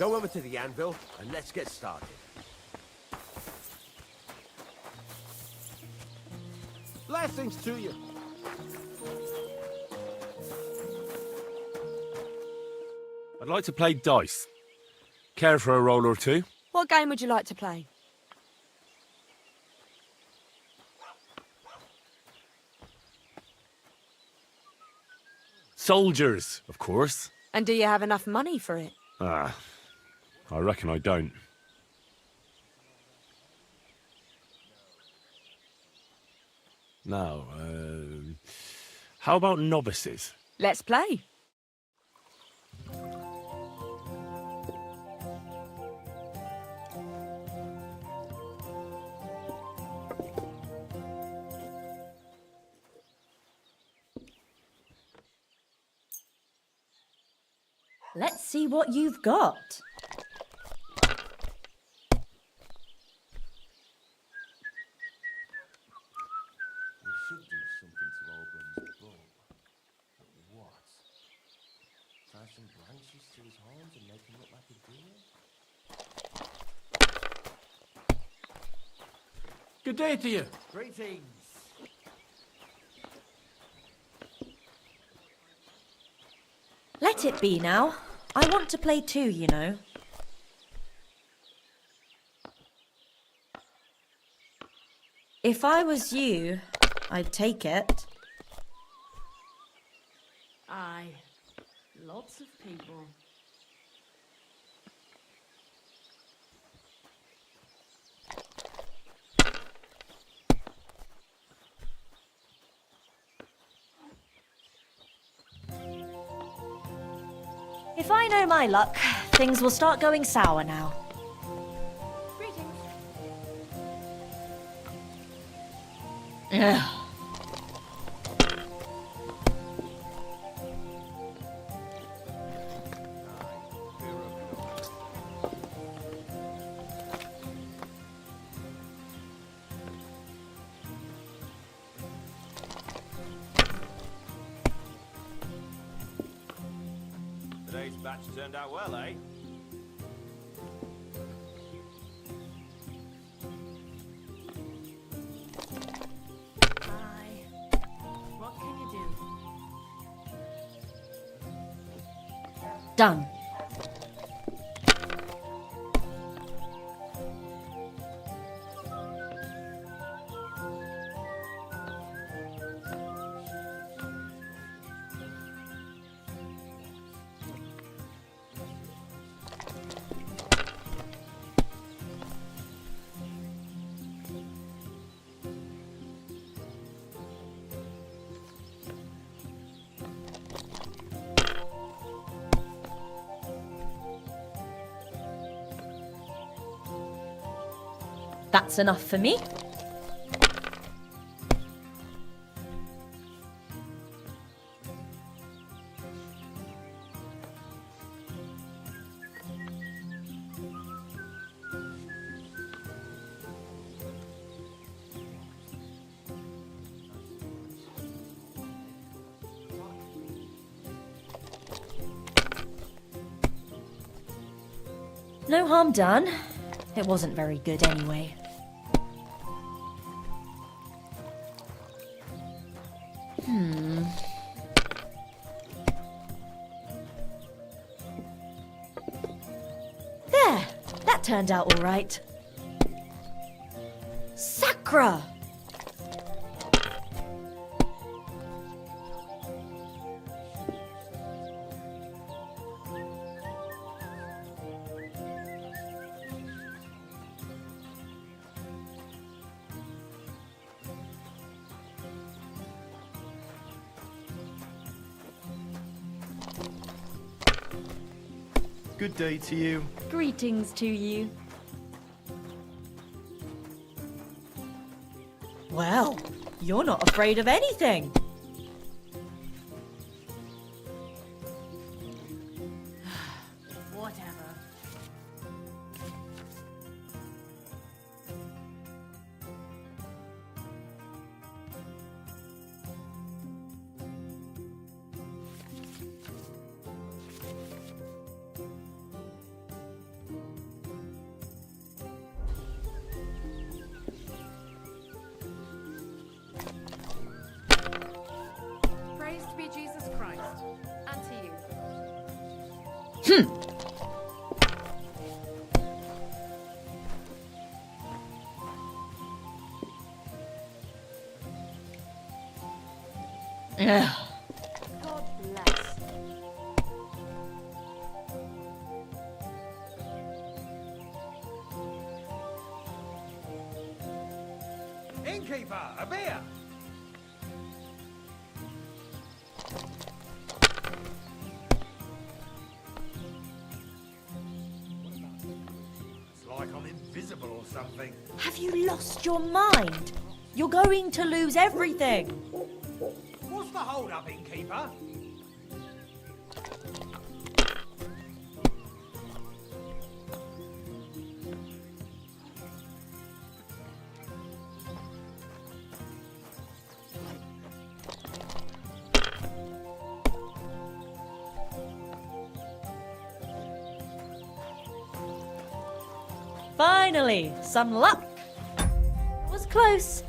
Go over to the anvil and let's get started. Blessings to you. I'd like to play dice. Care for a roll or two? What game would you like to play? Soldiers, of course. And do you have enough money for it? Ah, I reckon I don't. No, how about novices? Let's play. Let's see what you've got. We should do something to Oberon's bow. But what? Tie some branches to his horns and make him look like a deer? Good day to you. Greetings. Let it be now. I want to play too, you know. If I was you, I'd take it. Aye. Lots of people. If I know my luck, things will start going sour now. Greetings. Ugh. Today's batch turned out well, eh? Aye. What can you do? Done. That's enough for me. No harm done. It wasn't very good anyway. There! That turned out all right. Sacra! Good day to you. Greetings to you. Well, you're not afraid of anything. Whatever. Ugh. God bless. Innkeeper, a beer! It's like I'm invisible or something. Have you lost your mind? You're going to lose everything. What's the hold up, innkeeper? Finally, some luck. Was close,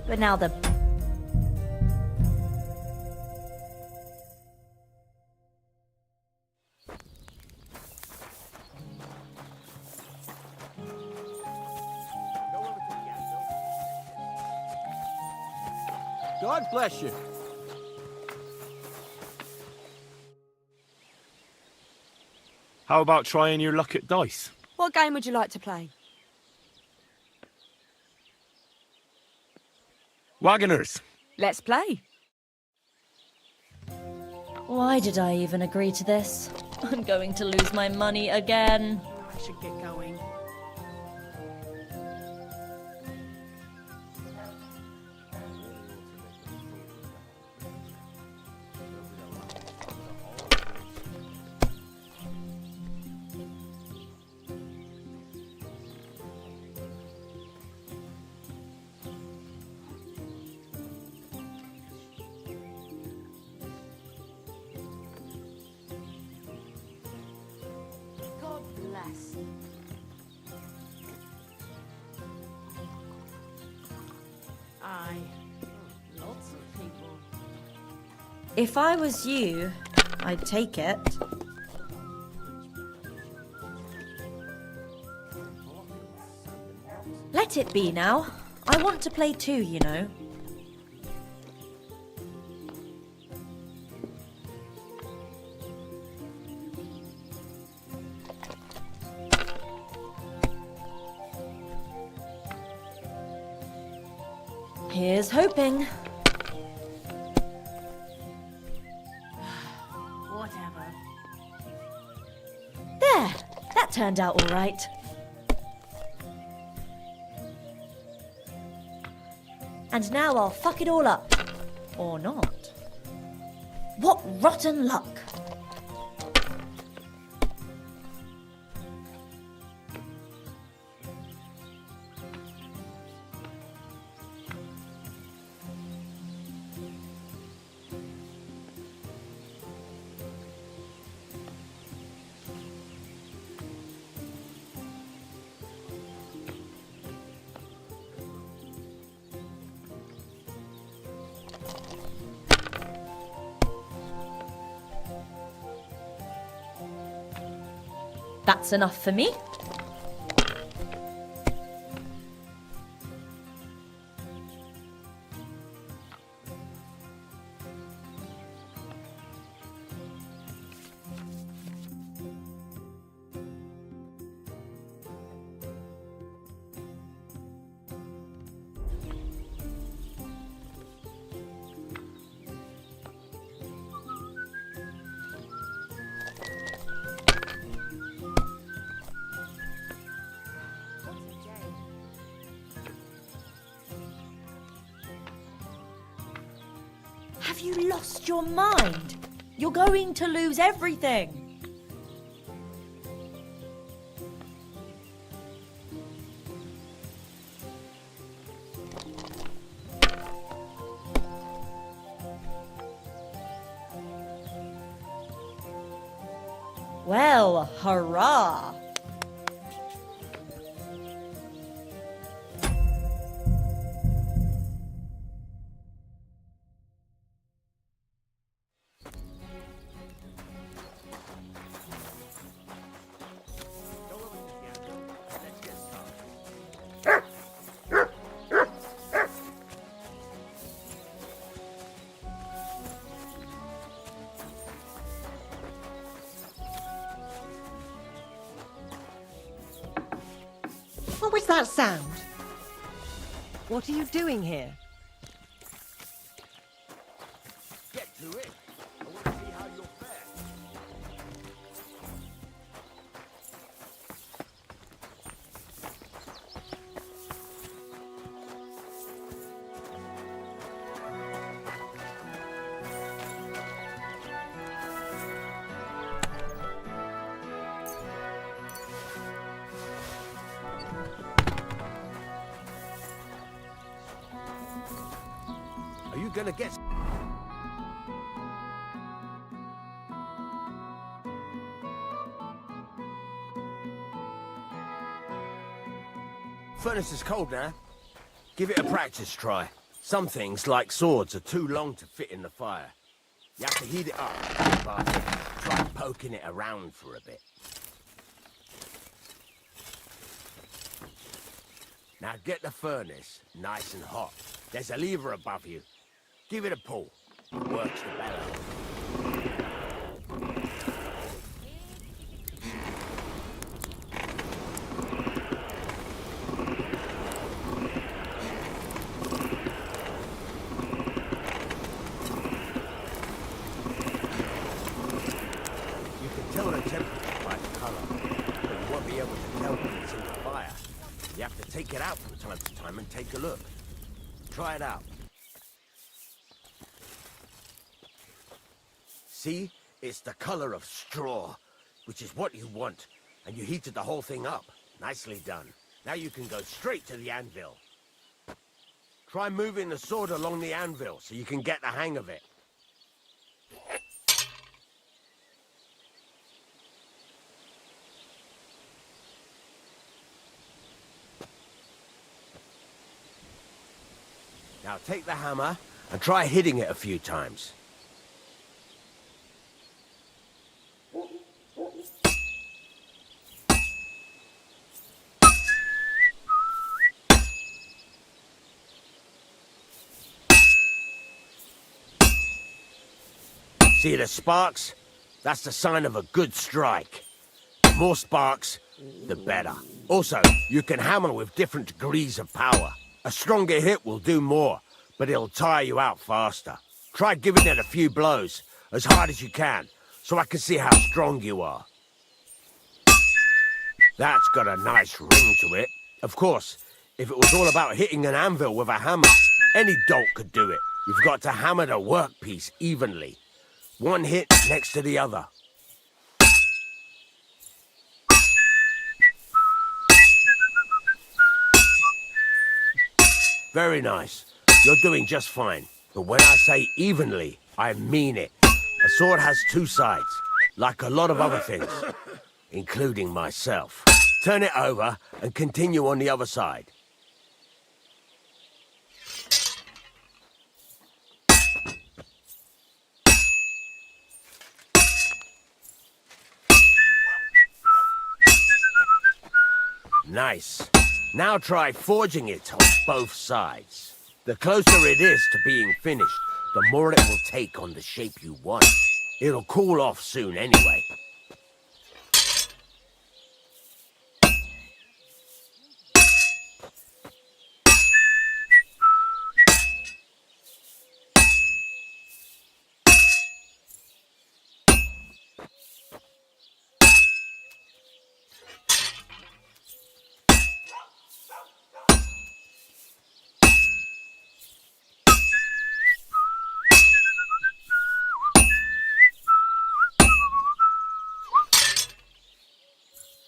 but now the God bless you. How about trying your luck at dice? What game would you like to play? Wagoners. Let's play. Why did I even agree to this? I'm going to lose my money again. I should get going. God bless. Aye. Lots of people. If I was you, I'd take it. Let it be now. I want to play too, you know. Here's hoping. Whatever. There, that turned out all right. And now I'll fuck it all up. Or not. What rotten luck. That's enough for me. Have you lost your mind? You're going to lose everything. Well, hurrah! that sound? What are you doing here? Get to it. I want to see how you'll fare. Are you gonna get... Furnace is cold now. Give it a practice try. Some things, like swords, are too long to fit in the fire. You have to heat it up, but try poking it around for a bit. Now get the furnace nice and hot. There's a lever above you. Give it a pull. It works the bellow. You can tell the temperature by the color, but you won't be able to tell when it's in the fire. You have to take it out from time to time and take a look. Try it out. See? It's the color of straw, which is what you want. And you heated the whole thing up. Nicely done. Now you can go straight to the anvil. Try moving the sword along the anvil so you can get the hang of it. Now take the hammer and try hitting it a few times. See the sparks? That's the sign of a good strike. The more sparks, the better. Also, you can hammer with different degrees of power. A stronger hit will do more, but it'll tire you out faster. Try giving it a few blows, as hard as you can, so I can see how strong you are. That's got a nice ring to it. Of course, if it was all about hitting an anvil with a hammer, any dolt could do it. You've got to hammer the workpiece evenly. One hit next to the other. Very nice. You're doing just fine. But when I say evenly, I mean it. A sword has two sides, like a lot of other things, including myself. Turn it over and continue on the other side. Nice. Now try forging it on both sides. The closer it is to being finished, the more it will take on the shape you want. It'll cool off soon anyway.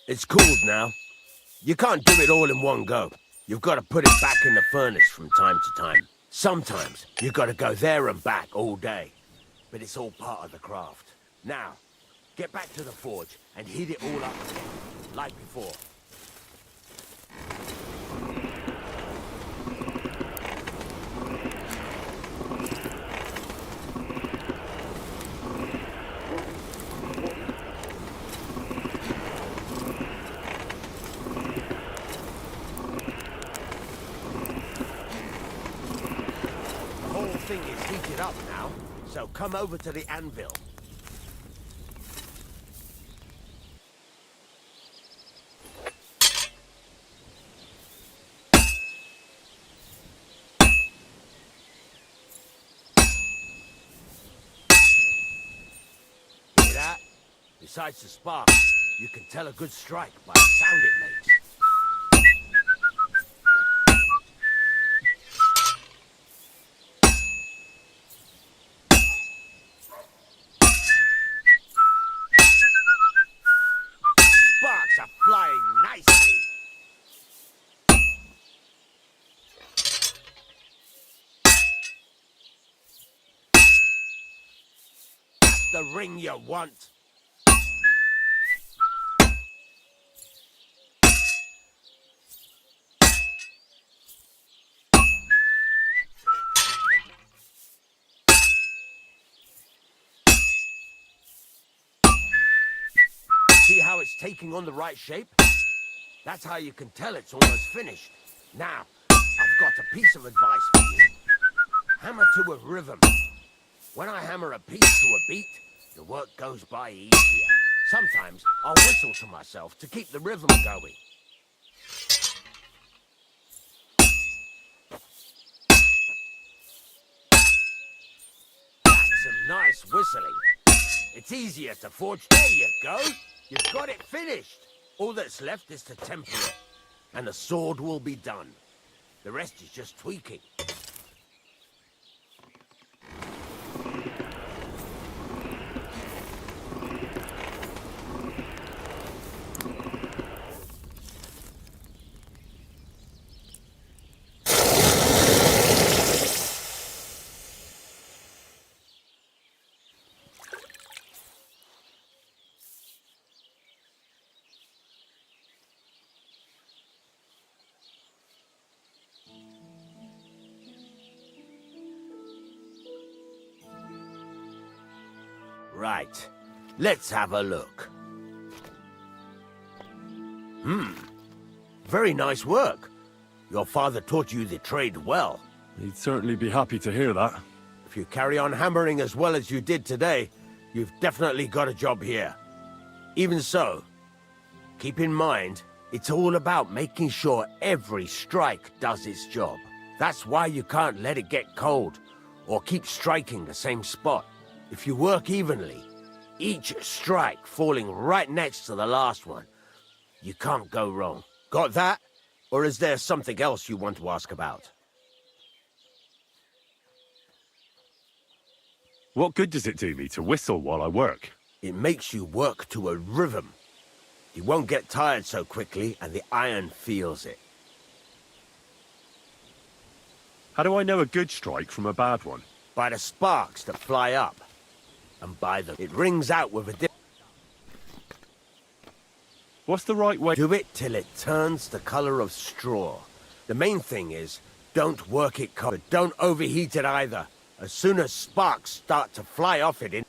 It's cooled now. You can't do it all in one go. You've got to put it back in the furnace from time to time. Sometimes you've got to go there and back all day. But it's all part of the craft. Now, get back to the forge and heat it all up again, like before. Thing is heated up now, so come over to the anvil. Besides the spark, you can tell a good strike by the sound it makes. Sparks are flying nicely. That's the ring you want. See how it's taking on the right shape? That's how you can tell it's almost finished. Now, I've got a piece of advice for you. Hammer to a rhythm. When I hammer a piece to a beat, the work goes by easier. Sometimes I'll whistle to myself to keep the rhythm going. That's some nice whistling. It's easier to forge. There you go. You've got it finished. All that's left is to temper it, and the sword will be done. The rest is just tweaking. Right, let's have a look. Very nice work. Your father taught you the trade well. He'd certainly be happy to hear that. If you carry on hammering as well as you did today, you've definitely got a job here. Even so, keep in mind, it's all about making sure every strike does its job. That's why you can't let it get cold, or keep striking the same spot. If you work evenly, each strike falling right next to the last one, you can't go wrong. Got that? Or is there something else you want to ask about? What good does it do me to whistle while I work? It makes you work to a rhythm. You won't get tired so quickly, and the iron feels it. How do I know a good strike from a bad one? By the sparks that fly up. And by the... It rings out with a... What's the right way? Do it till it turns the color of straw. The main thing is, don't work it cold. But don't overheat it either. As soon as sparks start to fly off it...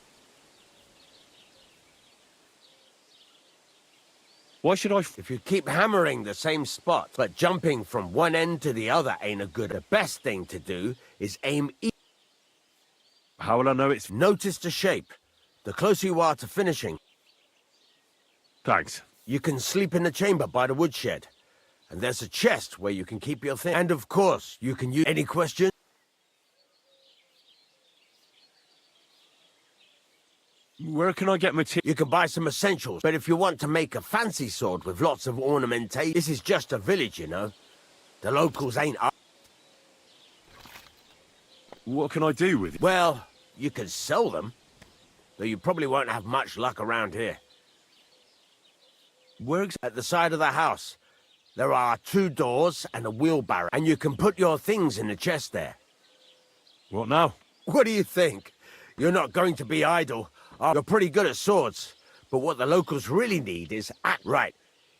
Why should I... If you keep hammering the same spot, but jumping from one end to the other ain't a good... The best thing to do is aim... How will I know it's... Notice the shape. The closer you are to finishing... Thanks. You can sleep in the chamber by the woodshed. And there's a chest where you can keep your things. And of course, you can use... Any questions? Where can I get material? You can buy some essentials. But if you want to make a fancy sword with lots of ornamentation... This is just a village, you know. The locals ain't... What can I do with it? Well, you can sell them. Though you probably won't have much luck around here. Where's... At the side of the house, there are 2 doors and a wheelbarrow, and you can put your things in the chest there. What now? What do you think? You're not going to be idle. You're pretty good at swords, but what the locals really need is right.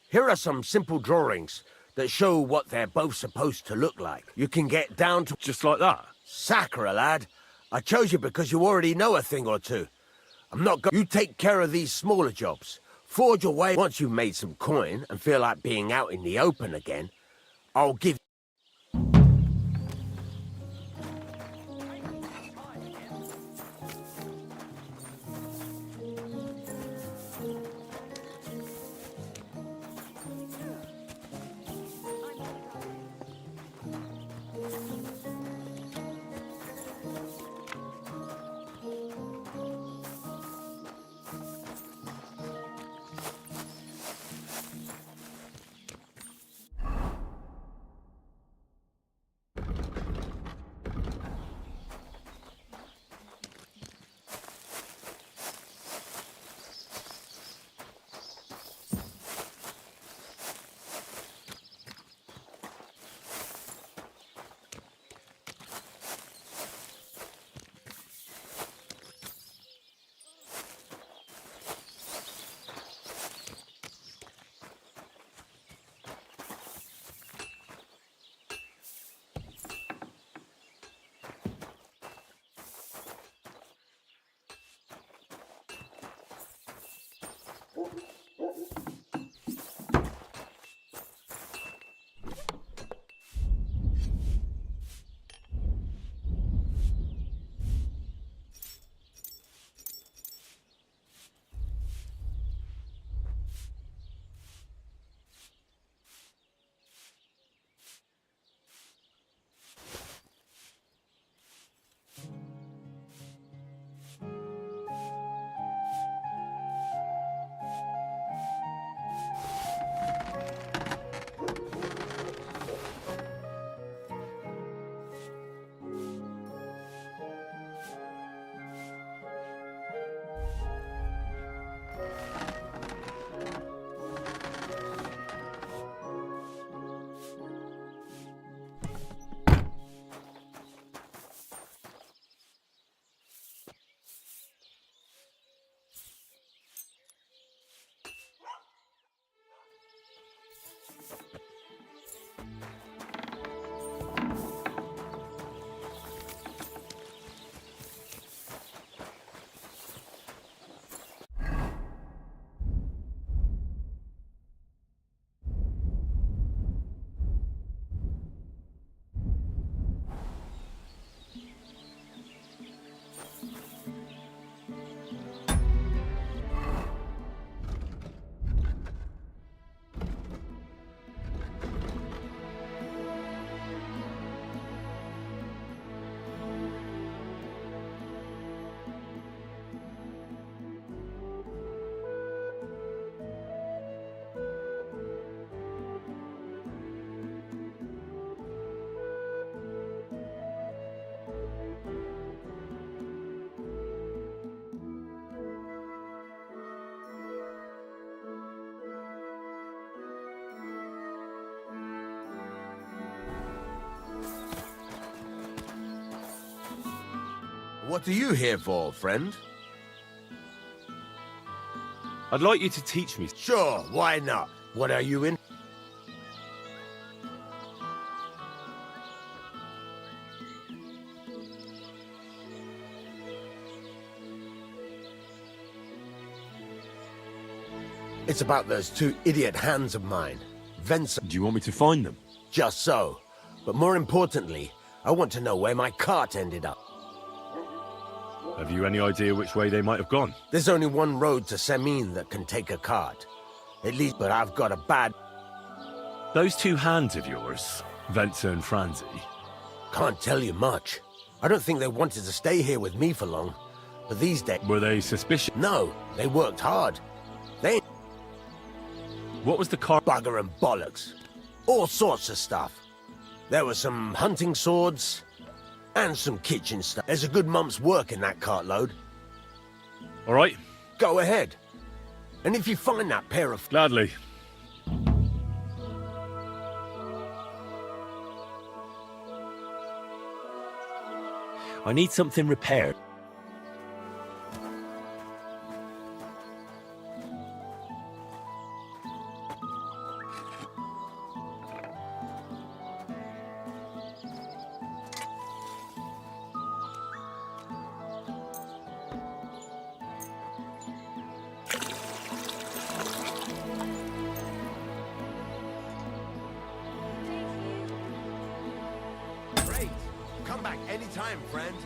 Here are some simple drawings that show what they're both supposed to look like. You can get down to... Just like that? Sacre, lad. I chose you because you already know a thing or two. I'm not going... You take care of these smaller jobs. Forge your way. Once you've made some coin and feel like being out in the open again, I'll give... What are you here for, friend? I'd like you to teach me. Sure, why not? What are you in? It's about those two idiot hands of mine. Vents. Do you want me to find them? Just so. But more importantly, I want to know where my cart ended up. Have you any idea which way they might have gone? There's only one road to Semin that can take a cart. At least, but I've got a bad... Those two hands of yours, Venza and Franzi, Can't tell you much. I don't think they wanted to stay here with me for long. But these days... were they suspicious? No, they worked hard. They... What was the car? Bugger and bollocks. All sorts of stuff. There were some hunting swords and some kitchen stuff. There's a good month's work in that cartload. All right, Go ahead. And if you find that pair of... gladly. I need something repaired. Great. Come back anytime, friend.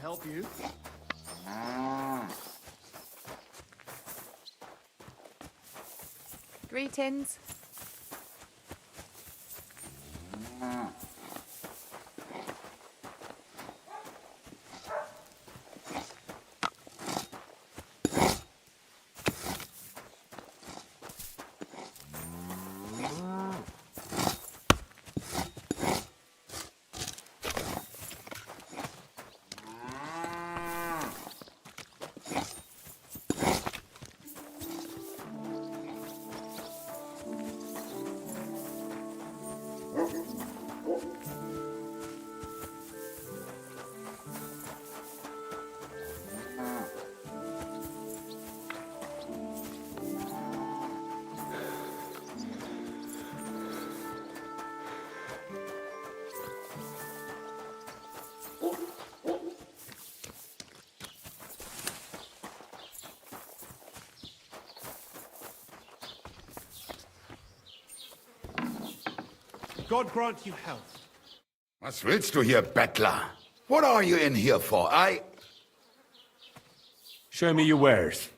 help you? Greetings. God grant you health. Was willst du hier, Bettler? What are you in here for? Show me your wares.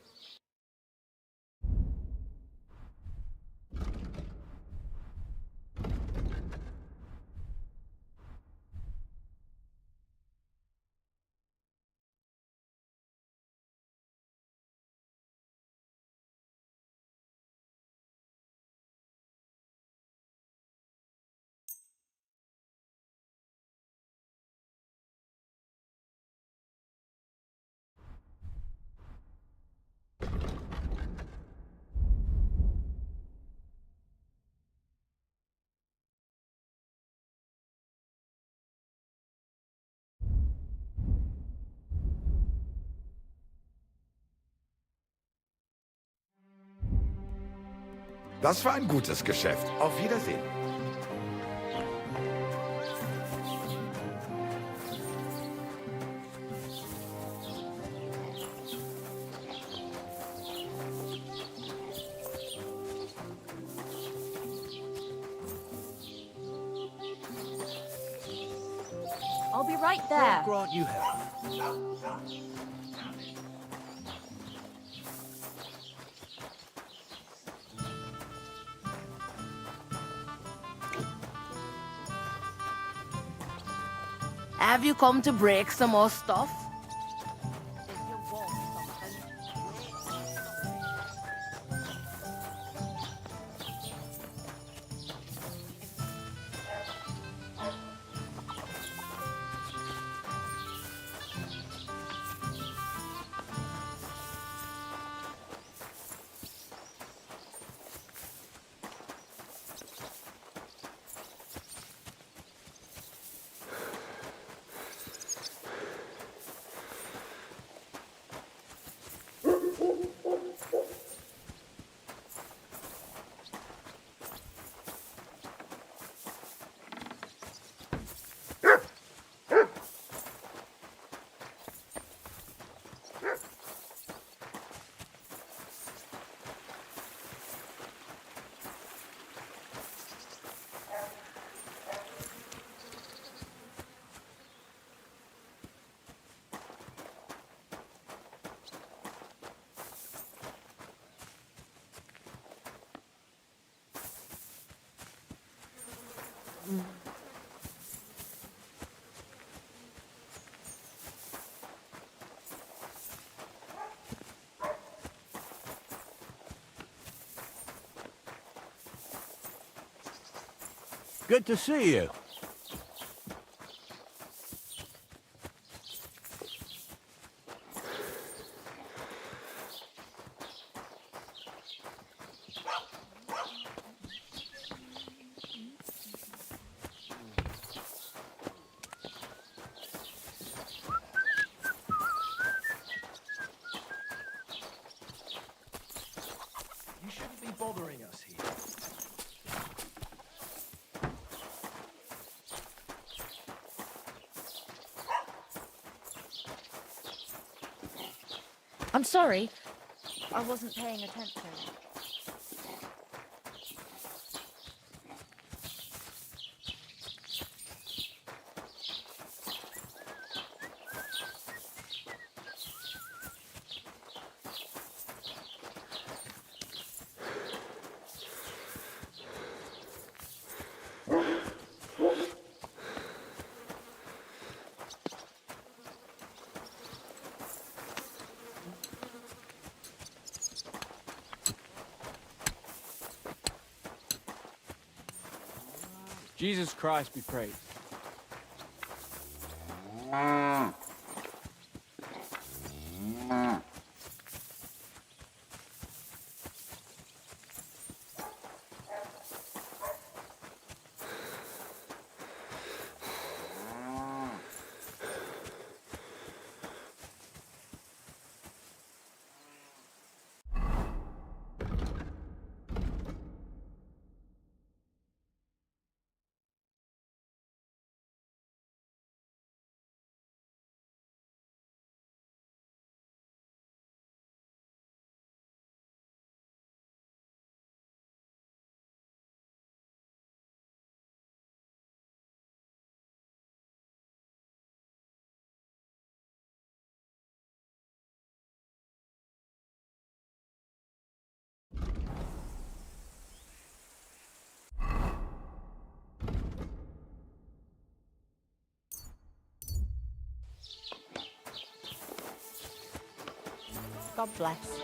Das war ein gutes Geschäft. Auf Wiedersehen. I'll be right there. Grant you health. Have you come to break some more stuff? Good to see you. You shouldn't be bothering us here. I'm sorry. I wasn't paying attention. Jesus Christ be praised. God bless.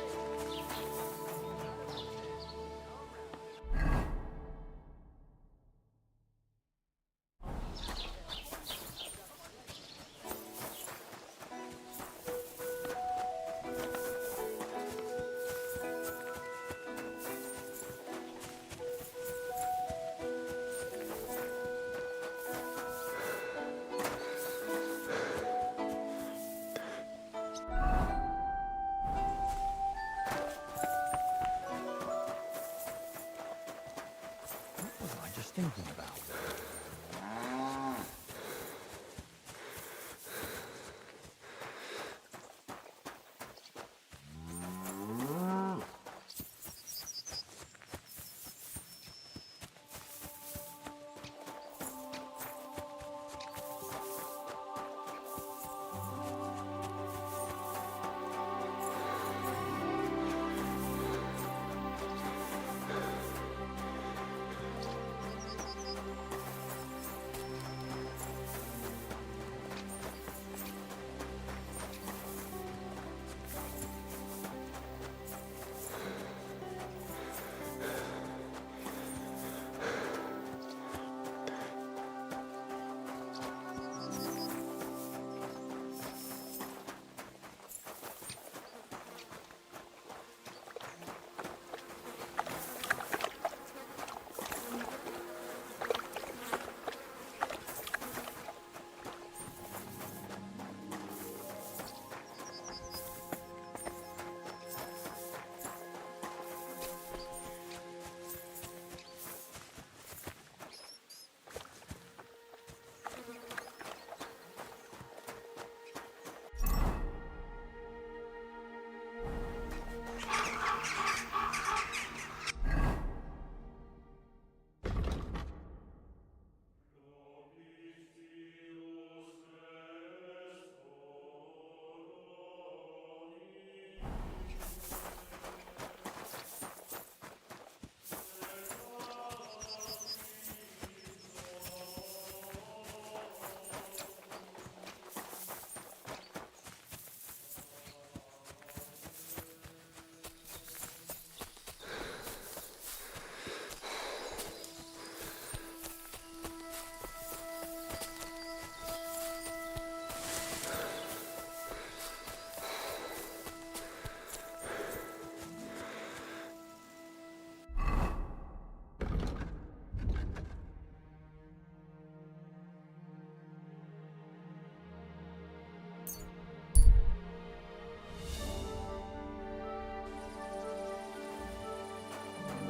What was I just thinking about?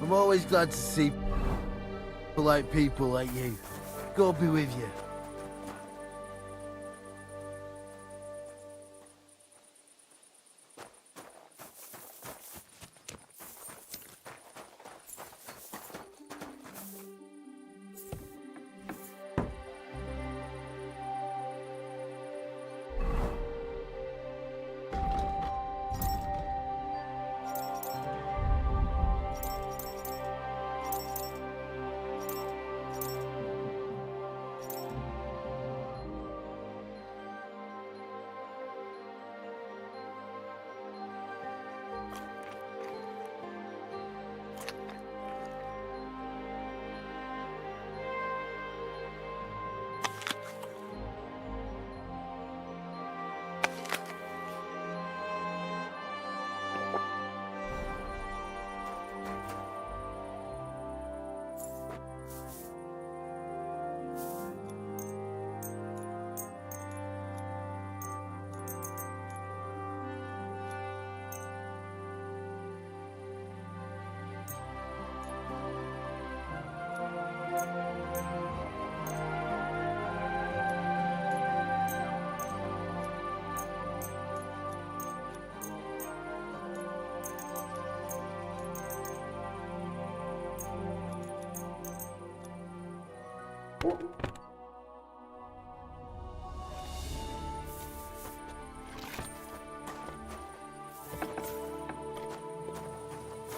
I'm always glad to see polite people like you. God be with you.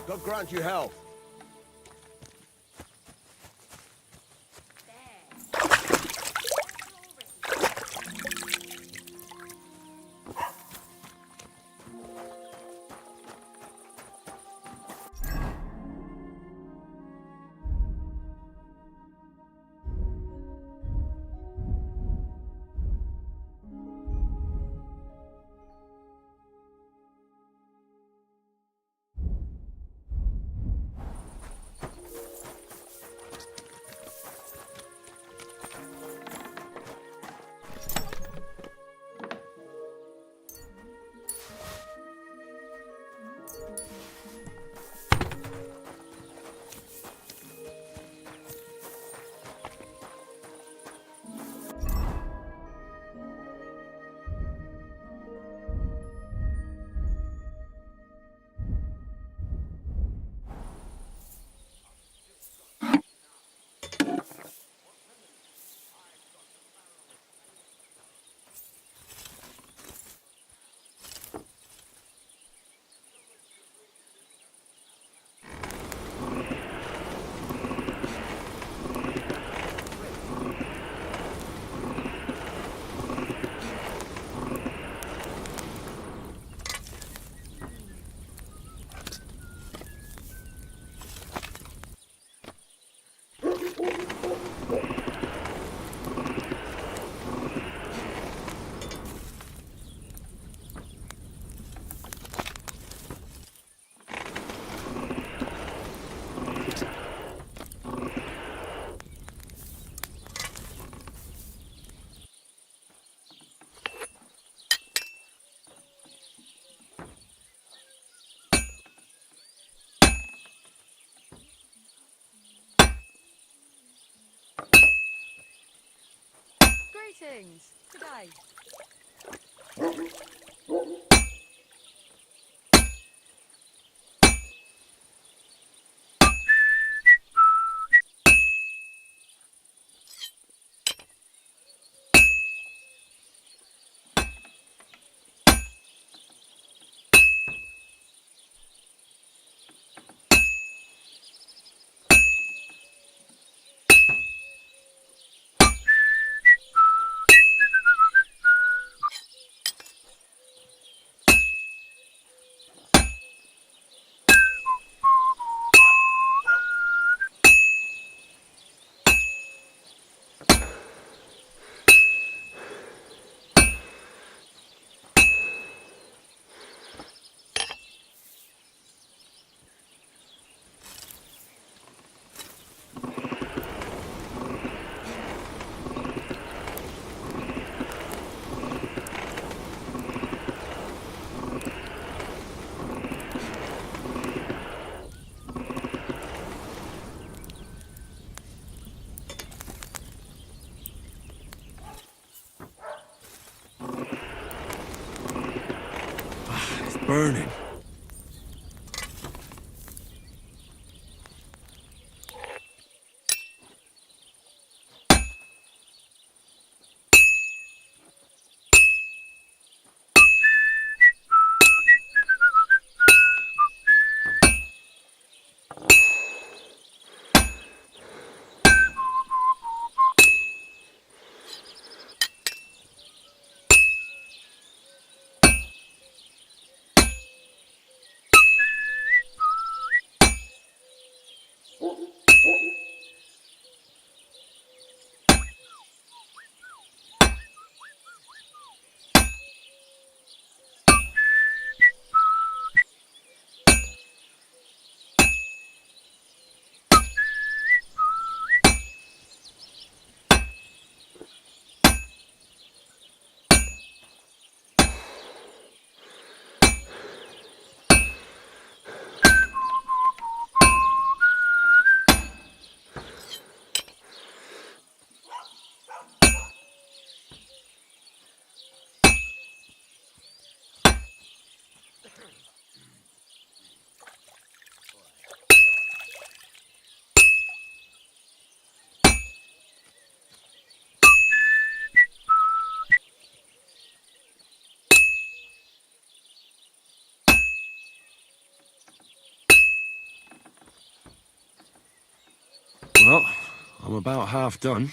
God grant you health. Greetings. Today. Burning. Well, I'm about half done.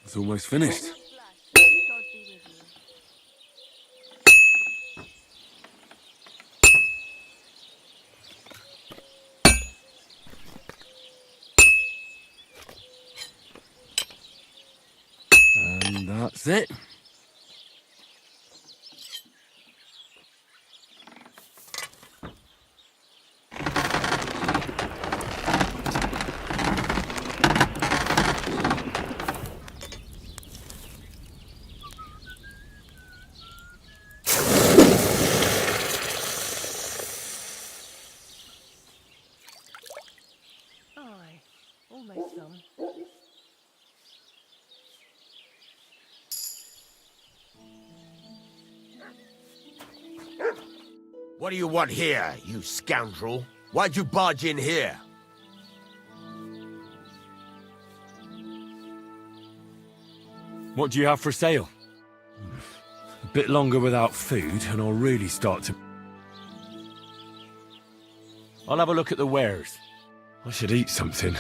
It's almost finished. And that's it. Aye, almost done. What do you want here, you scoundrel? Why'd you barge in here? What do you have for sale? A bit longer without food, and I'll really start to... I'll have a look at the wares. I should eat something.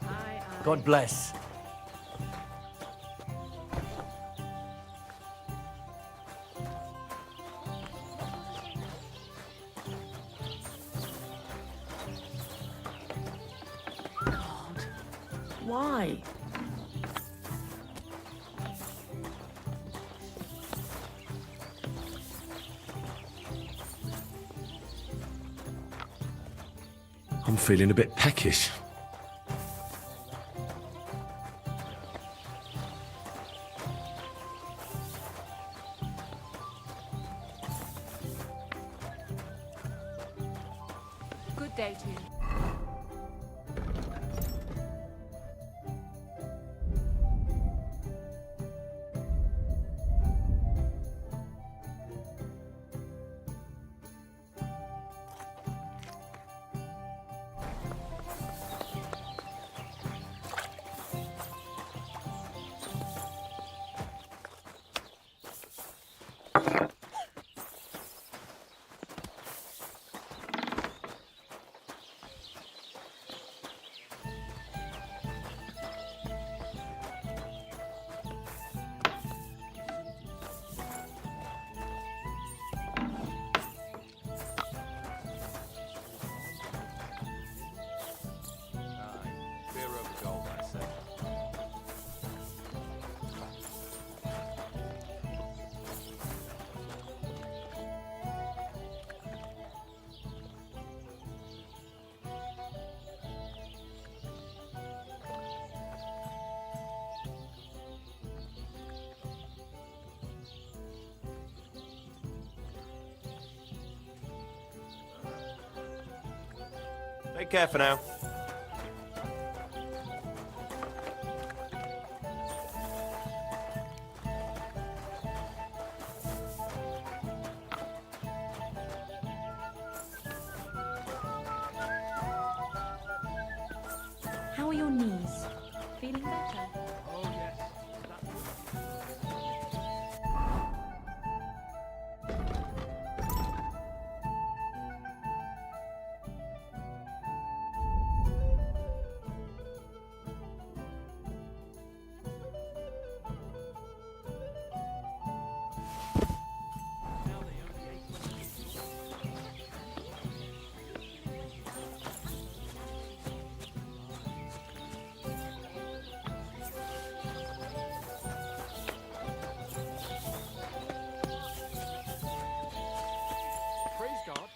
Aye, aye. God bless. Why? I'm feeling a bit peckish. Good day to you. Take care for now. How are your knees? Feeling better? Praise God.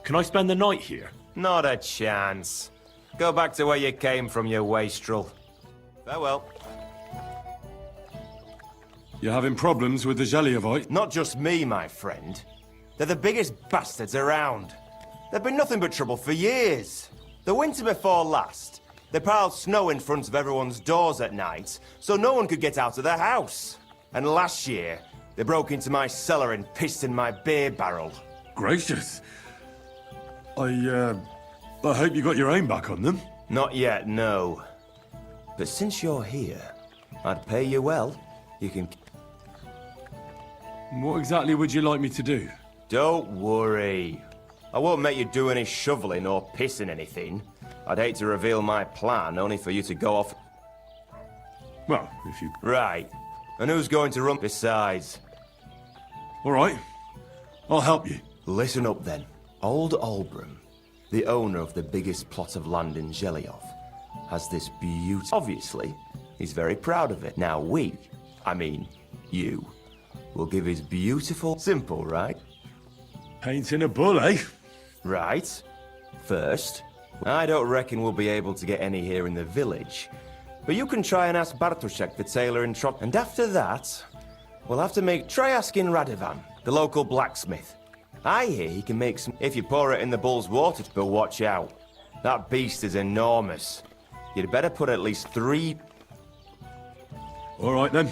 Can I spend the night here? Not a chance. Go back to where you came from, you wastrel. Farewell. You're having problems with the Zhelyovite? Not just me, my friend. They're the biggest bastards around. They've been nothing but trouble for years. The winter before last, they piled snow in front of everyone's doors at night, so no one could get out of their house. And last year, they broke into my cellar and pissed in my beer barrel. Gracious. I hope you got your aim back on them. Not yet, no. But since you're here, I'd pay you well. You can... What exactly would you like me to do? Don't worry. I won't make you do any shoveling or pissing anything. I'd hate to reveal my plan, only for you to go off... Well, if you... Right. And who's going to run besides? All right. I'll help you. Listen up, then. Old Olbram, the owner of the biggest plot of land in Zhelyov, has this beautiful... Obviously, he's very proud of it. Now you, will give his beautiful... Simple, right? Painting a bull, eh? Right. First, I don't reckon we'll be able to get any here in the village, but you can try and ask Bartoszek, the tailor in Trot... And after that, we'll have to try asking Radovan, the local blacksmith. I hear he can make some... If you pour it in the bull's water, but watch out. That beast is enormous. You'd better put at least 3... All right, then.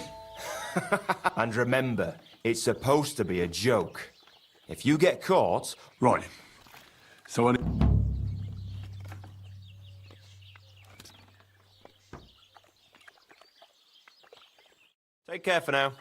And remember, it's supposed to be a joke. If you get caught... Right. So I... Take care for now.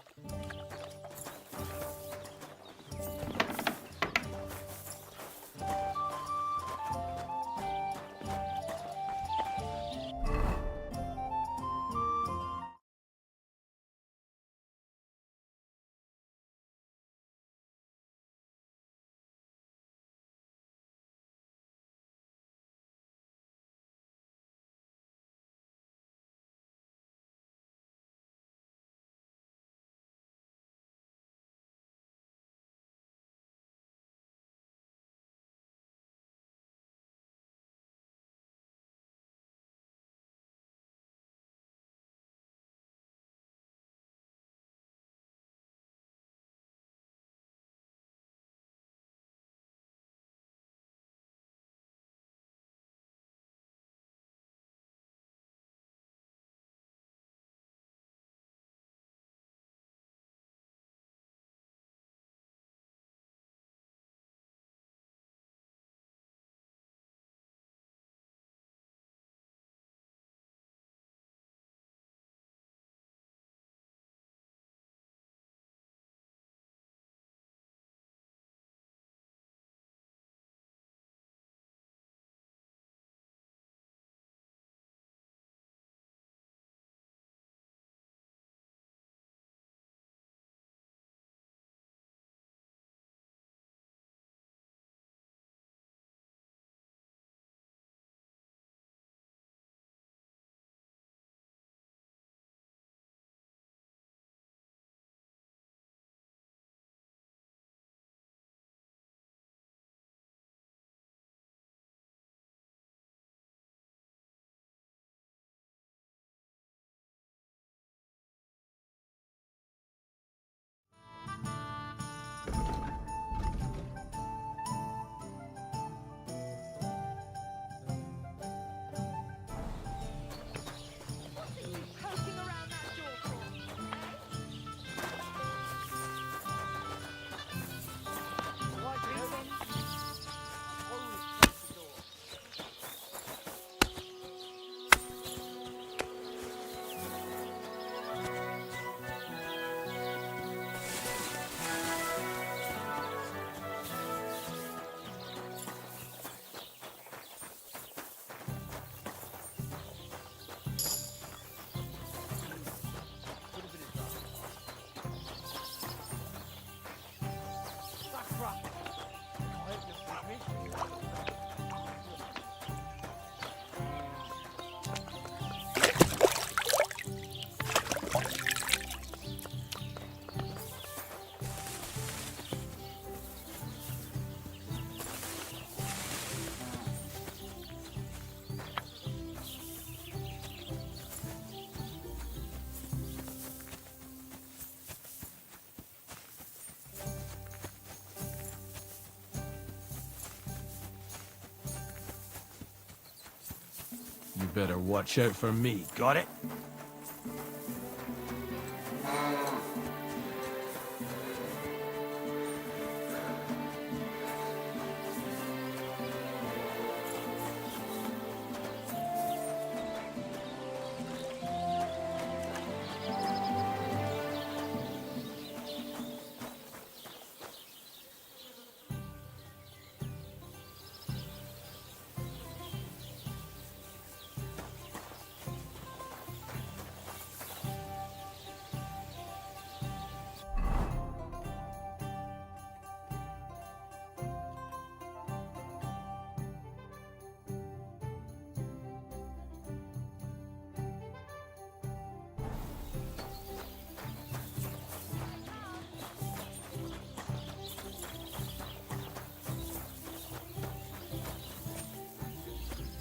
better watch out for me, got it?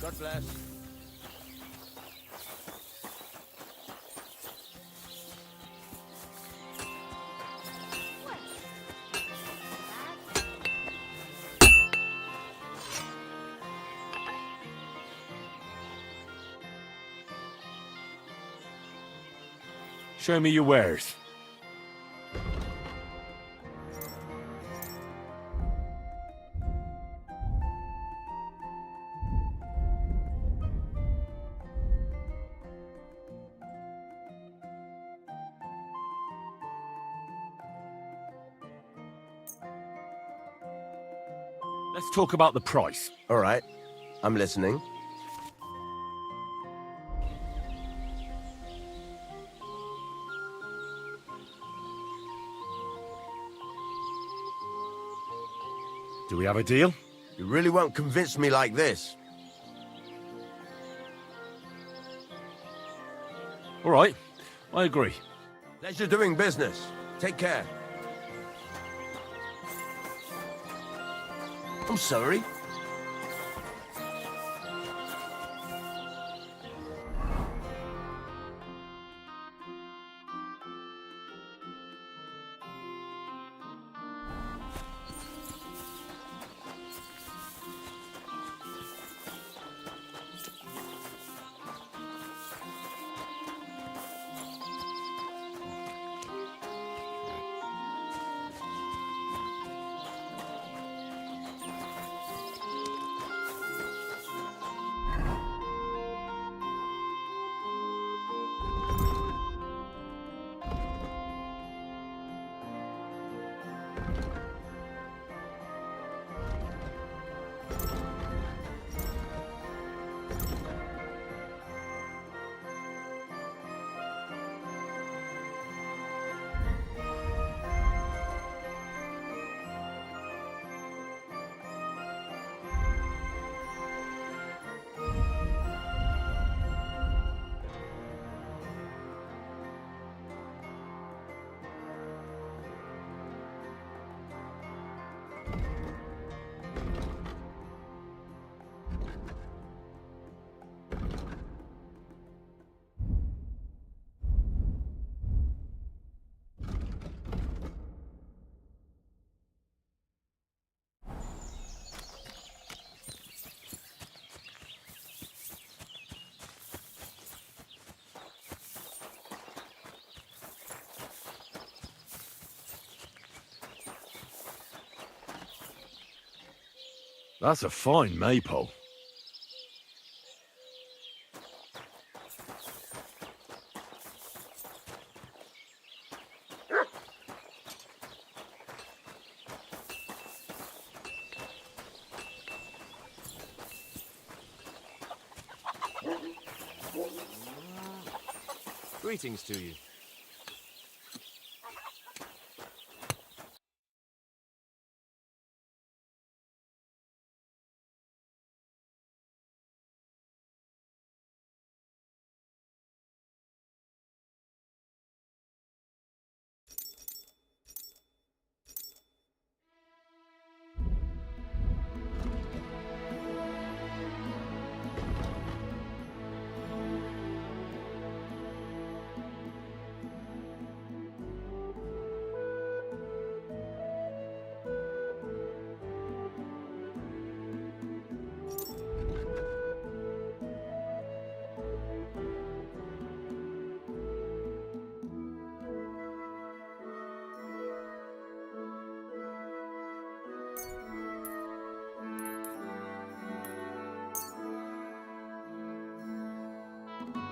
God bless. Show me your wares. Let's talk about the price. All right, I'm listening. Do we have a deal? You really won't convince me like this. All right, I agree. Pleasure doing business. Take care. I'm sorry. That's a fine maypole. Greetings to you.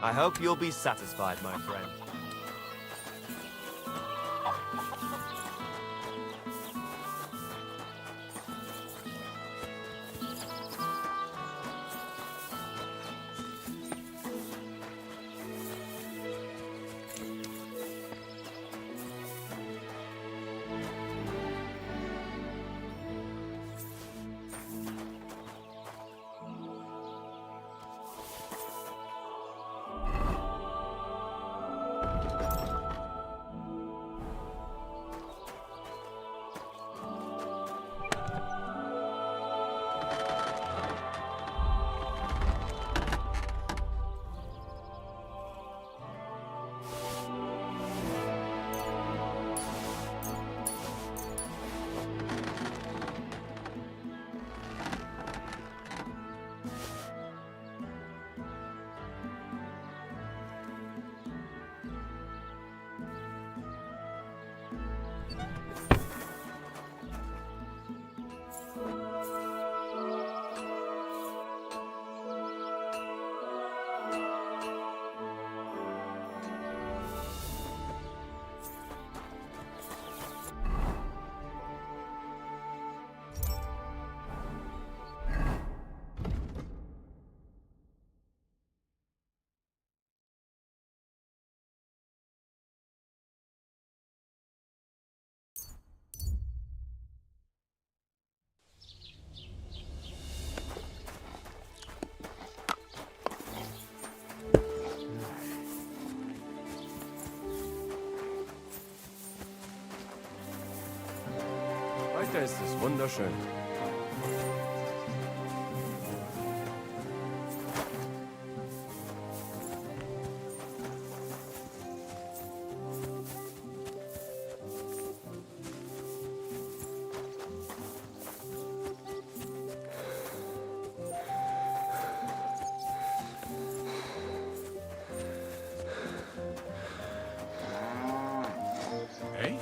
I hope you'll be satisfied, my friend. Heute ist es wunderschön. Hey?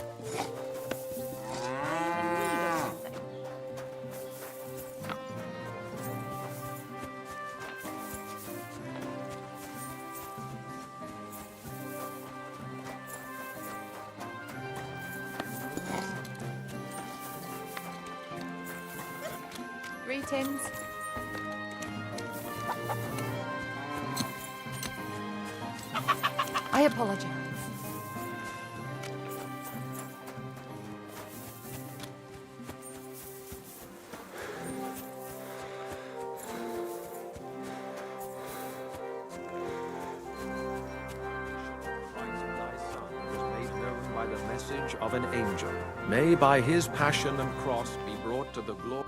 Greetings. I apologize. By the message of an angel, may by his passion and cross be brought to the glory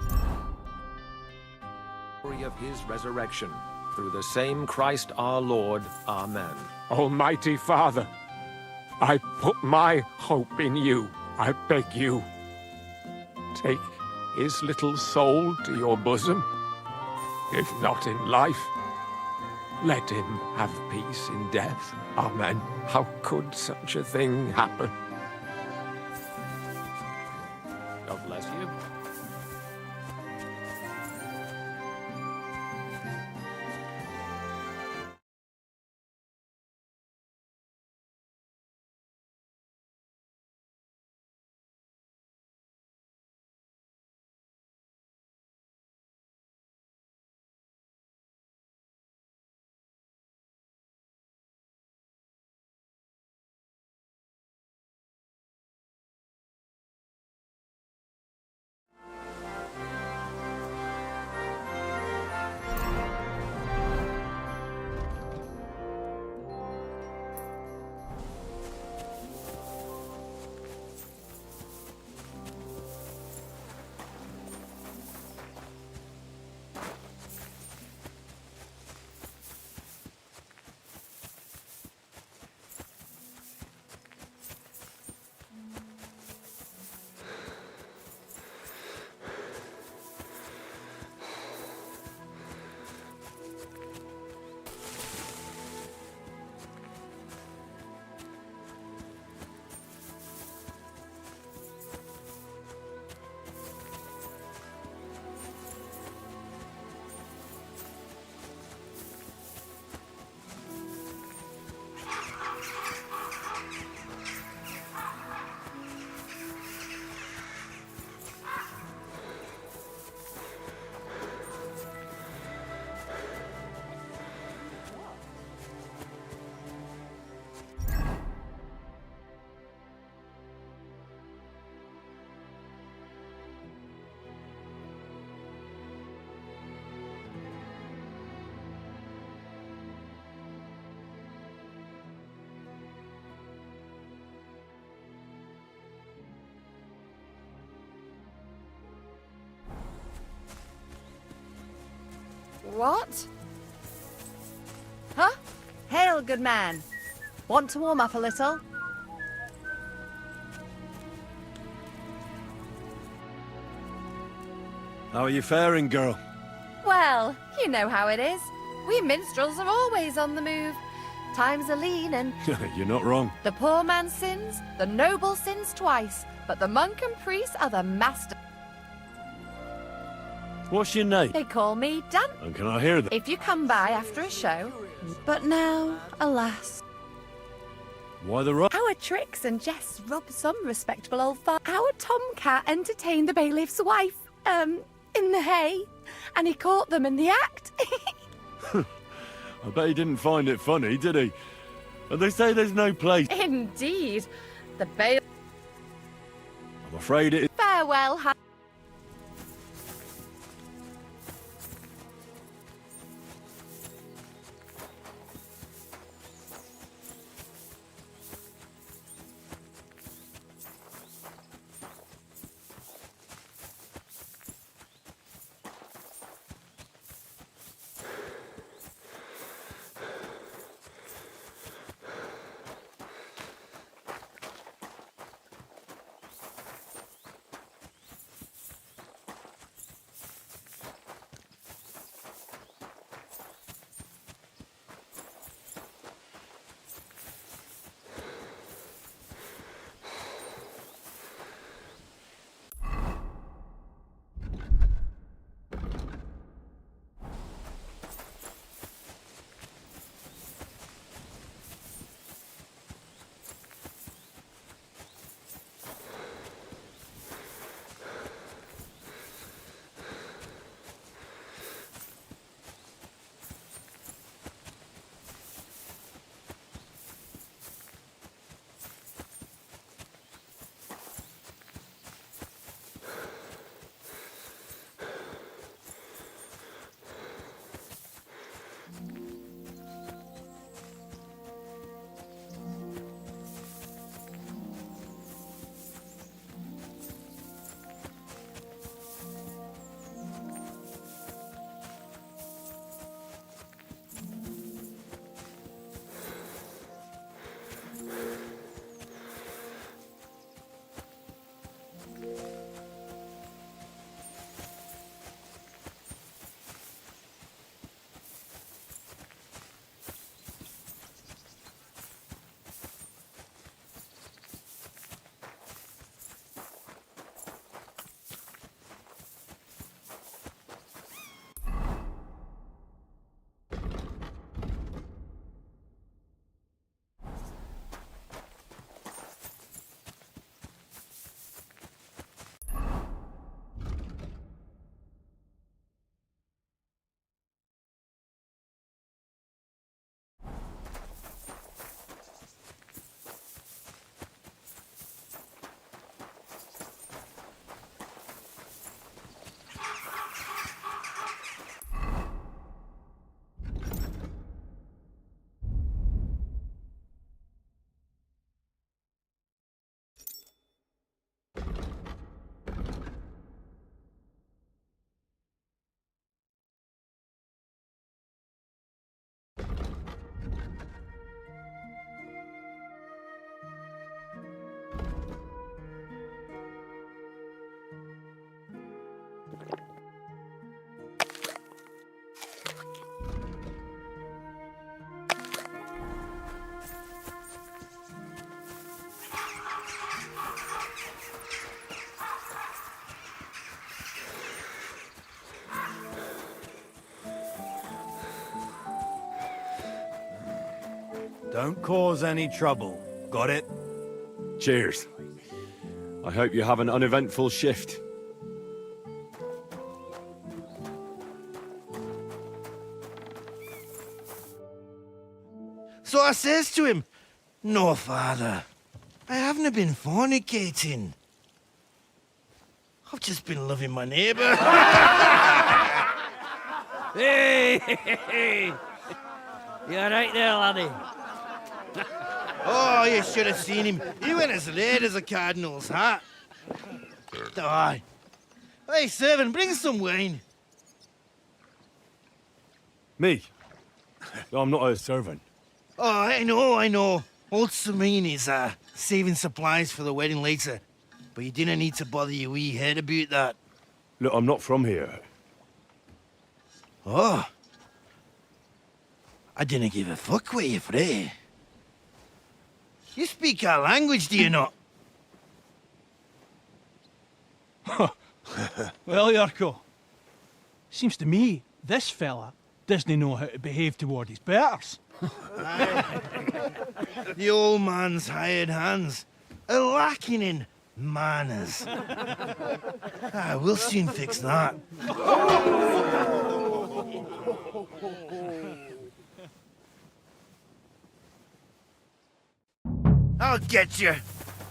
of his resurrection. Through the same Christ our Lord. Amen. Almighty Father, I put my hope in you. I beg you, take his little soul to your bosom. If not in life, let him have peace in death. Amen. How could such a thing happen? God bless you. What? Huh? Hail, good man. Want to warm up a little? How are you faring, girl? Well, you know how it is. We minstrels are always on the move. Times are lean and You're not wrong. the poor man sins, the noble sins twice, but the monk and priest are the master. What's your name? They call me Dan. And can I hear that? If you come by after a show. But now, alas, Why the rush? our tricks and jests rob some respectable old farm. Our tomcat entertained the bailiff's wife, in the hay, and he caught them in the act. I bet he didn't find it funny, did he? And they say there's no place. Indeed. The bailiff. I'm afraid it is. Farewell, Don't cause any trouble. Got it? Cheers. I hope you have an uneventful shift. So I says to him, "No, father, I haven't been fornicating. I've just been loving my neighbour." Hey! You alright there, laddie? Oh, you should have seen him. He went as late as a cardinal's hat. Aye. Hey, servant, bring some wine. Me? I'm not a servant. Oh, I know. Old Sameen is saving supplies for the wedding later. But you didn't need to bother your wee head about that. Look, I'm not from here. Oh. I didn't give a fuck what you pray. You speak our language, do you not? Well, Yurko, seems to me this fella doesn't know how to behave toward his betters. The old man's hired hands are lacking in manners. We'll soon fix that. I'll get you.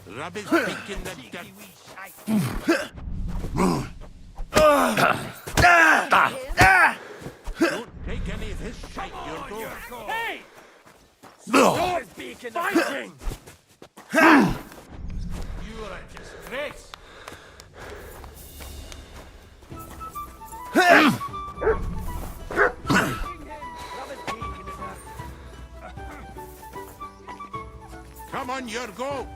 Rubbish picking the Don't take any of his shit, Yurko. Hey! Stop fighting! You are a disgrace. Come on, Yurko.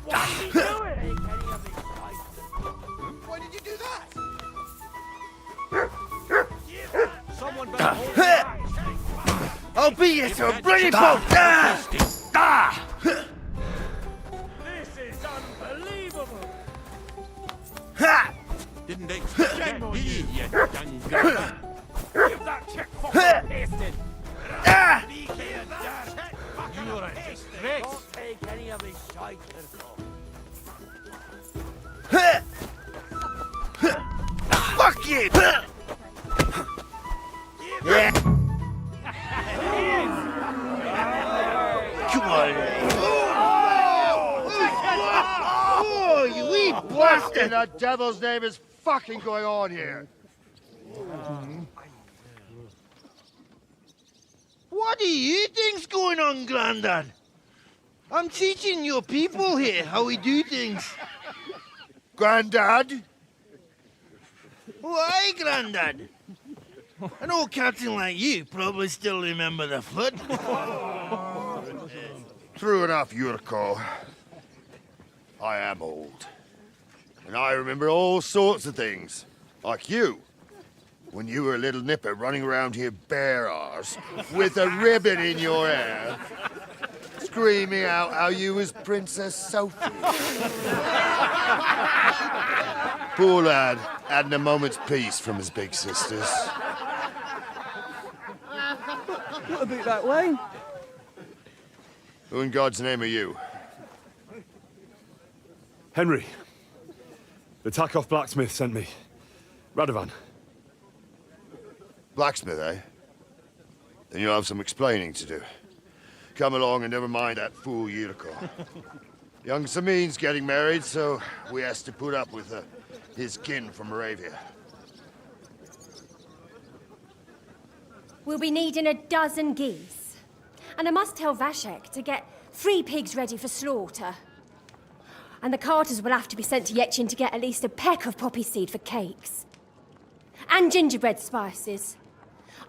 What are you doing? Why did you do that? Someone better hold the I'll beat you to a bloody pulp! This is unbelievable! Didn't expect that, did you, you young girl? Give that chick fucking tasted! You are a disgrace. Don't take any of his shite, Fuck you! Yeah. Come on. Oh, you wee bastard! The devil's name is fucking going on here? What do you think's going on, Grandad? I'm teaching your people here how we do things. Grandad? Why, Grandad? An old captain like you probably still remember the flood. True enough, Yurko. I am old. And I remember all sorts of things. Like you. When you were a little nipper running around here bare arse, with a ribbon in your hair, screaming out how you was Princess Sophie. Poor lad, hadn't a moment's peace from his big sisters. What about that wine? Who in God's name are you? Henry. The Takoff blacksmith sent me. Radovan. Blacksmith, eh? Then you'll have some explaining to do. Come along and never mind that fool Yurko. Young Sameen's getting married, so we has to put up with his kin from Moravia. We'll be needing a dozen geese. And I must tell Vashek to get 3 pigs ready for slaughter. And the carters will have to be sent to Yetchin to get at least a peck of poppy seed for cakes. And gingerbread spices.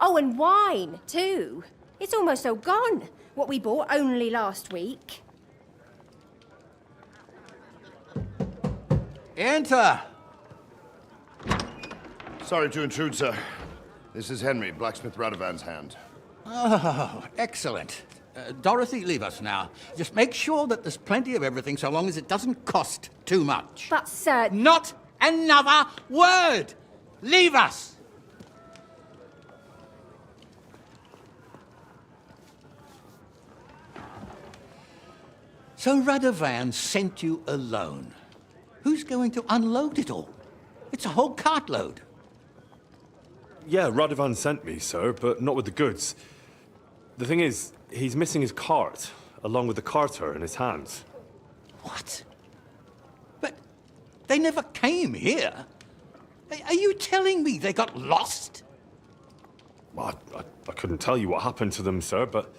Oh, and wine, too. It's almost all gone, what we bought only last week. Enter! Sorry to intrude, sir. This is Henry, blacksmith Radovan's hand. Oh, excellent. Dorothy, leave us now. Just make sure that there's plenty of everything so long as it doesn't cost too much. But, sir... Not another word! Leave us! So Radovan sent you alone. Who's going to unload it all? It's a whole cartload. Yeah, Radovan sent me, sir, but not with the goods. The thing is, he's missing his cart, along with the carter in his hands. What? But they never came here. Are you telling me they got lost? Well, I couldn't tell you what happened to them, sir, but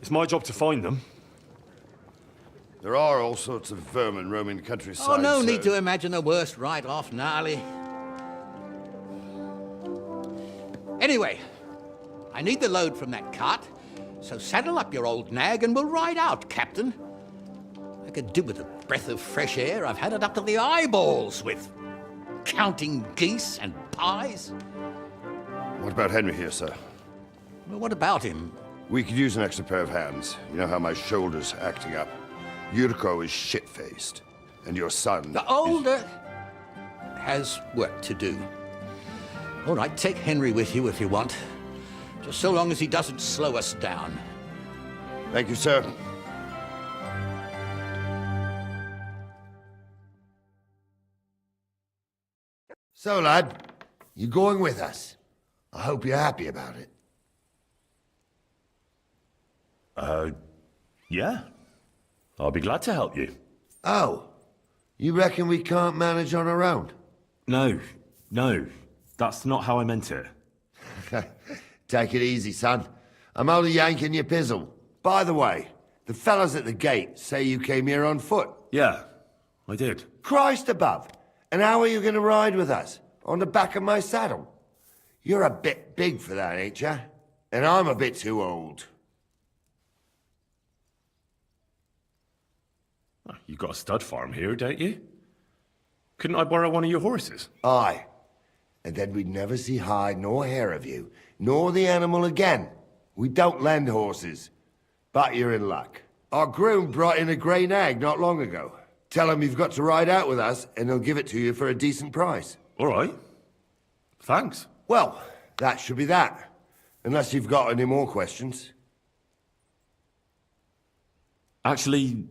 it's my job to find them. There are all sorts of vermin roaming the countryside. Oh, no sir. need to imagine the worst right off, gnarly. Anyway, I need the load from that cart, so saddle up your old nag and we'll ride out, Captain. I could do with a breath of fresh air. I've had it up to the eyeballs with counting geese and pies. What about Henry here, sir? Well, what about him? We could use an extra pair of hands. You know how my shoulder's acting up. Yuriko is shit-faced. And your son... The older has work to do. All right, take Henry with you if you want. Just so long as he doesn't slow us down. Thank you, sir. So, lad, you going with us? I hope you're happy about it. Yeah. I'll be glad to help you. Oh, you reckon we can't manage on our own? No. That's not how I meant it. Take it easy, son. I'm only yanking your pizzle. By the way, the fellas at the gate say you came here on foot. Yeah, I did. Christ above. And how are you going to ride with us? On the back of my saddle? You're a bit big for that, ain't ya? And I'm a bit too old. You got a stud farm here, don't you? Couldn't I borrow one of your horses? Aye. And then we'd never see hide nor hair of you, nor the animal again. We don't lend horses. But you're in luck. Our groom brought in a grey nag not long ago. Tell him you've got to ride out with us, and he'll give it to you for a decent price. All right. Thanks. Well, that should be that. Unless you've got any more questions. Actually...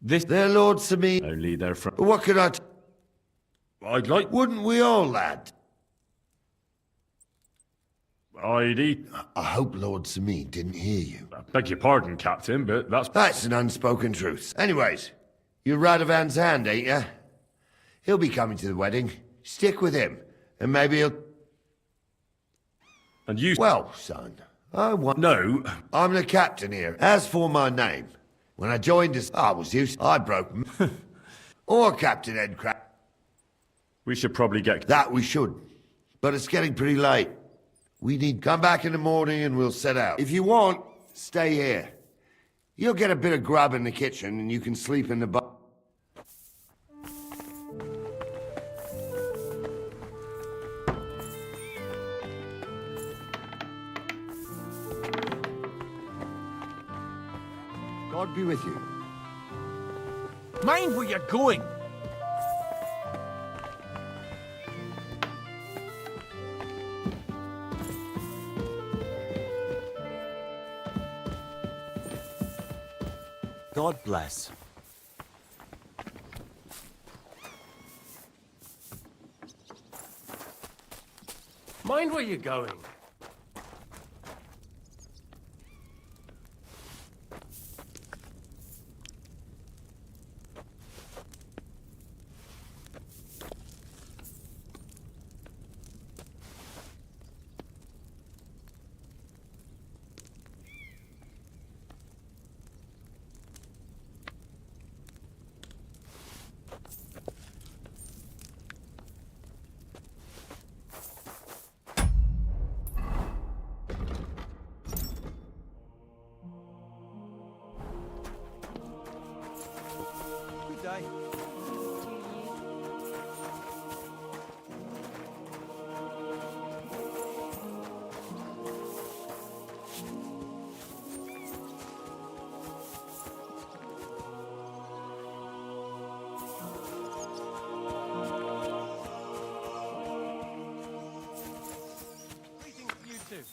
They're Lord Sameen. Only they're from... What could I... I'd like... Wouldn't we all, lad? I'd eat... I hope Lord Sameen didn't hear you. I beg your pardon, Captain, but that's... That's an unspoken truth. Anyways, you're Radovan's hand, ain't ya? He'll be coming to the wedding. Stick with him, and maybe he'll... And you... Well, son, I want... No. I'm the captain here. As for my name, when I joined us, I was used... I broke... or Captain Headcrab. We should probably get... That we should. But it's getting pretty late. We need... Come back in the morning and we'll set out. If you want, stay here. You'll get a bit of grub in the kitchen and you can sleep in the bu... God be with you. Mind where you're going. God bless. Mind where you're going. Good day. Greetings to you too.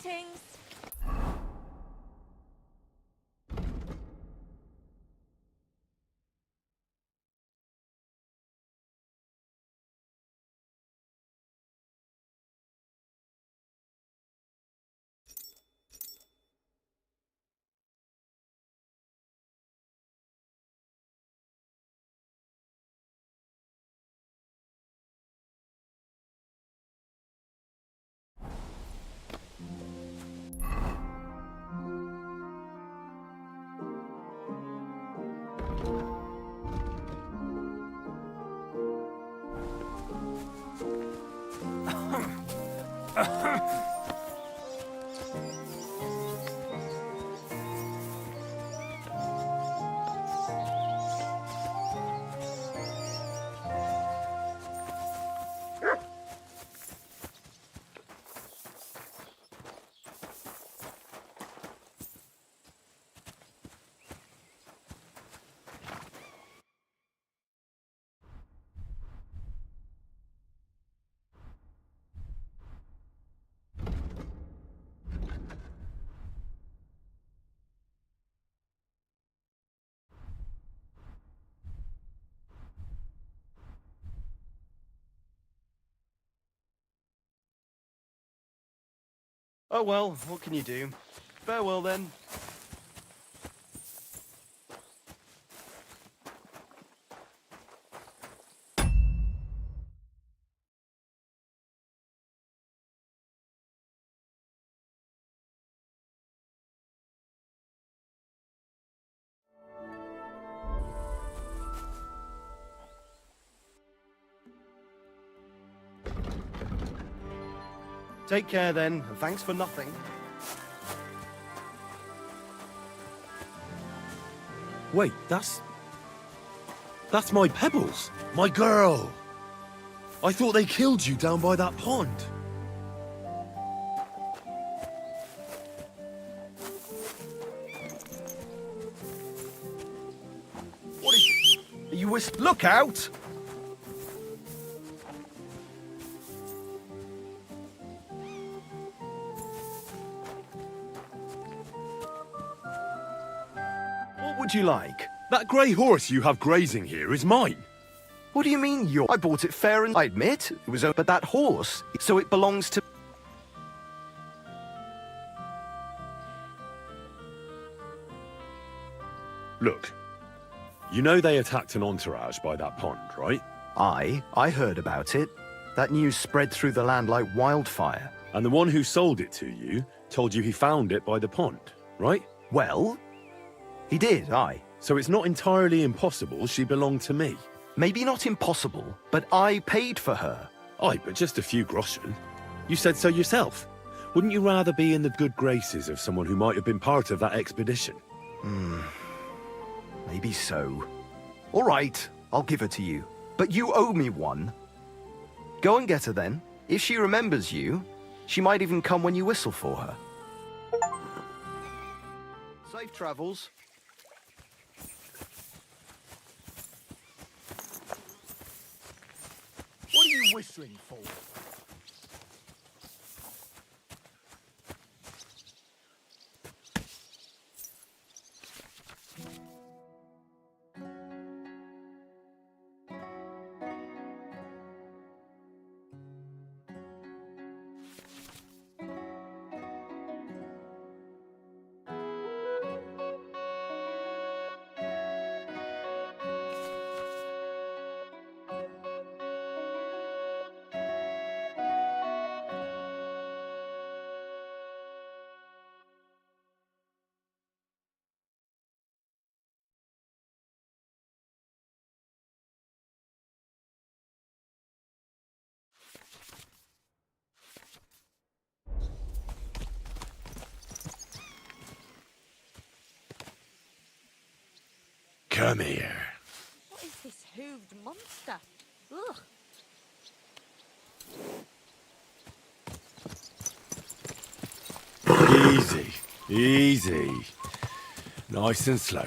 Greetings. Oh well, what can you do? Farewell then. Take care then, and thanks for nothing. Wait, that's my Pebbles. My girl! I thought they killed you down by that pond. What is... Are you Look out! What would you like? That grey horse you have grazing here is mine. What do you mean you're... I bought it fair and I admit, it was but that horse, so it belongs to... Look, you know they attacked an entourage by that pond, right? I heard about it. That news spread through the land like wildfire. And the one who sold it to you told you he found it by the pond, right? Well, he did, aye. So it's not entirely impossible she belonged to me. Maybe not impossible, but I paid for her. Aye, but just a few groschen. You said so yourself. Wouldn't you rather be in the good graces of someone who might have been part of that expedition? Maybe so. All right, I'll give her to you. But you owe me one. Go and get her then. If she remembers you, she might even come when you whistle for her. Safe travels. What are you whistling for? Come here. What is this hooved monster? Ugh. Easy, easy. Nice and slow.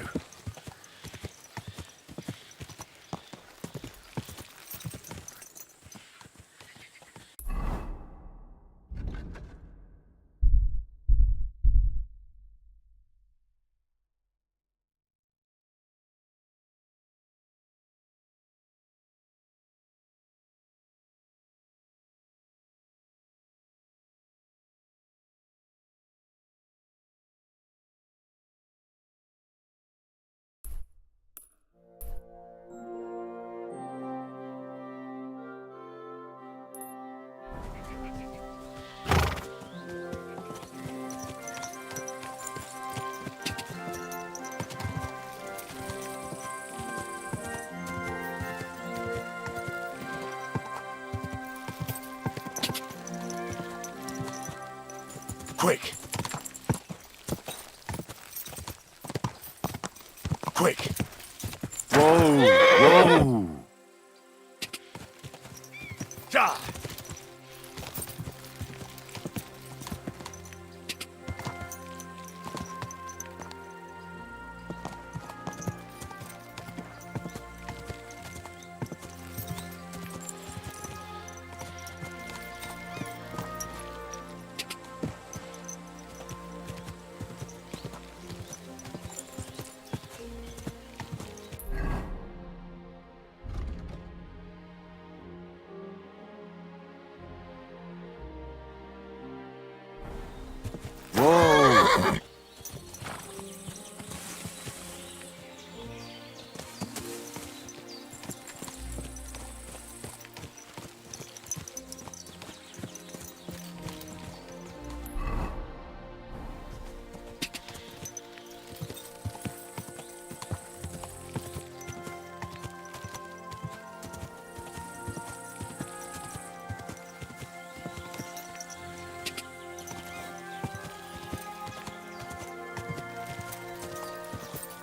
Quick! Quick! Whoa! Whoa! Ja! Whoa!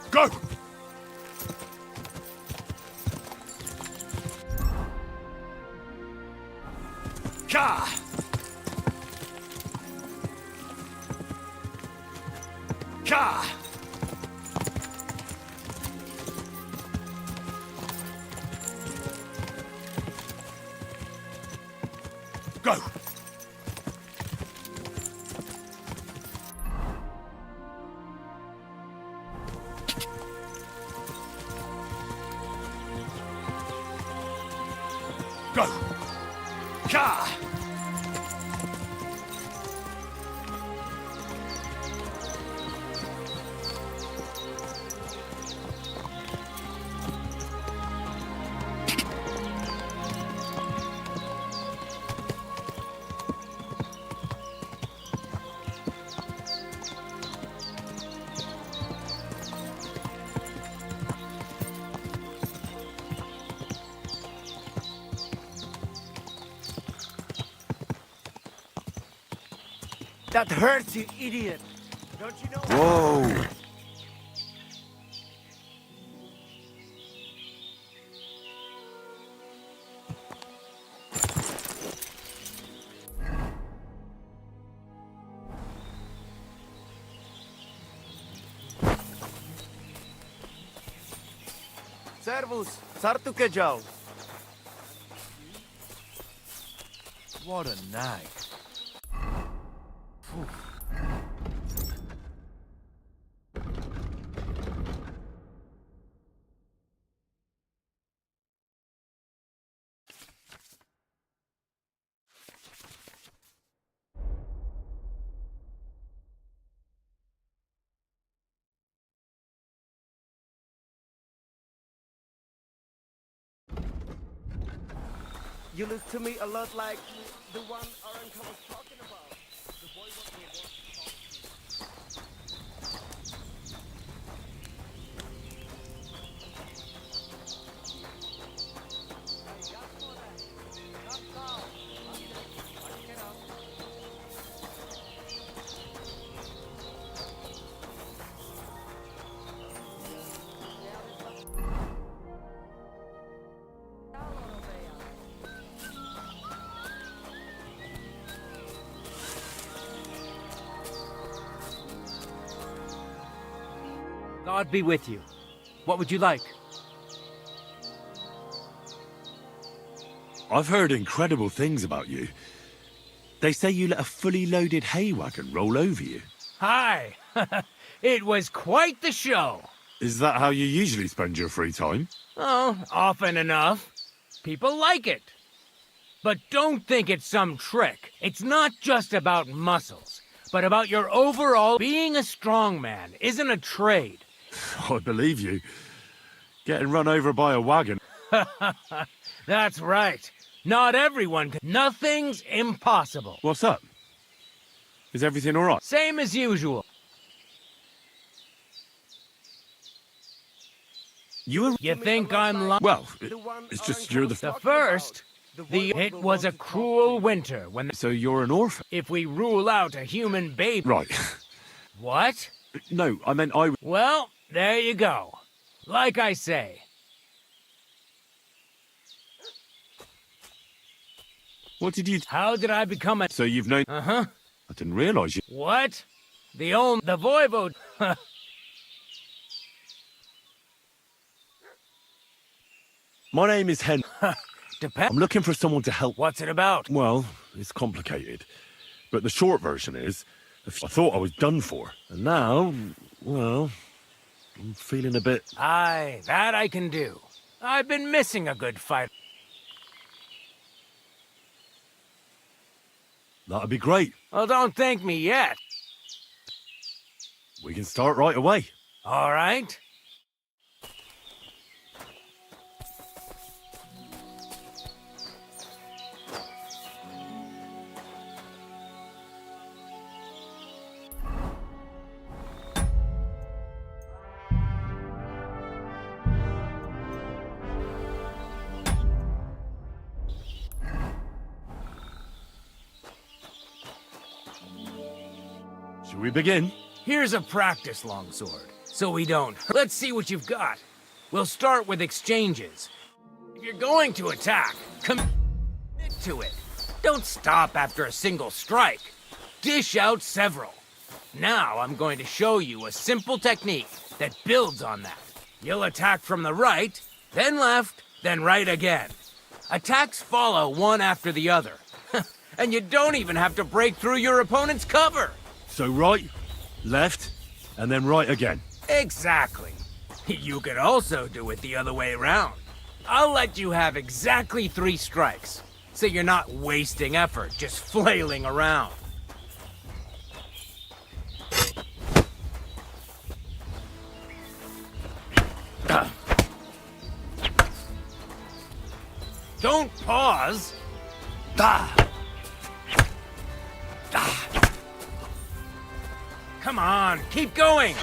Go! Ka! Ka! Go! Go! Ka! That hurts, you idiot. Don't you know? Whoa! Servus, sartuke Joe. What a night. You look to me a lot like the one our uncle was talking about. The boy was God be with you. What would you like? I've heard incredible things about you. They say you let a fully loaded hay wagon roll over you. Hi! It was quite the show. Is that how you usually spend your free time? Oh, often enough. People like it. But don't think it's some trick. It's not just about muscles, but about your overall being a strongman isn't a trade. I believe you. Getting run over by a wagon. That's right. Not everyone can. Nothing's impossible. What's up? Is everything all right? Same as usual. You think I'm lying? Well, it's just you're the first, It was a cruel winter when... So you're an orphan? If we rule out a human baby... Right. What? No, I meant I... Well, there you go. Like I say. What did you... How did I become a... So you've known... Uh-huh. I didn't realize you... What? The voivode... My name is Hen... Depends. I'm looking for someone to help. What's it about? Well, it's complicated. But the short version is, I thought I was done for. And now, well, I'm feeling a bit... Aye, that I can do. I've been missing a good fight. That'd be great. Well, don't thank me yet. We can start right away. All right. Should we begin? Here's a practice longsword, so we don't... Let's see what you've got. We'll start with exchanges. If you're going to attack, commit to it. Don't stop after a single strike. Dish out several. Now I'm going to show you a simple technique that builds on that. You'll attack from the right, then left, then right again. Attacks follow one after the other. And you don't even have to break through your opponent's cover. So right, left, and then right again. Exactly. You could also do it the other way around. I'll let you have exactly 3 strikes, so you're not wasting effort just flailing around. Don't pause. Come on, keep going.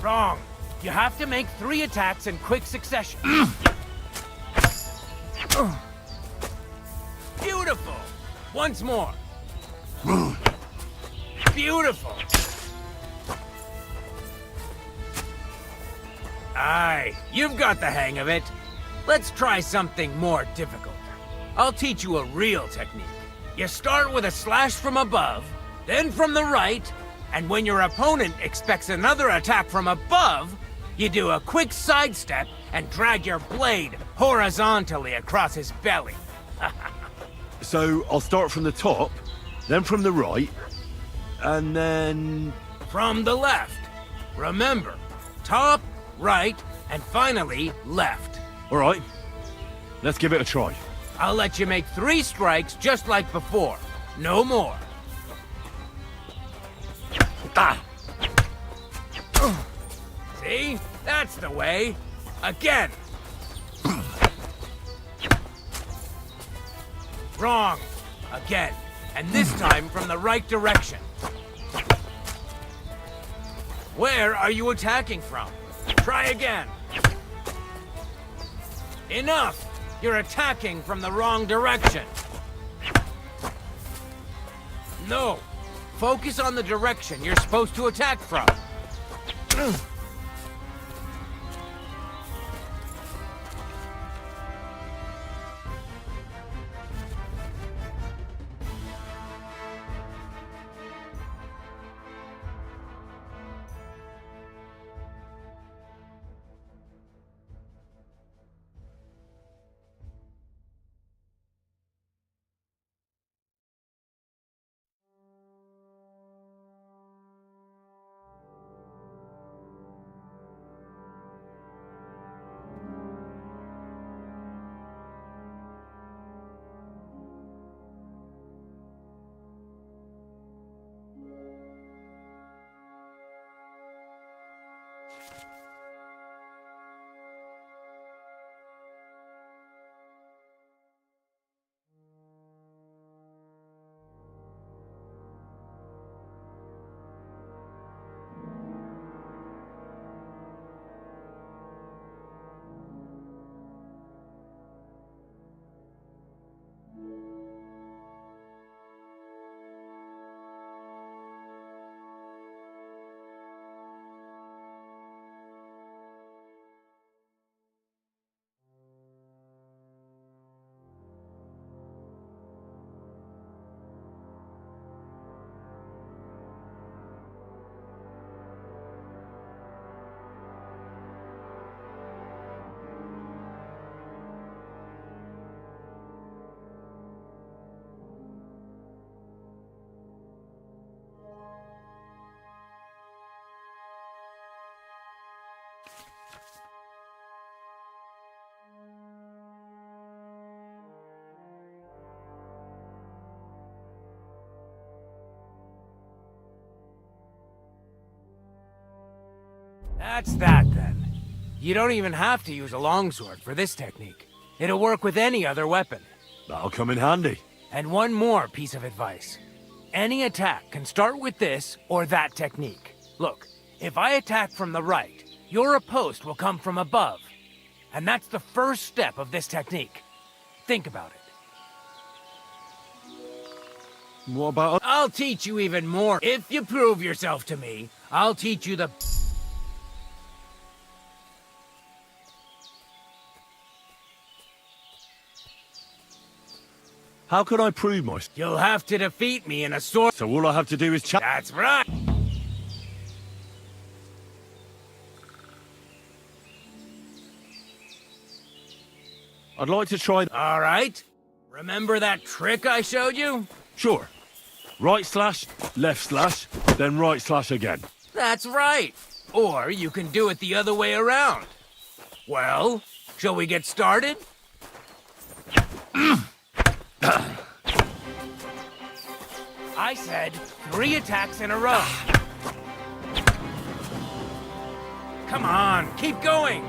Wrong. You have to make 3 attacks in quick succession. Beautiful. Once more. Beautiful. Aye, you've got the hang of it. Let's try something more difficult. I'll teach you a real technique. You start with a slash from above, then from the right, and when your opponent expects another attack from above, you do a quick sidestep and drag your blade horizontally across his belly. So I'll start from the top, then from the right, and then... From the left. Remember, top, right, and finally, left. All right, let's give it a try. I'll let you make 3 strikes just like before. No more. See? That's the way. Again. Wrong. Again. And this time from the right direction. Where are you attacking from? Try again. Enough! You're attacking from the wrong direction. No. Focus on the direction you're supposed to attack from. That's that, then. You don't even have to use a longsword for this technique. It'll work with any other weapon. That'll come in handy. And one more piece of advice. Any attack can start with this or that technique. Look, if I attack from the right, your riposte will come from above. And that's the first step of this technique. Think about it. What about... I'll teach you even more. If you prove yourself to me, I'll teach you the... How could I prove myself? You'll have to defeat me in a sword... So all I have to do is chat... That's right! I'd like to try... All right. Remember that trick I showed you? Sure. Right slash, left slash, then right slash again. That's right. Or you can do it the other way around. Well, shall we get started? I said 3 attacks in a row. Come on, keep going.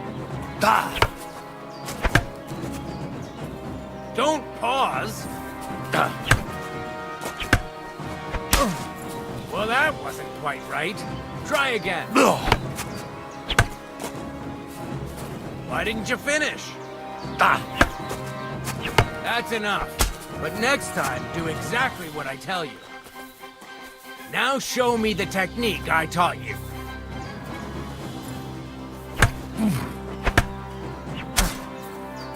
Don't pause. Well, that wasn't quite right. Try again. Why didn't you finish? That's enough. But next time, do exactly what I tell you. Now show me the technique I taught you.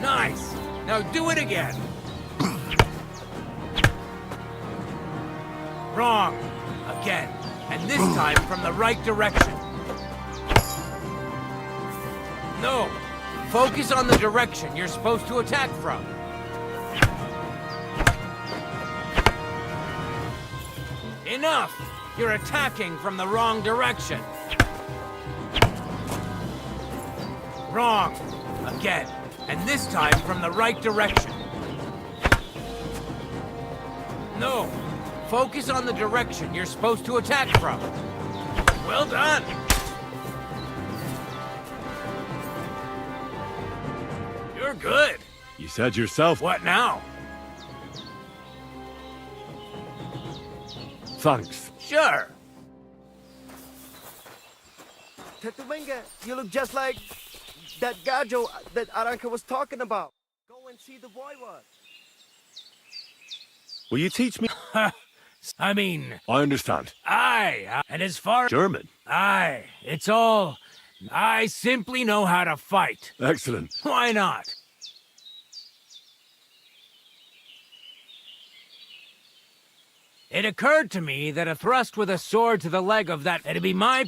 Nice. Now do it again. Wrong. Again. And this time from the right direction. No. Focus on the direction you're supposed to attack from. Enough! You're attacking from the wrong direction. Wrong. Again. And this time from the right direction. No. Focus on the direction you're supposed to attack from. Well done. You're good. You said yourself... What now? Thanks. Sure. Tetumenga, you look just like that Gajo that Aranka was talking about. Go and see the boy was. Will you teach me? I mean... I understand. Aye, and as far... German. Aye, it's all... I simply know how to fight. Excellent. Why not? It occurred to me that a thrust with a sword to the leg of that... It'd be my...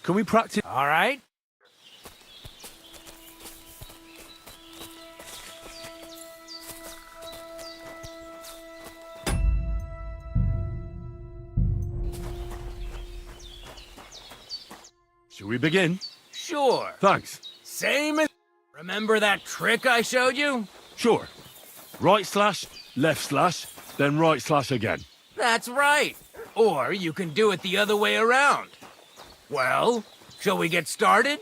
Can we practice? All right. Shall we begin? Sure. Thanks. Same as... Remember that trick I showed you? Sure. Right slash, left slash, then right slash again. That's right. Or you can do it the other way around. Well, shall we get started?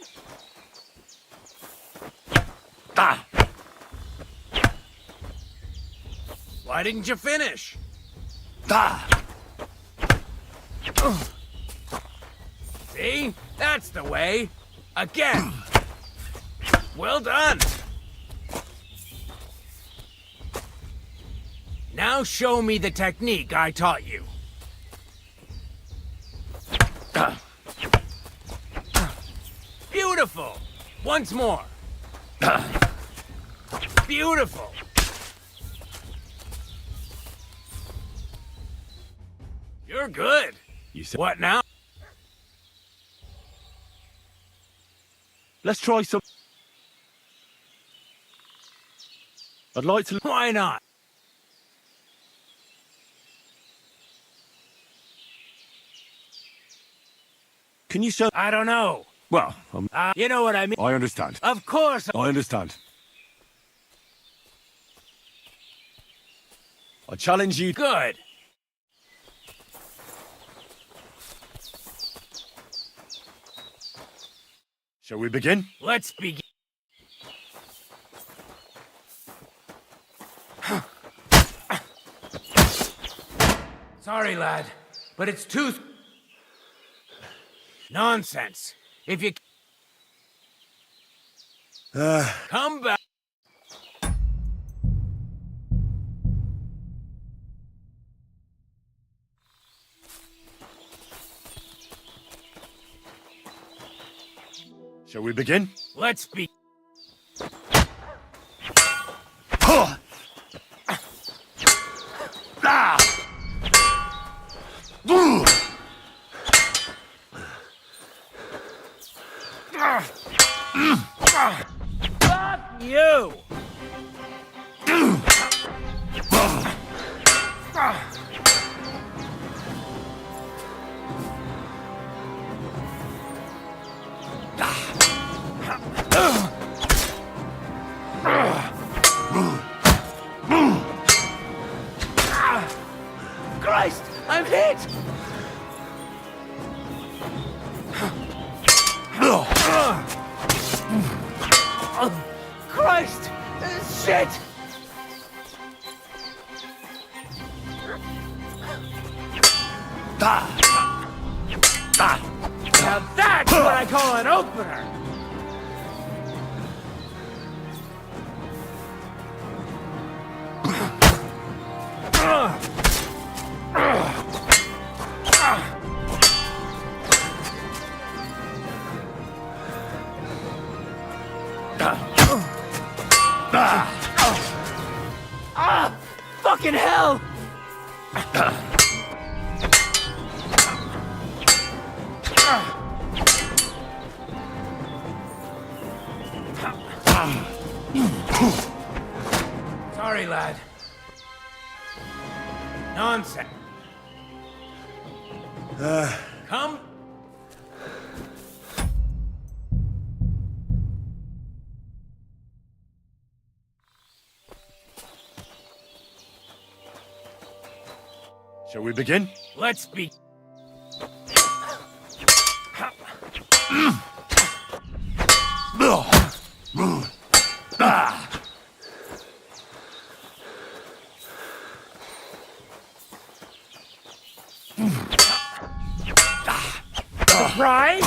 Why didn't you finish? See? That's the way. Again. Well done. Now show me the technique I taught you. Beautiful. Once more. Beautiful. You're good. You said... What now? Let's try some... I'd like to... Why not? Can you show... I don't know. Well, You know what I mean? I understand. Of course. I understand. I challenge you. Good. Shall we begin? Let's begin. Sorry, lad, but it's too... Nonsense. If you... Come back... Shall we begin? Let's be... Fuck you! Christ! I'm hit! Christ! Shit! Now that's what I call an opener! Fucking hell! Sorry, lad. Nonsense. Come. Shall we begin? Let's be... Surprise?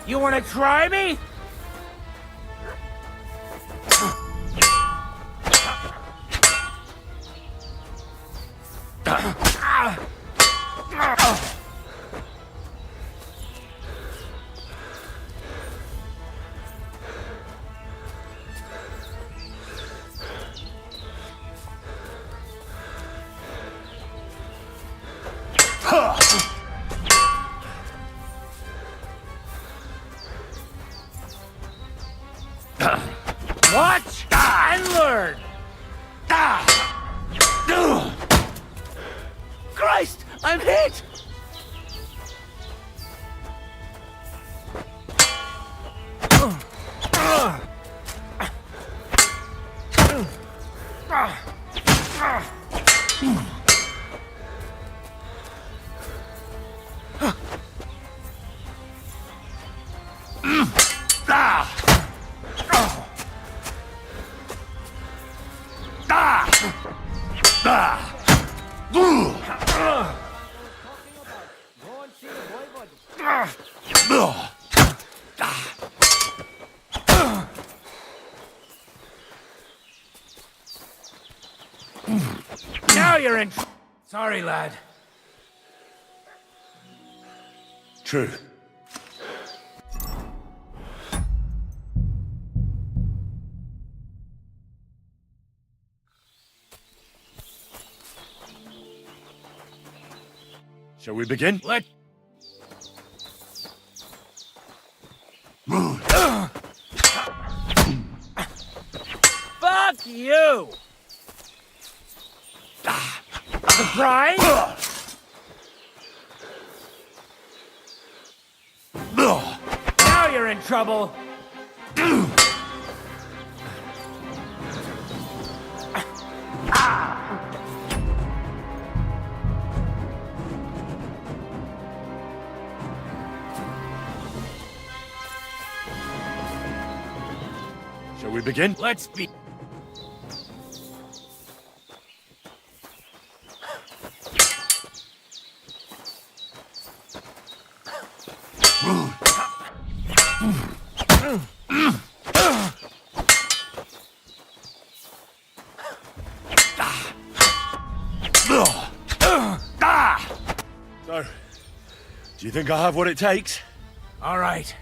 You wanna try me? Watch and learn! Christ! I'm hit! Now you're in. Sorry, lad. True. Shall we begin? Let. Fuck you! Surprise? Now you're in trouble. Shall we begin? Let's be. So, do you think I have what it takes? All right.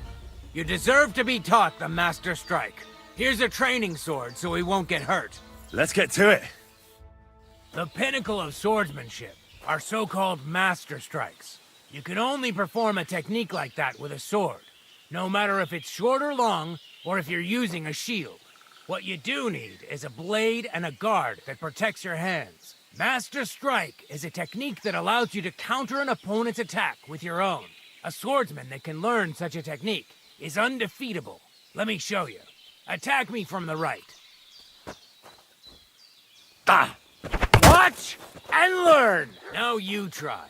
You deserve to be taught the Master Strike. Here's a training sword so he won't get hurt. Let's get to it. The pinnacle of swordsmanship are so-called Master Strikes. You can only perform a technique like that with a sword, no matter if it's short or long, or if you're using a shield. What you do need is a blade and a guard that protects your hands. Master Strike is a technique that allows you to counter an opponent's attack with your own. A swordsman that can learn such a technique is undefeatable. Let me show you. Attack me from the right. Watch and learn! Now you try.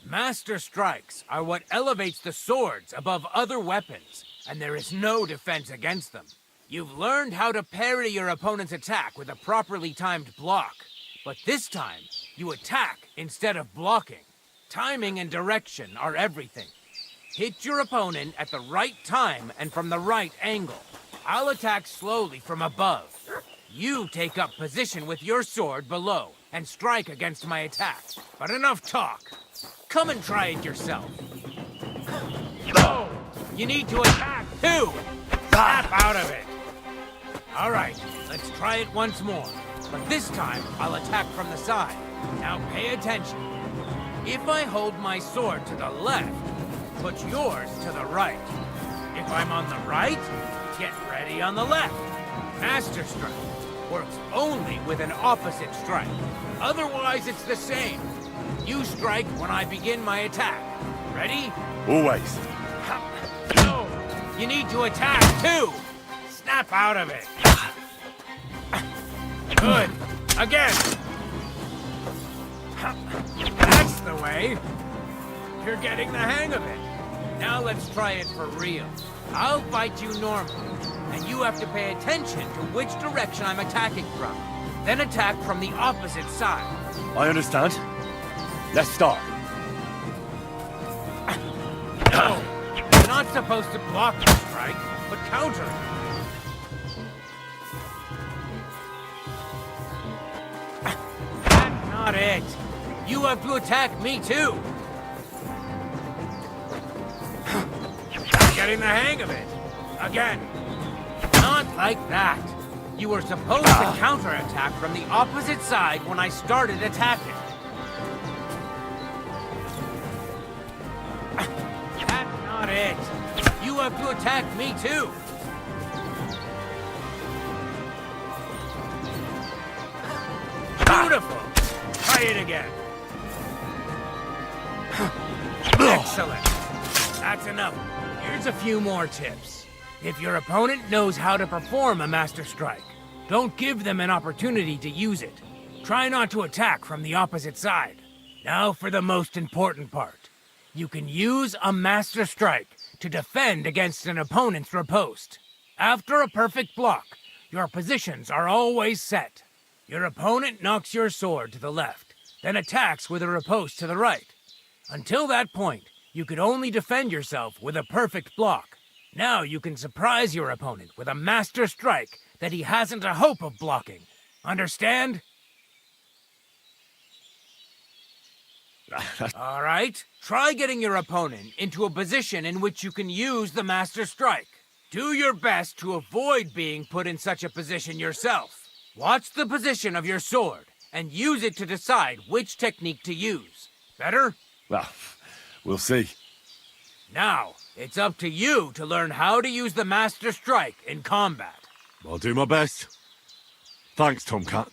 Master Strikes are what elevates the swords above other weapons, and there is no defense against them. You've learned how to parry your opponent's attack with a properly timed block. But this time, you attack instead of blocking. Timing and direction are everything. Hit your opponent at the right time and from the right angle. I'll attack slowly from above. You take up position with your sword below and strike against my attack. But enough talk. Come and try it yourself. Oh, you need to attack too. Snap out of it. All right, let's try it once more. But this time, I'll attack from the side. Now pay attention. If I hold my sword to the left, put yours to the right. If I'm on the right, get ready on the left. Master Strike works only with an opposite strike. Otherwise, it's the same. You strike when I begin my attack. Ready? Always. No, you need to attack too. Snap out of it. Good. Again. That's the way. You're getting the hang of it. Now let's try it for real. I'll fight you normally, and you have to pay attention to which direction I'm attacking from. Then attack from the opposite side. I understand. Let's start. No, you're not supposed to block the strike, but counter it. That's not it. You have to attack me too. Getting the hang of it. Again. Not like that. You were supposed to counterattack from the opposite side when I started attacking. That's not it. You have to attack me too. Beautiful. Try it again. Excellent. That's enough. Here's a few more tips. If your opponent knows how to perform a Master Strike, don't give them an opportunity to use it. Try not to attack from the opposite side. Now for the most important part. You can use a Master Strike to defend against an opponent's riposte. After a perfect block, your positions are always set. Your opponent knocks your sword to the left, then attacks with a riposte to the right. Until that point, you could only defend yourself with a perfect block. Now you can surprise your opponent with a Master Strike that he hasn't a hope of blocking. Understand? All right, try getting your opponent into a position in which you can use the Master Strike. Do your best to avoid being put in such a position yourself. Watch the position of your sword and use it to decide which technique to use. Better? Well, we'll see. Now, it's up to you to learn how to use the Master Strike in combat. I'll do my best. Thanks, Tomcat.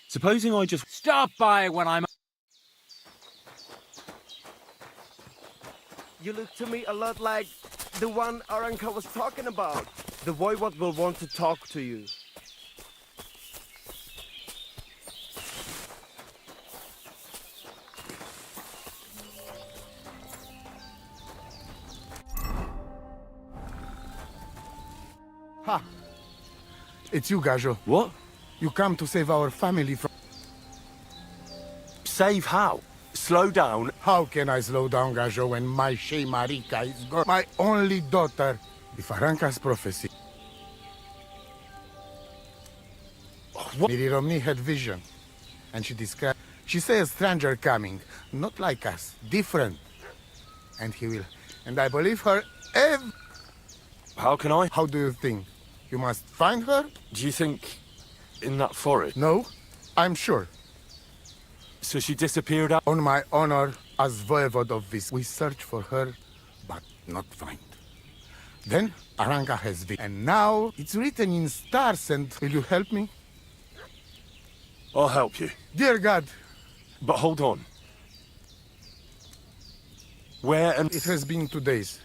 Supposing I just... Stop by when I'm... You look to me a lot like the one Aranka was talking about. The voivod will want to talk to you. Ha! It's you, Gajo. What? You come to save our family from... Save how? Slow down. How can I slow down, Gajo, when my Shea Marika is gone? My only daughter. If Aranka's prophecy... What? Miri Romney had vision. And she described... She says stranger coming. Not like us. Different. And he will. And I believe her How can I? How do you think? You must find her? Do you think in that forest? No, I'm sure. So she disappeared out? On my honor as voivod of this, we search for her, but not find. Then Aranka has vision. And now it's written in stars and... Will you help me? I'll help you. Dear God. But hold on. Where and... It has been 2 days.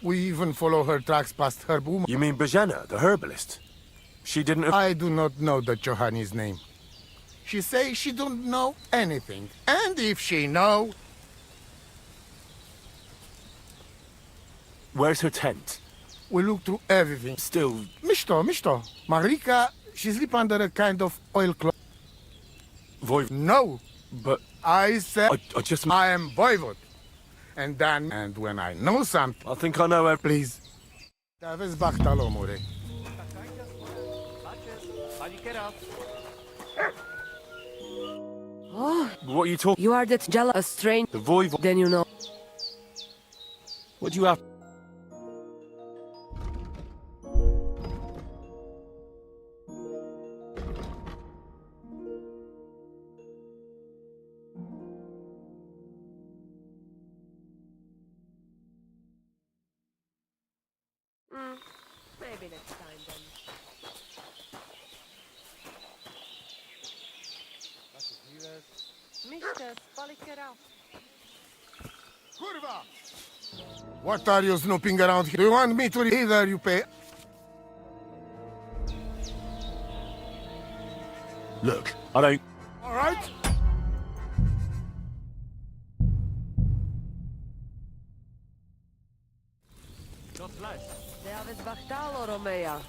We even follow her tracks past her boom. You mean Bajana, the herbalist? She didn't... I do not know the Johanni's name. She say she don't know anything. And if she know... Where's her tent? We look through everything. Still... Mishto. Marika, she sleep under a kind of oilcloth. No. But... I said... I am voivod. And then, and when I know something... I think I know her. Please. Oh, What are you talking... you are that jealous stranger. The voivod... Then you know. What do you have... Maybe next time then. Mister, spali it out. Kurva! What are you snooping around here? Do you want me to either you pay... Look, I don't... All right? Det har väl vaktalo, Romea.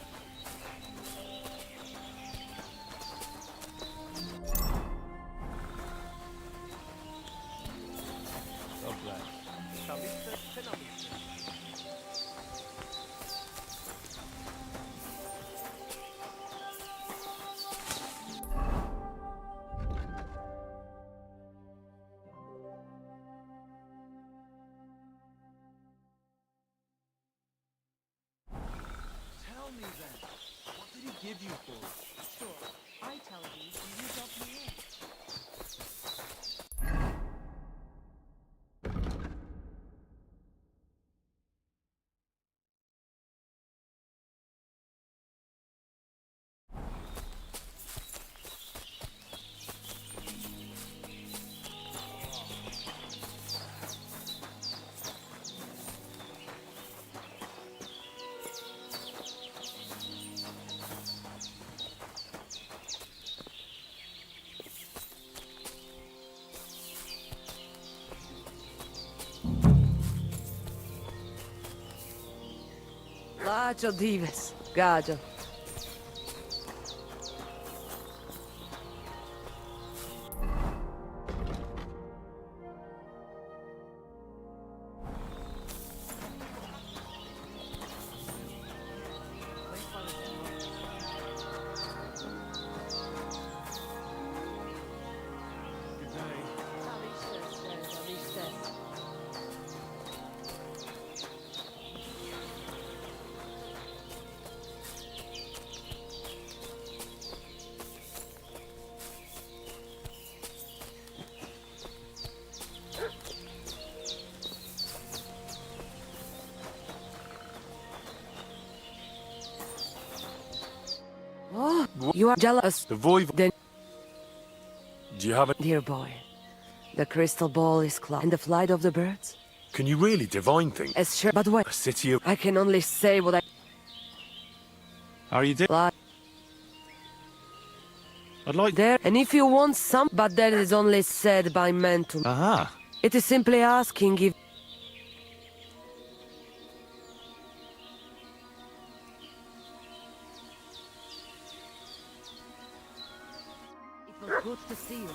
Tell me then. Gacho dives. Gacho. Oh, you are jealous. The void. Then, Do you have it? dear boy, the crystal ball is clogged. And the flight of the birds? Can you really divine things? As sure, but wait. A city of... I can only say what I... Are you Lie. I'd like... There, and if you want some... But that is only said by men to... Aha. It is simply asking if... It was good to see you.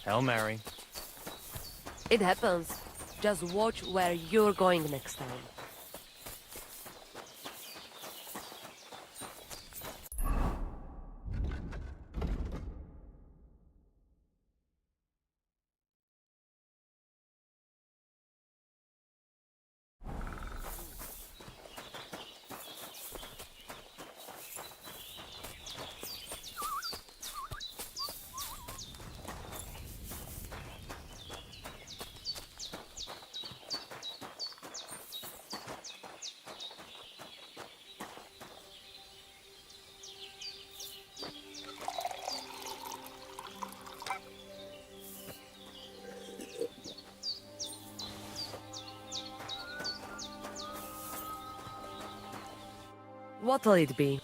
Hail Mary. It happens. Just watch where you're going next time. What'll it be?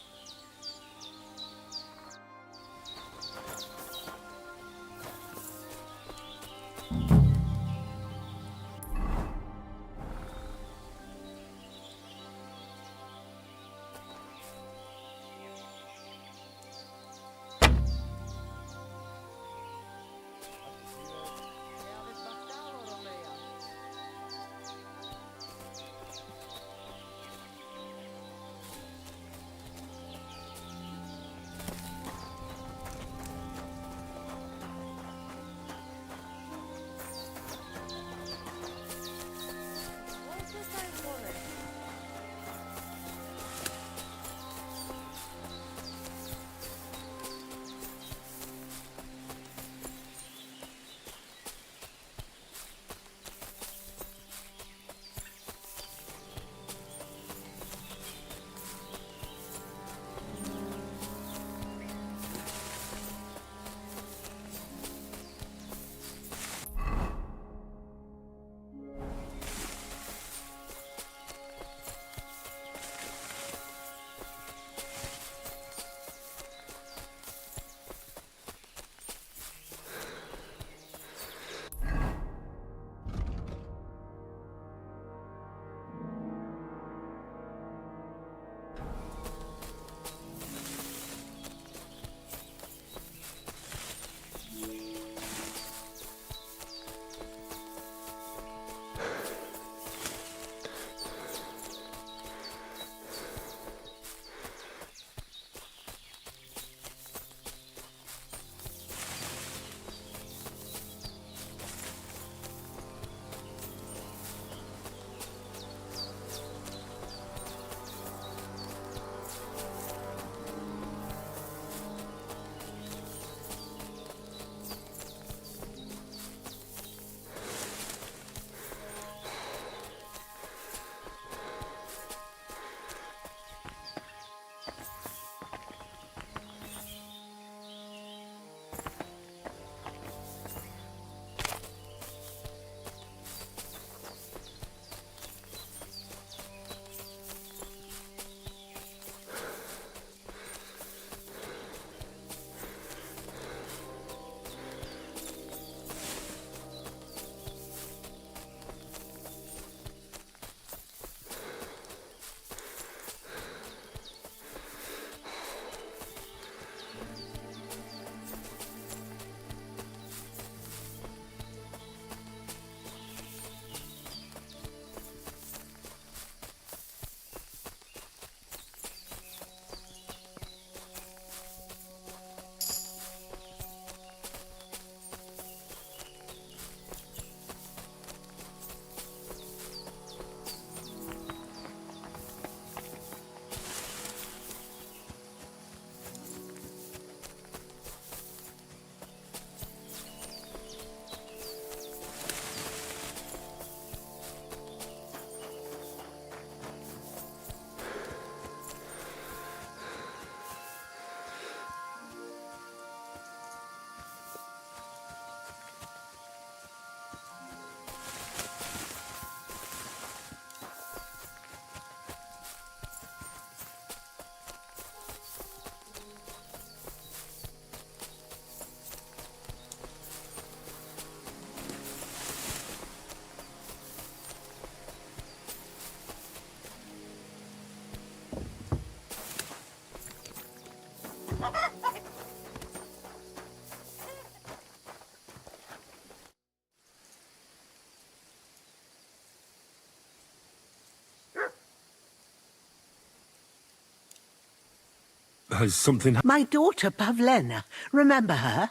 Has something... My daughter, Pavlena. Remember her?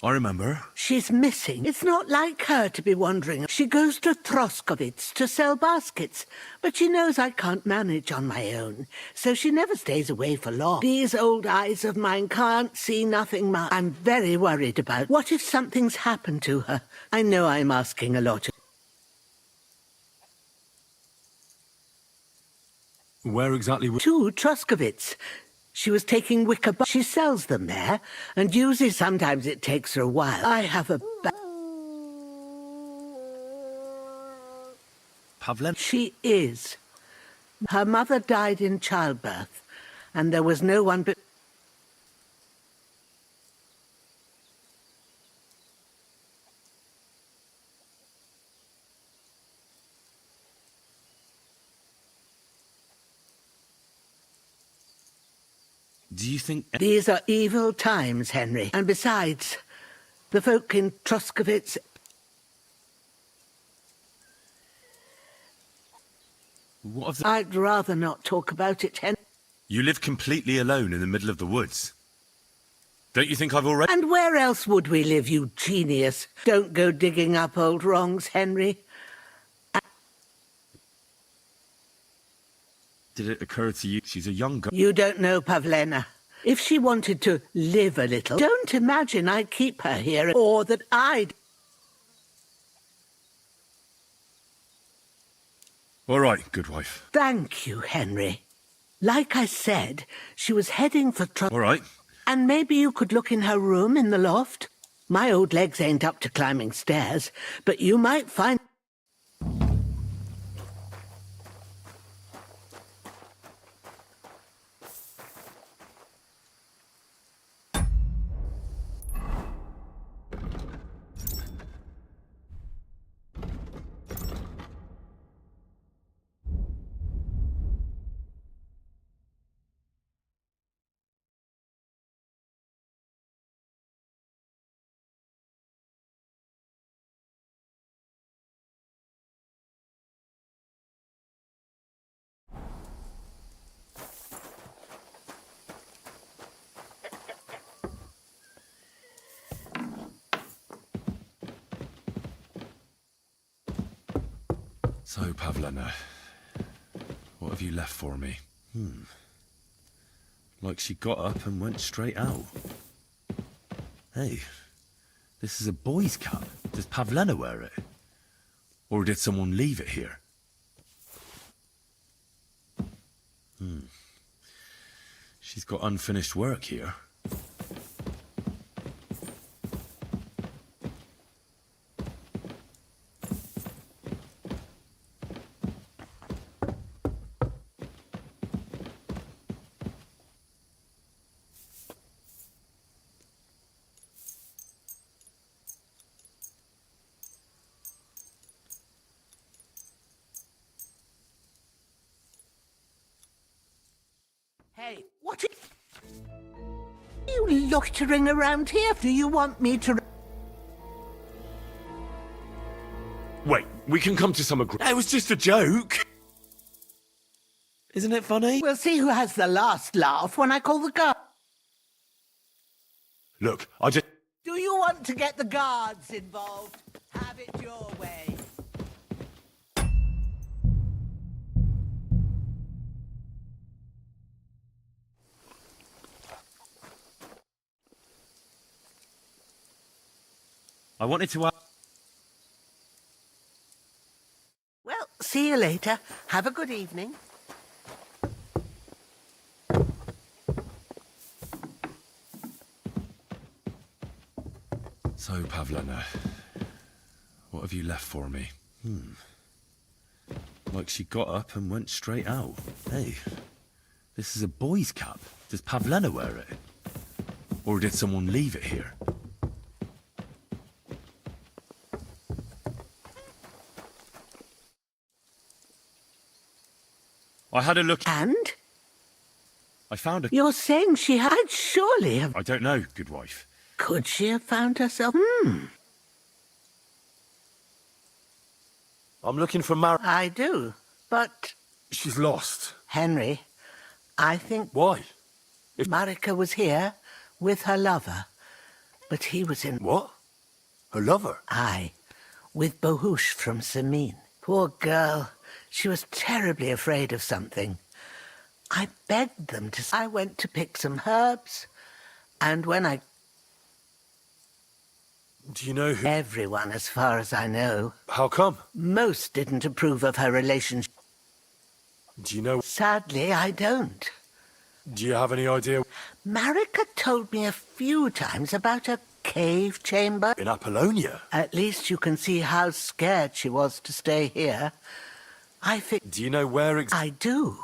I remember. She's missing. It's not like her to be wandering. She goes to Troskovitz to sell baskets, but she knows I can't manage on my own, so she never stays away for long. These old eyes of mine can't see nothing much. I'm very worried about what if something's happened to her. I know I'm asking a lot. Where exactly... To Troskovitz. She was taking wicker... She sells them there, and usually sometimes it takes her a while. I have a... Pavlena? She is. Her mother died in childbirth, and there was no one but... Do you think... These are evil times, Henry. And besides, the folk in Troskovitz... What of the... I'd rather not talk about it, Henry. You live completely alone in the middle of the woods. Don't you think I've already... And where else would we live, you genius? Don't go digging up old wrongs, Henry. Did it occur to you she's a young girl? You don't know Pavlena. If she wanted to live a little, don't imagine I'd keep her here, or that I'd... All right, good wife. Thank you, Henry. Like I said, she was heading for All right. And maybe you could look in her room in the loft. My old legs ain't up to climbing stairs, but you might find... So, Pavlena, what have you left for me? Like she got up and went straight out. Hey, this is a boy's cap. Does Pavlena wear it? Or did someone leave it here? She's got unfinished work here. Hey, what are you loitering around here? Do you want me to... Wait, we can come to some agreement. It was just a joke. Isn't it funny? We'll see who has the last laugh when I call the guard. Look, I just... Do you want to get the guards involved? Have it your way. I wanted to ask... Well, see you later. Have a good evening. So, Pavlena, what have you left for me? Like she got up and went straight out. Hey, this is a boy's cap. Does Pavlena wear it? Or did someone leave it here? I had a look... And? I found a... You're saying she had surely have... I don't know, good wife. Could she have found herself... I'm looking for Mar... I do, but... She's lost. Henry, I think... Why? Marika was here with her lover, but he was in... What? Her lover? Aye, with Bohush from Samin. Poor girl. She was terribly afraid of something. I begged them to... I went to pick some herbs, and when I... Do you know who... Everyone, as far as I know. How come? Most didn't approve of her relationship. Do you know... Sadly, I don't. Do you have any idea... Marika told me a few times about a cave chamber. In Apollonia? At least you can see how scared she was to stay here. Do you know where I do.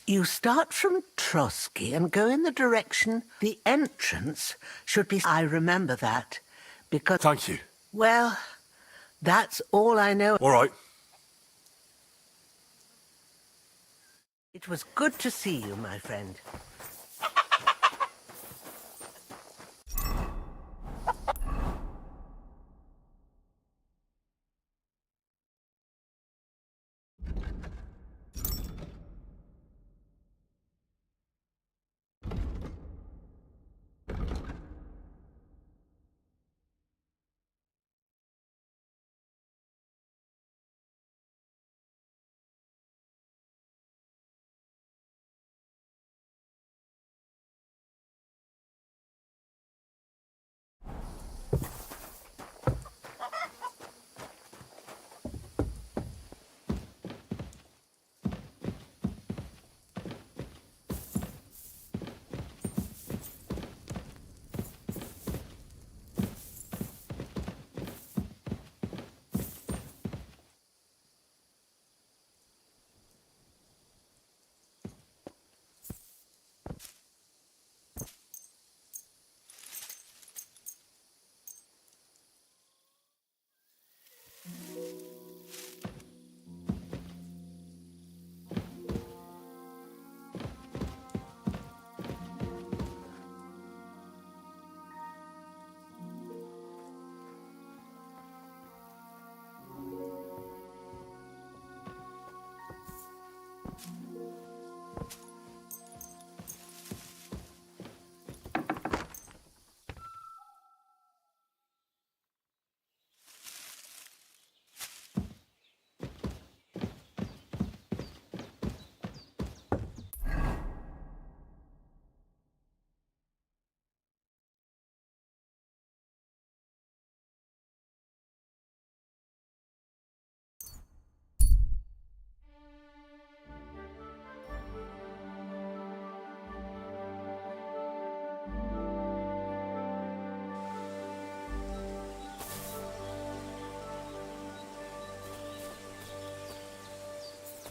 You start from Trotsky and go in the direction the entrance should be... I remember that, because... Thank you. Well, that's all I know. All right. It was good to see you, my friend.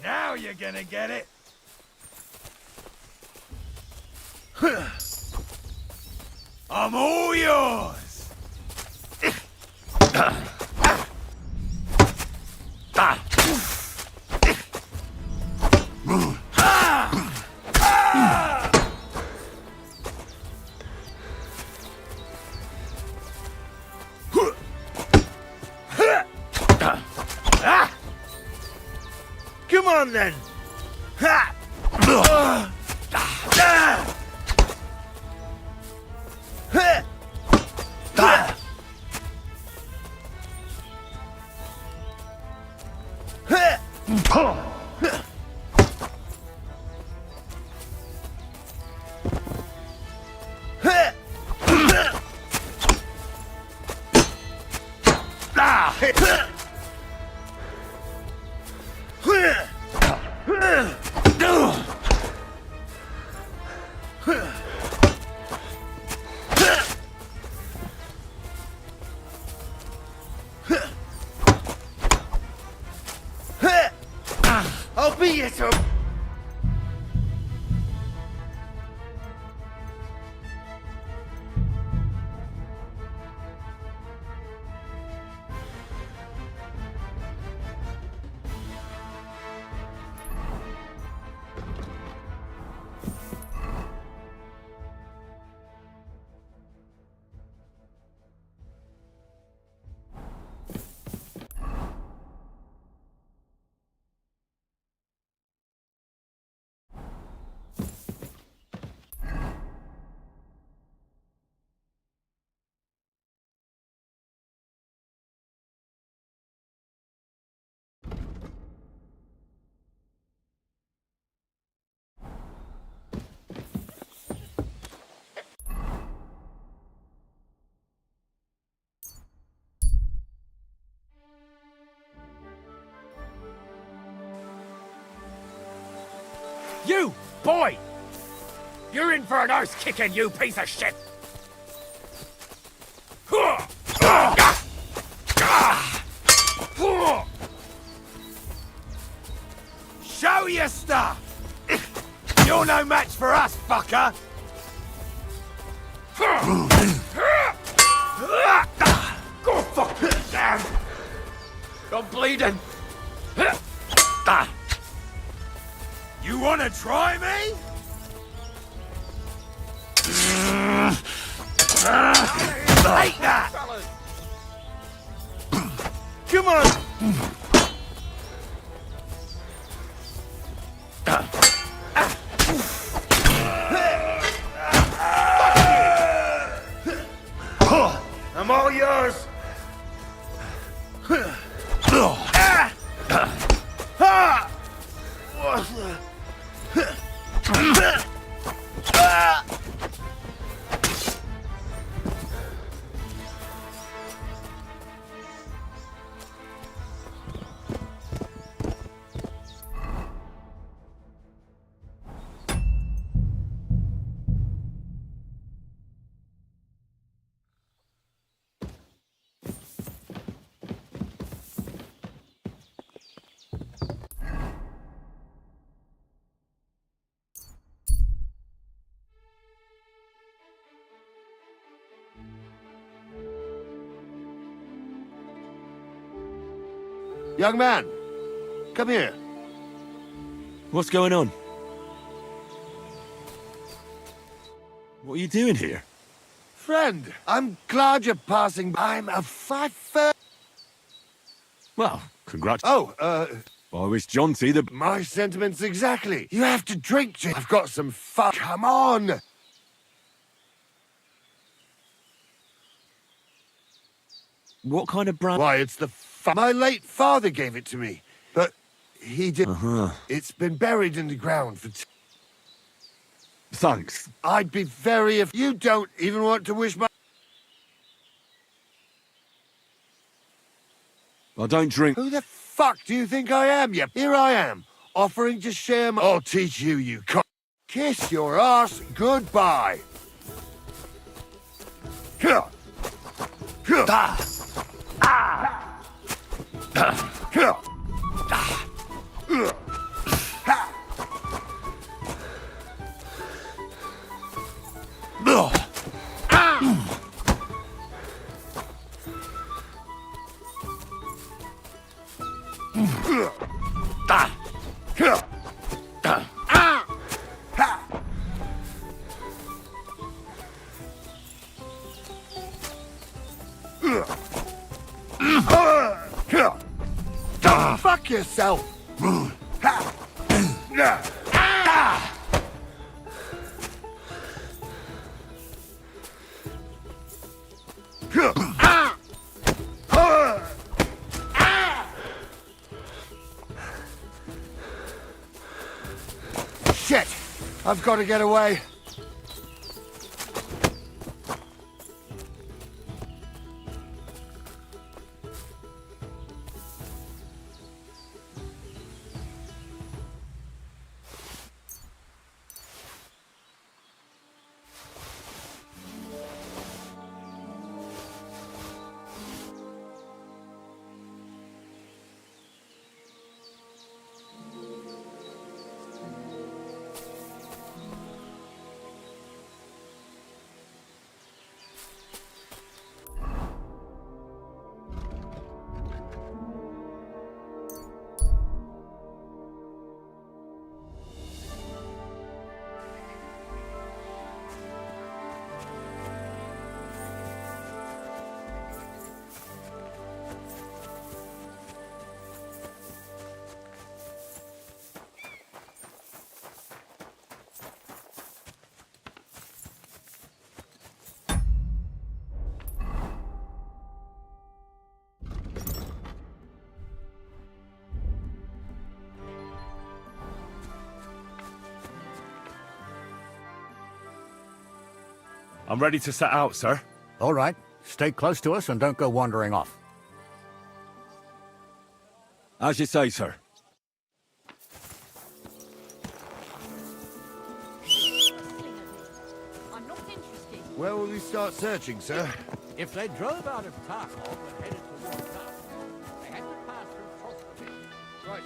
Now you're gonna get it. I'm all yours. Come on then. I'll beat you to boy! You're in for an arse kicking, you piece of shit! Show your stuff! You're no match for us, fucker! Go fuck yourself! I'm bleeding! You wanna try me? Take that! Come on! I'm all yours! Young man, come here. What's going on? What are you doing here? Friend, I'm glad you're passing by. I'm a five-foot. Well, congrats. Oh, I wish Jaunty the... my sentiments exactly. You have to drink, Jim. I've got some fun. Come on. What kind of brand? Why, it's the my late father gave it to me, but he did. It's been buried in the ground for. Thanks. I'd be very if you don't even want to wish my. I don't drink. Who the fuck do you think I am? Yep, here I am, offering to share my. I'll teach you, you cunt. Kiss your ass goodbye. Fuck yourself. Shit! I've got to get away. I'm ready to set out, sir. All right. Stay close to us and don't go wandering off. As you say, sir. Where will we start searching, sir? If they drove out of Tarkov and headed towards us, they had to pass through Trotsky. Right.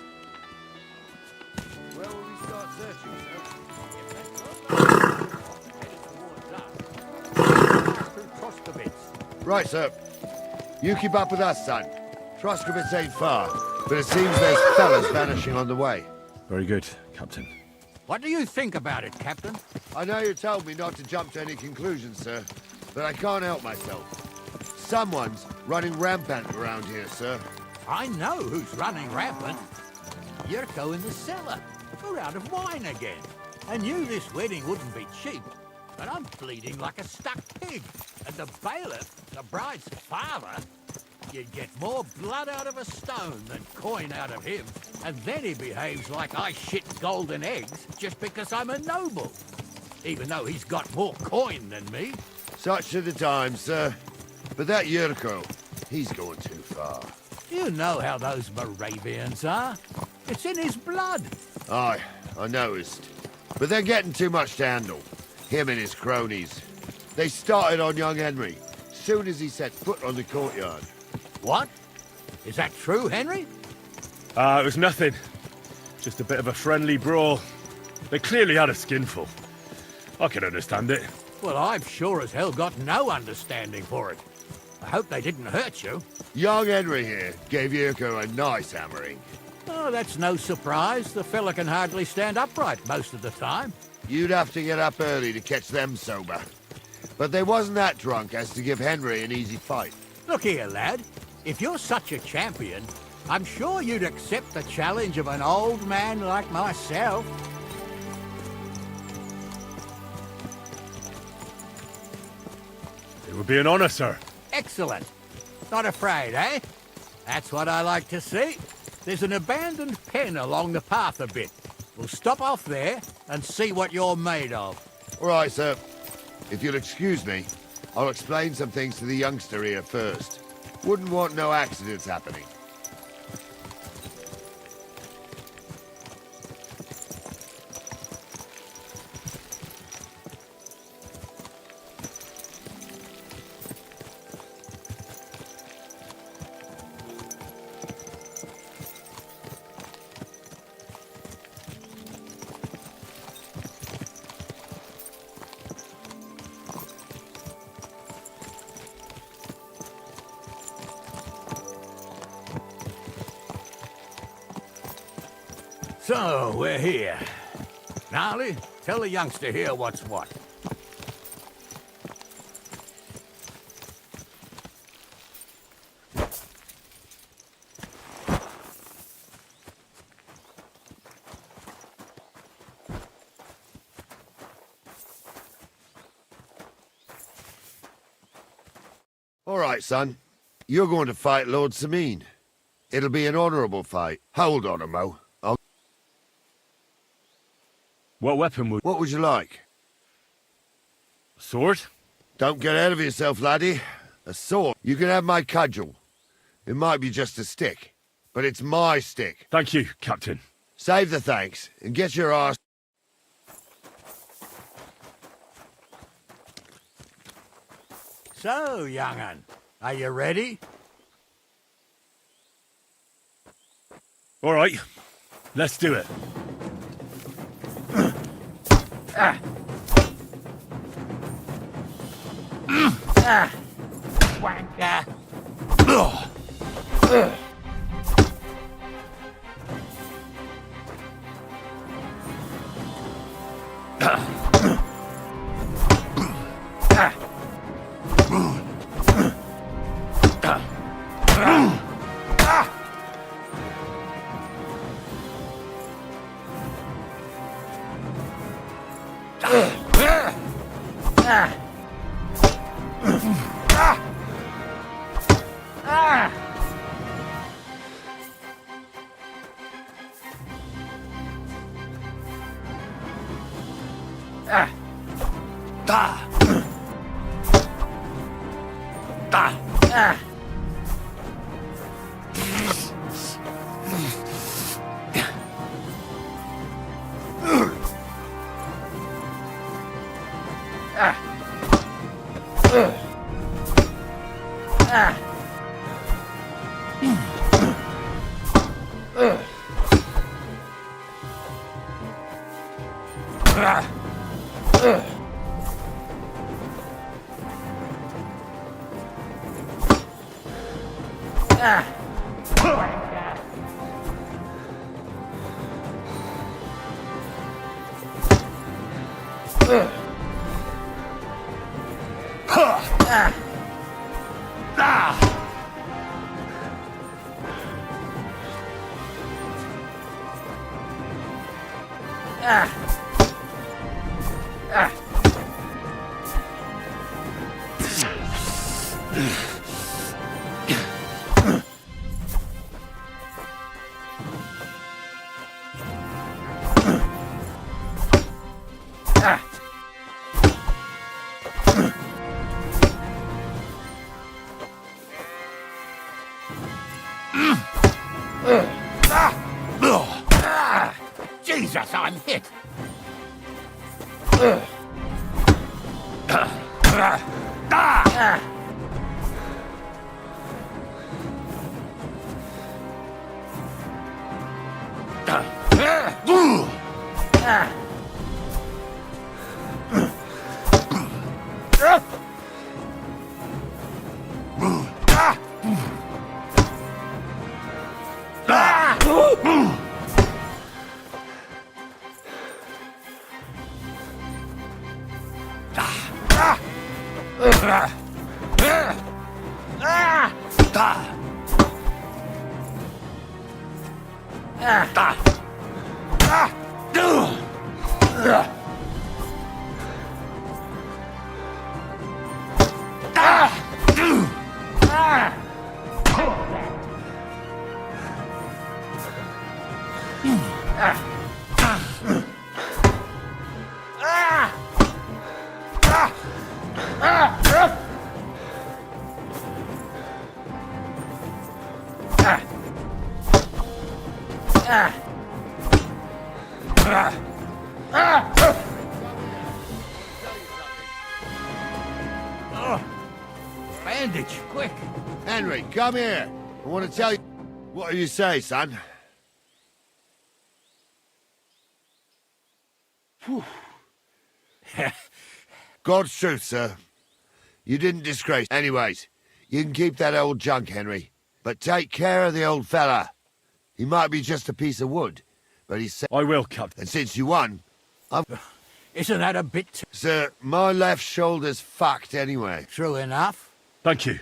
Where will we start searching, sir? If they drove out of Tarkov and headed towards us, they had to pass through Trotskovitz. Right, sir. You keep up with us, son. Troskovitz ain't far, but it seems there's fellas vanishing on the way. Very good, Captain. What do you think about it, Captain? I know you told me not to jump to any conclusions, sir, but I can't help myself. Someone's running rampant around here, sir. I know who's running rampant. Yurko in the cellar. We're out of wine again. I knew this wedding wouldn't be cheap, but I'm bleeding like a stuck pig. And the bailiff, the bride's father, you'd get more blood out of a stone than coin out of him. And then he behaves like I shit golden eggs just because I'm a noble. Even though he's got more coin than me. Such are the times, sir. But that Yurko, he's going too far. You know how those Moravians are. It's in his blood. Aye, I noticed. But they're getting too much to handle. Him and his cronies. They started on young Henry, soon as he set foot on the courtyard. What? Is that true, Henry? It was nothing. Just a bit of a friendly brawl. They clearly had a skinful. I can understand it. Well, I've sure as hell got no understanding for it. I hope they didn't hurt you. Young Henry here gave Yurko a nice hammering. Oh, that's no surprise. The fella can hardly stand upright most of the time. You'd have to get up early to catch them sober. But they wasn't that drunk as to give Henry an easy fight. Look here, lad. If you're such a champion, I'm sure you'd accept the challenge of an old man like myself. It would be an honor, sir. Excellent. Not afraid, eh? That's what I like to see. There's an abandoned pen along the path a bit. We'll stop off there and see what you're made of. All right, sir. If you'll excuse me, I'll explain some things to the youngster here first. Wouldn't want no accidents happening. So, we're here. Gnarly, tell the youngster here what's what. All right, son. You're going to fight Lord Sameen. It'll be an honorable fight. Hold on a mo. What weapon would... What would you like? A sword? Don't get ahead of yourself, laddie. A sword. You can have my cudgel. It might be just a stick, but it's my stick. Thank you, Captain. Save the thanks, and get your arse... So, young'un, are you ready? All right, let's do it. Wanker. Jesus, I'm hit. Bandage, quick. Henry, come here. I want to tell you... What do you say, son? God's truth, sir. You didn't disgrace... Anyways, you can keep that old junk, Henry. But take care of the old fella. He might be just a piece of wood, but he's... I will, Captain. And since you won, I've... Isn't that a bit... Sir, my left shoulder's fucked anyway. True enough. Thank you.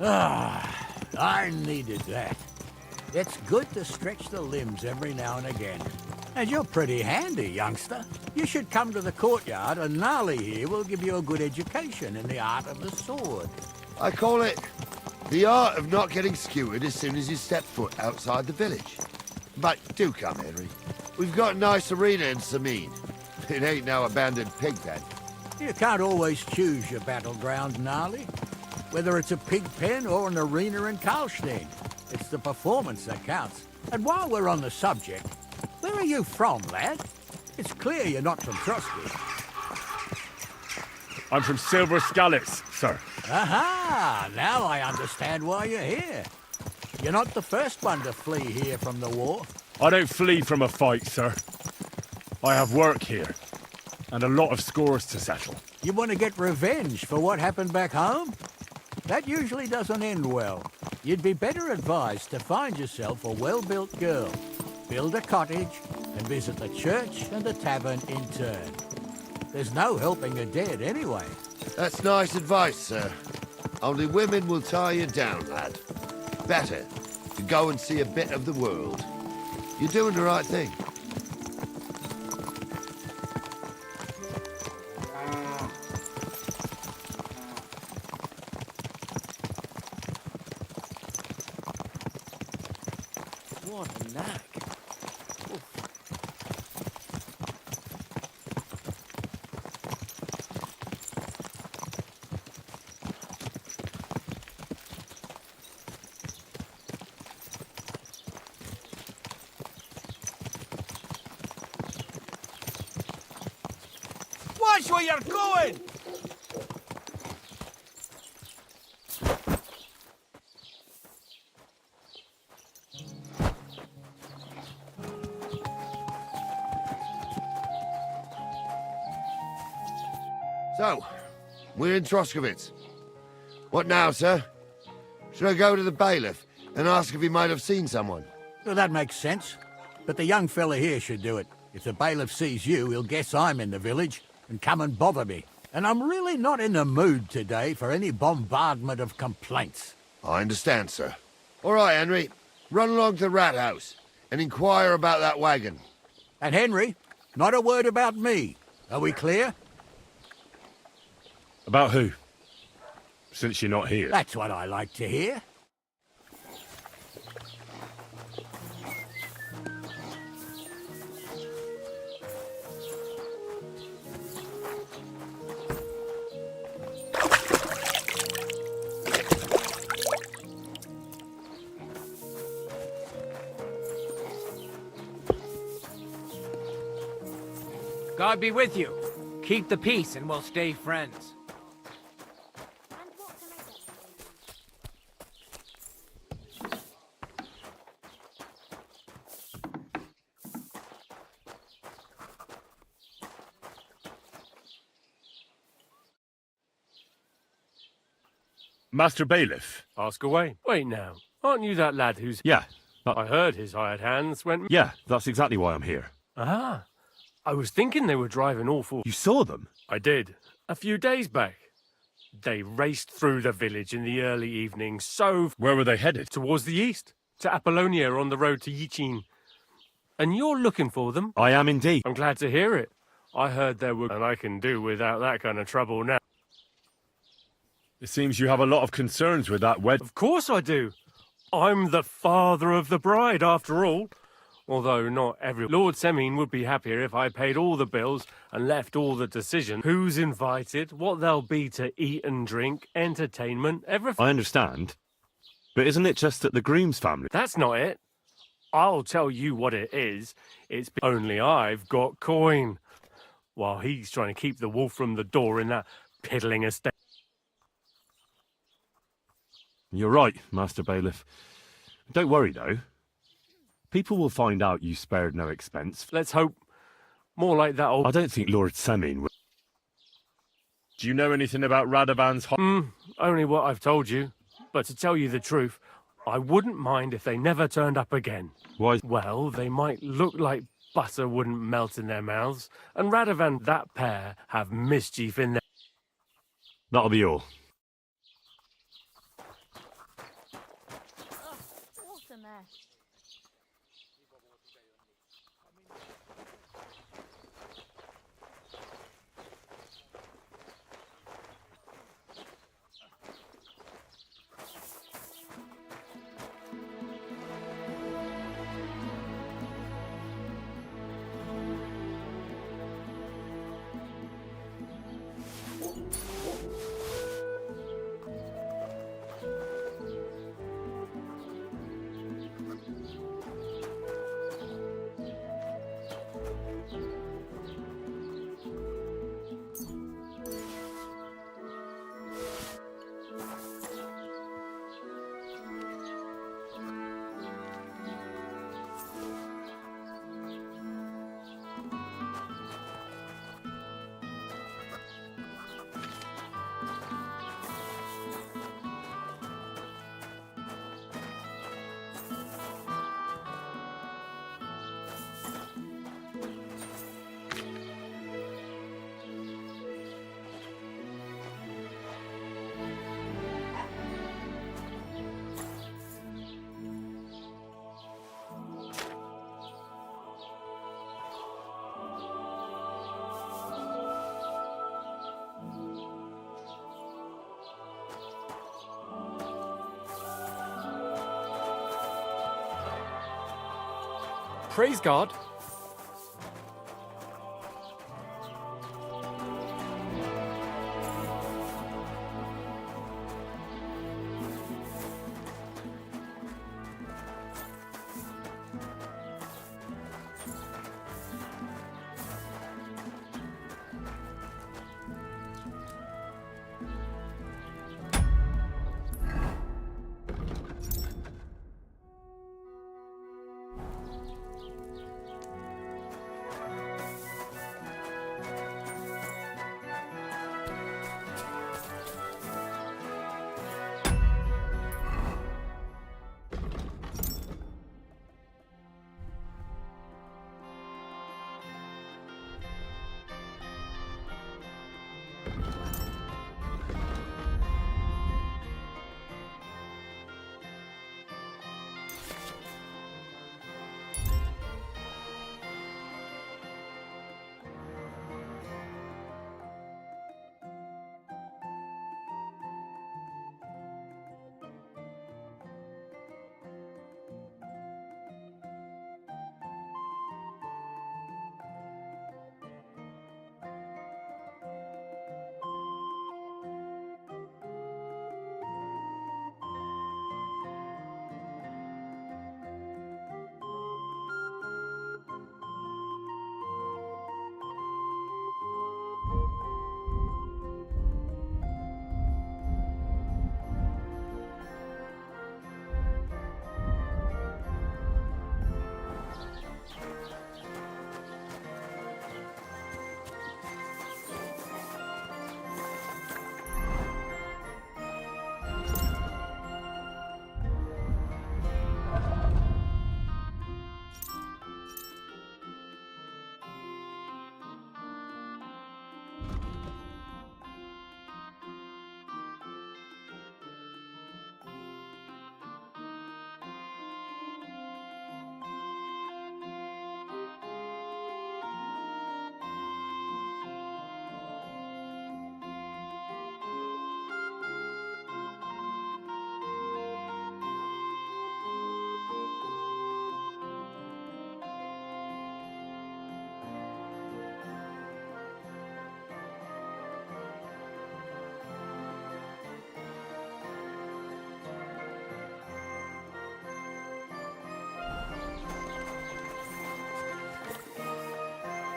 Ah, I needed that. It's good to stretch the limbs every now and again. And you're pretty handy, youngster. You should come to the courtyard, and Gnarly here will give you a good education in the art of the sword. I call it the art of not getting skewered as soon as you step foot outside the village. But do come, Henry. We've got a nice arena in Sameen. It ain't no abandoned pig pen. You can't always choose your battleground, Gnarly. Whether it's a pig pen or an arena in Karlstein, it's the performance that counts. And while we're on the subject, where are you from, lad? It's clear you're not from Trotsky. I'm from Silver Scallops, sir. Aha! Now I understand why you're here. You're not the first one to flee here from the war. I don't flee from a fight, sir. I have work here, and a lot of scores to settle. You want to get revenge for what happened back home? That usually doesn't end well. You'd be better advised to find yourself a well-built girl, build a cottage, and visit the church and the tavern in turn. There's no helping the dead anyway. That's nice advice, sir. Only women will tie you down, lad. Better to go and see a bit of the world. You're doing the right thing. What a knack. Watch where you're going! So, we're in Troskowitz. What now, sir? Should I go to the bailiff and ask if he might have seen someone? Well, that makes sense. But the young fella here should do it. If the bailiff sees you, he'll guess I'm in the village and come and bother me. And I'm really not in the mood today for any bombardment of complaints. I understand, sir. All right, Henry. Run along to the rat house and inquire about that wagon. And Henry, not a word about me. Are we clear? About who? Since you're not here. That's what I like to hear. God be with you. Keep the peace and we'll stay friends. Master Bailiff. Ask away. Wait now. Aren't you that lad who's... Yeah. I heard his hired hands went... Yeah, that's exactly why I'm here. Ah. I was thinking they were driving awful... You saw them? I did. A few days back. They raced through the village in the early evening, so... Where were they headed? Towards the east. To Apollonia on the road to Yichin. And you're looking for them? I am indeed. I'm glad to hear it. I heard there were... And I can do without that kind of trouble now. It seems you have a lot of concerns with that wed... Of course I do. I'm the father of the bride, after all. Although not every... Lord Semine would be happier if I paid all the bills and left all the decision. Who's invited, what there'll be to eat and drink, entertainment, everything. I understand. But isn't it just that the groom's family... That's not it. I'll tell you what it is. It's only I've got coin. While he's trying to keep the wolf from the door in that piddling estate. You're right, Master Bailiff. Don't worry, though. People will find out you spared no expense. Let's hope. More like that old... I don't think Lord Semine will... Do you know anything about Radovan's... Only what I've told you. But to tell you the truth, I wouldn't mind if they never turned up again. Why? Well, they might look like butter wouldn't melt in their mouths, and Radovan, that pair, have mischief in their... That'll be all. Praise God.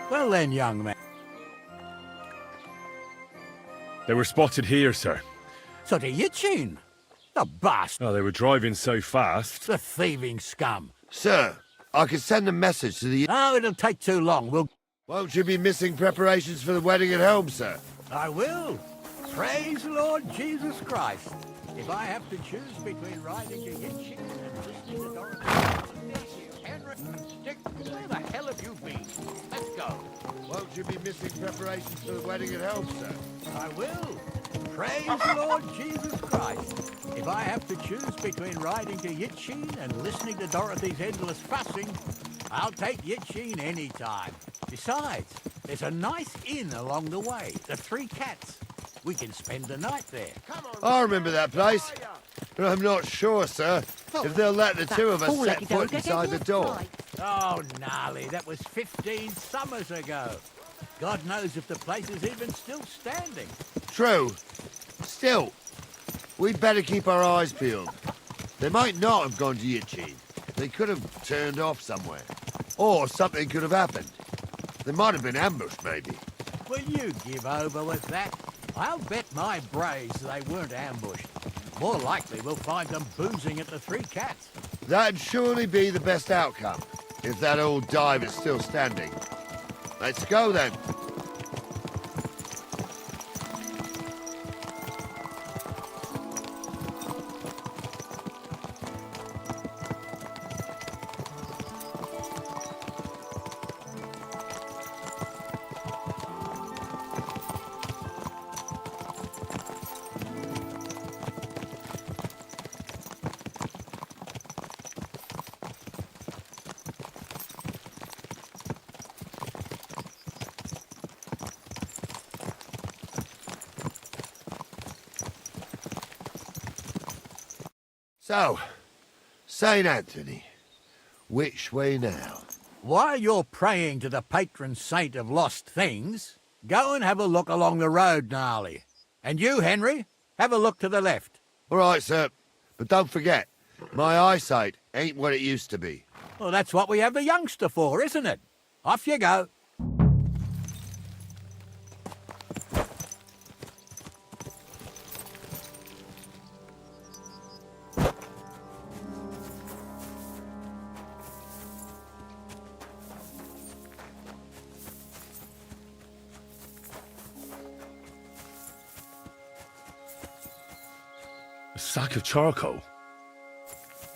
Well then, young man. They were spotted here, sir. So the Yitchin? The bastard. Oh, they were driving so fast. The thieving scum. Sir, I can send a message to the... No, it'll take too long. Won't you be missing preparations for the wedding at home, sir? I will. Praise the Lord Jesus Christ. If I have to choose between riding to Yitchin and listening to Dorothy... Henry, Dick, where the hell have you been? Let's go. Won't you be missing preparations for the wedding at home, sir? I will. Praise the Lord Jesus Christ. If I have to choose between riding to Yitchin and listening to Dorothy's endless fussing, I'll take Yitchin any time. Besides, there's a nice inn along the way, the Three Cats. We can spend the night there. I remember that place, but I'm not sure, sir, if they'll let the two of us set foot inside the door. Oh, gnarly, that was 15 summers ago. God knows if the place is even still standing. True. Still, we'd better keep our eyes peeled. They might not have gone to Yitchin. They could have turned off somewhere. Or something could have happened. They might have been ambushed, maybe. Will you give over with that? I'll bet my braves they weren't ambushed. More likely we'll find them boozing at the Three Cats. That'd surely be the best outcome, if that old dive is still standing. Let's go, then. So, St. Anthony, which way now? while you're praying to the patron saint of lost things, go and have a look along the road, Gnarly. And you, Henry, have a look to the left. All right, sir. But don't forget, my eyesight ain't what it used to be. Well, that's what we have the youngster for, isn't it? Off you go. A sack of charcoal?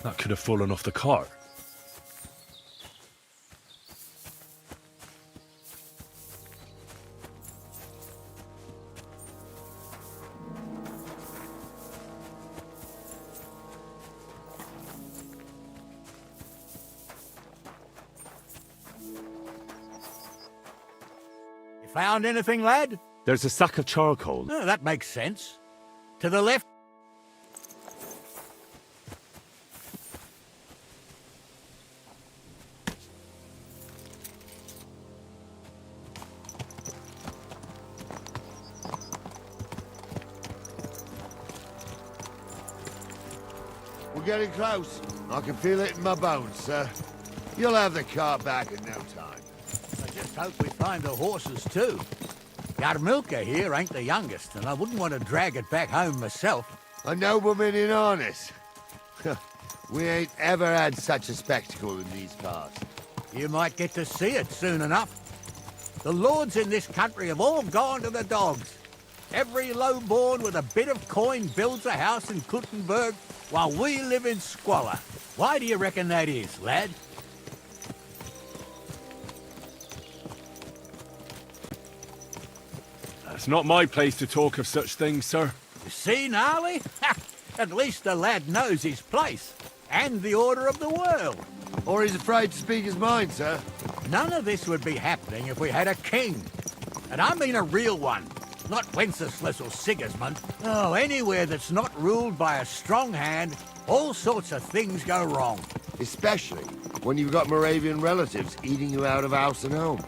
That could have fallen off the cart. You found anything, lad? There's a sack of charcoal. Oh, that makes sense. To the left. We're getting close. I can feel it in my bones, sir. You'll have the car back in no time. I just hope we find the horses, too. Yarmilka here ain't the youngest, and I wouldn't want to drag it back home myself. A nobleman in harness. We ain't ever had such a spectacle in these parts. You might get to see it soon enough. The lords in this country have all gone to the dogs. Every lowborn with a bit of coin builds a house in Kuttenberg, while we live in squalor. Why do you reckon that is, lad? It's not my place to talk of such things, sir. You see, Gnarly? At least the lad knows his place, and the order of the world. Or he's afraid to speak his mind, sir. None of this would be happening if we had a king. And I mean a real one. Not Wenceslas or Sigismund. Oh, anywhere that's not ruled by a strong hand, all sorts of things go wrong. Especially when you've got Moravian relatives eating you out of house and home.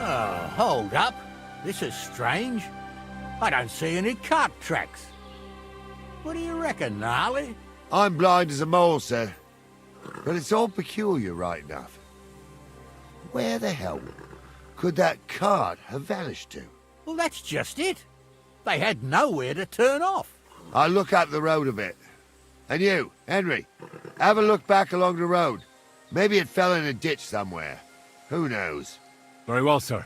Oh, hold up. This is strange. I don't see any cart tracks. What do you reckon, Gnarly? I'm blind as a mole, sir. But it's all peculiar, right enough. Where the hell could that cart have vanished to? Well, that's just it. They had nowhere to turn off. I'll look up the road a bit. And you, Henry, have a look back along the road. Maybe it fell in a ditch somewhere. Who knows? Very well, sir.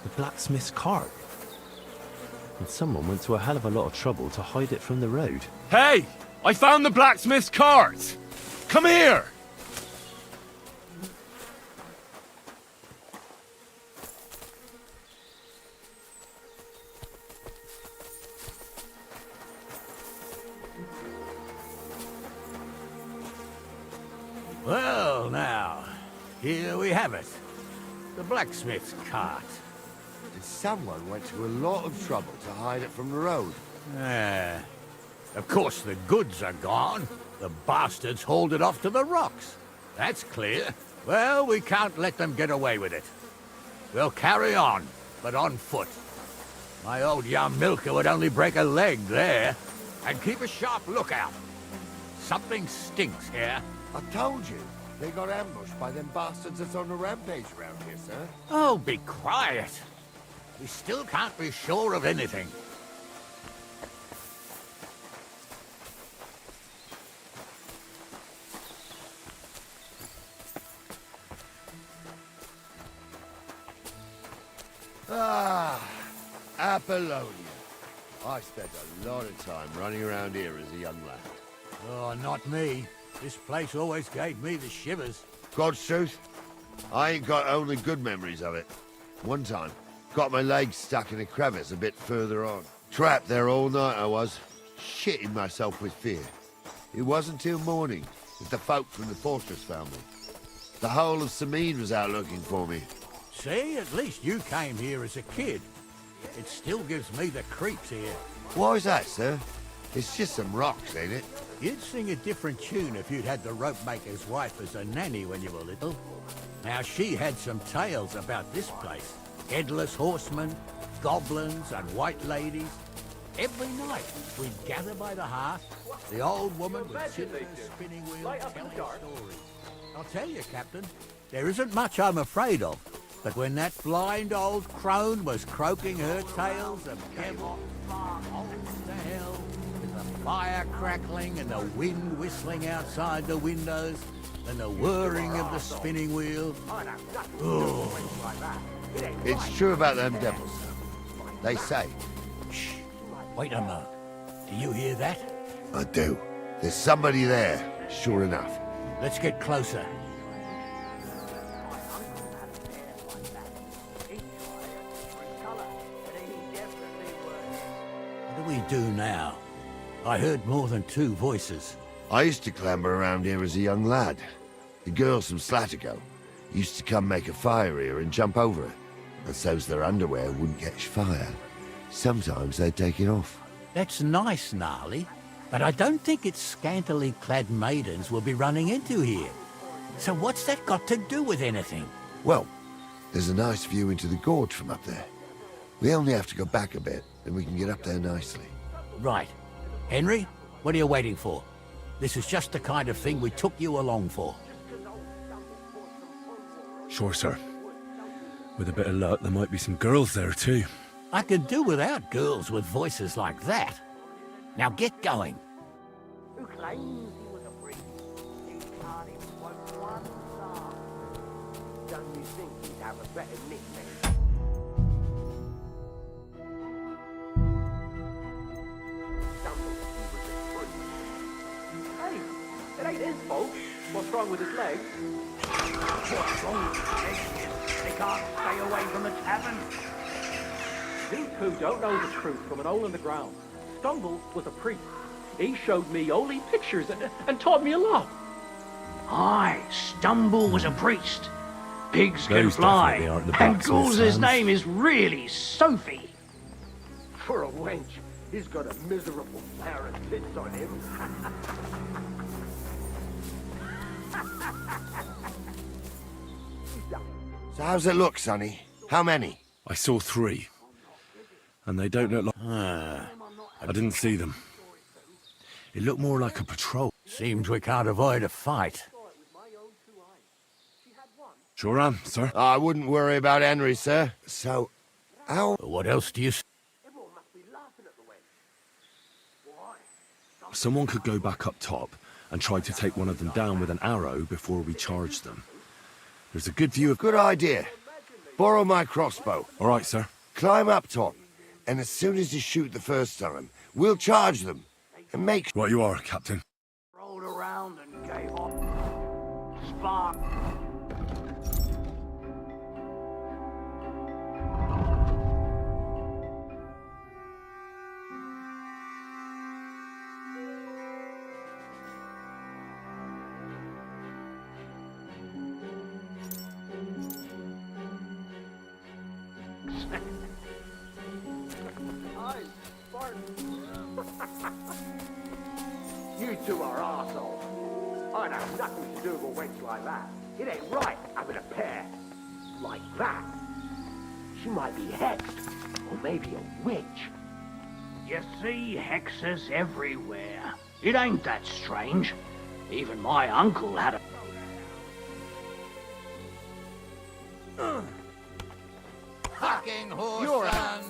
The blacksmith's cart. And someone went to a hell of a lot of trouble to hide it from the road. Hey! I found the blacksmith's cart! Come here! Well, now, here we have it. The blacksmith's cart. And someone went to a lot of trouble to hide it from the road. Of course, the goods are gone. The bastards hauled it off to the rocks. That's clear. Well, we can't let them get away with it. We'll carry on, but on foot. My old Yarmilka would only break a leg there. And keep a sharp lookout. Something stinks here. I told you. They got ambushed by them bastards that's on the rampage around here, sir. Oh, be quiet. We still can't be sure of anything. Ah, Apollonia. I spent a lot of time running around here as a young lad. Oh, not me. This place always gave me the shivers. God's truth, I ain't got only good memories of it. One time, got my legs stuck in a crevice a bit further on. Trapped there all night I was, shitting myself with fear. It wasn't till morning that the folk from the fortress found me. The whole of Sameen was out looking for me. See, at least you came here as a kid. It still gives me the creeps here. Why is that, sir? It's just some rocks, ain't it? You'd sing a different tune if you'd had the rope maker's wife as a nanny when you were little. Now, she had some tales about this place. Headless horsemen, goblins, and white ladies. Every night, we'd gather by the hearth. The old woman would sit at her spinning wheel telling stories. I'll tell you, Captain, there isn't much I'm afraid of. But when that blind old crone was croaking her tales of hemlock far off to hell, with the fire crackling and the wind whistling outside the windows, and the whirring of the spinning wheel. Oh. It's true about them devils, they say. Shh. Wait a moment. Do you hear that? I do. There's somebody there, sure enough. Let's get closer. What do we do now? I heard more than two voices. I used to clamber around here as a young lad. The girls from Slatigo used to come make a fire here and jump over it. And so's their underwear wouldn't catch fire. Sometimes they'd take it off. That's nice, Gnarly, but I don't think it's scantily clad maidens we'll be running into here. So what's that got to do with anything? Well, there's a nice view into the gorge from up there. We only have to go back a bit, and we can get up there nicely. Right. Henry, what are you waiting for? This is just the kind of thing we took you along for. Sure, sir. With a bit of luck, there might be some girls there, too. I could do without girls with voices like that. Now get going. Who claims he was a priest? He can't even quote one psalm. Don't you think he'd have a better nickname? Hey, it ain't his fault. What's wrong with his legs? What's wrong with his legs? They can't stay away from the tavern. These two don't know the truth from an hole in the ground. Stumble was a priest. He showed me holy pictures and taught me a lot. Aye, Stumble was a priest. Pigs can Those fly, definitely aren't the and blacksmith's Gauls' hands. name is really Sophie. For a wench, he's got a miserable pair of tits on him. So how's it look, Sonny? How many? I saw 3. And they don't look like... I didn't see them. It looked more like a patrol. Seems we can't avoid a fight. Sure am, sir. I wouldn't worry about Henry, sir. So, how... What else do you... Someone could go back up top and try to take one of them down with an arrow before we charge them. There's a good view of... Good idea. Borrow my crossbow. All right, sir. Climb up top, and as soon as you shoot the first time, we'll charge them. And make... Right you are, Captain. Rolled around and gave off spark. You two are arseholes. I'd have nothing to do with a wench like that. It ain't right having a pair like that. She might be hexed, or maybe a witch. You see hexes everywhere. It ain't that strange. Even my uncle had a... Fucking horse You're sons!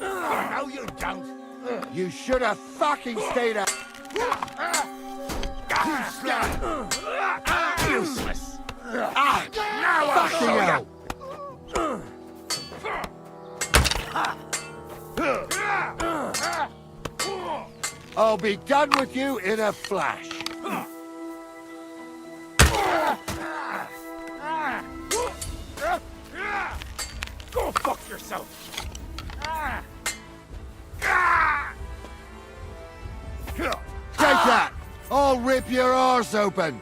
No, you don't. You should have fucking stayed out. Useless. Now I'll show you. I'll be done with you in a flash. Go fuck yourself! Take that! I'll rip your arse open!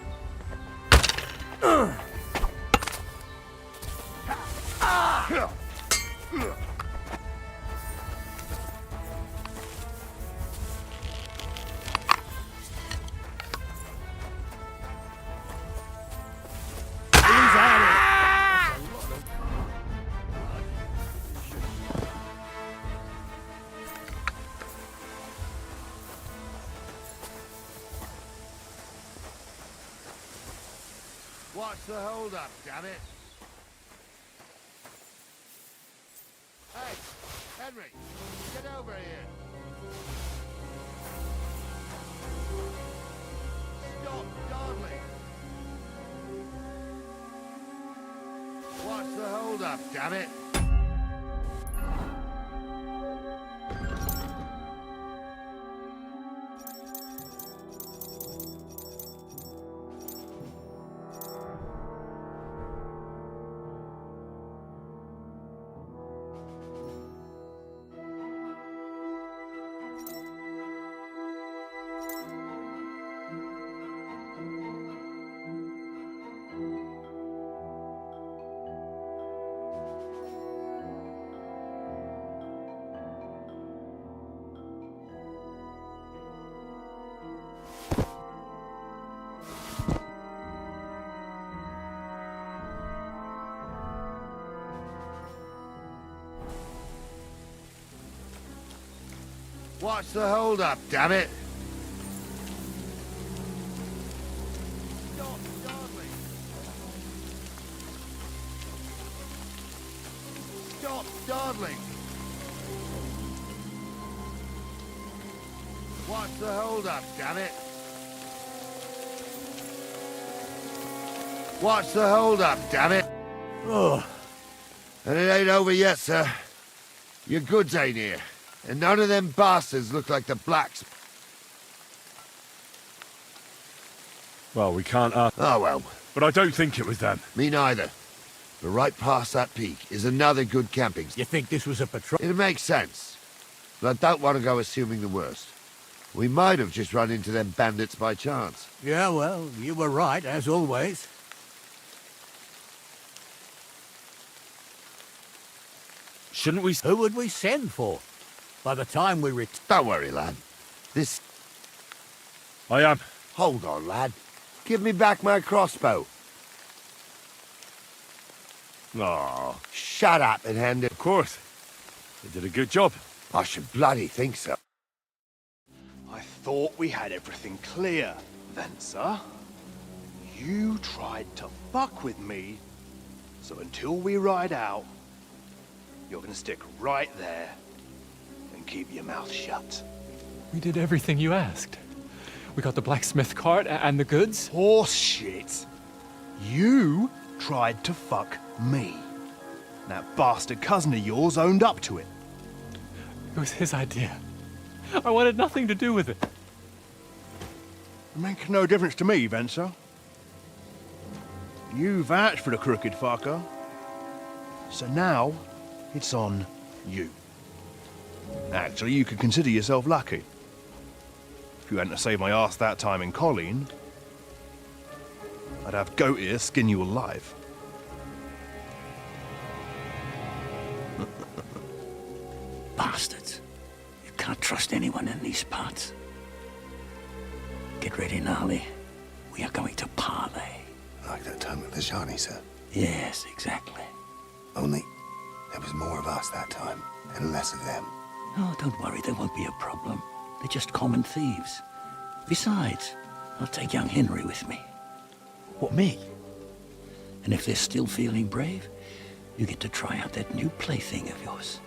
What's the hold up, damn it? Hey, Henry, get over here. Stop dawdling. What's the hold up, damn it? What's the hold up, damn it? Stop dawdling. Stop dawdling. What's the hold up, damn it? What's the hold up, damn it? Oh, and it ain't over yet, sir. Your goods ain't here. And none of them bastards look like the blacks. Well, we can't Oh, well. But I don't think it was them. Me neither. But right past that peak is another good camping. You think this was a patrol? It makes sense. But I don't want to go assuming the worst. We might have just run into them bandits by chance. Yeah, well, you were right, as always. Shouldn't we... Who would we send for? By the time we Don't worry, lad. This... I am. Hold on, lad. Give me back my crossbow. Oh, shut up and hand it. Of course. They did a good job. I should bloody think so. I thought we had everything clear, Venser. You tried to fuck with me, so until we ride out, you're gonna stick right there and keep your mouth shut. We did everything you asked. We got the blacksmith cart and the goods. Horse shit. You tried to fuck me. That bastard cousin of yours owned up to it. It was his idea. I wanted nothing to do with it. It makes no difference to me, Venser. You vouched for the crooked fucker. So now, it's on you. Actually, you could consider yourself lucky. If you hadn't saved my ass that time in Colleen, I'd have goat ear skin you alive. not trust anyone in these parts. Get ready, Gnarly. We are going to parley. Like that time with the Shani, sir? Yes, exactly. Only there was more of us that time, and less of them. Oh, don't worry, there won't be a problem. They're just common thieves. Besides, I'll take young Henry with me. What, me? And if they're still feeling brave, you get to try out that new plaything of yours.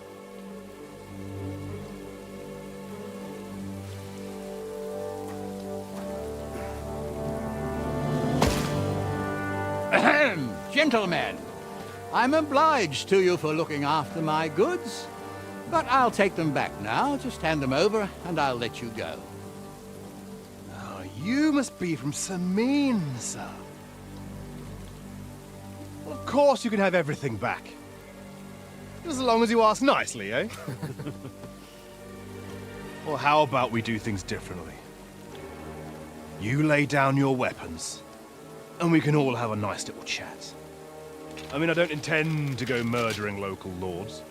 Ahem, gentlemen, I'm obliged to you for looking after my goods, but I'll take them back now. Just hand them over, and I'll let you go. Oh, you must be from Samin, sir. Well, of course you can have everything back. As long as you ask nicely, eh? Well, how about we do things differently? You lay down your weapons, and we can all have a nice little chat. I mean, I don't intend to go murdering local lords.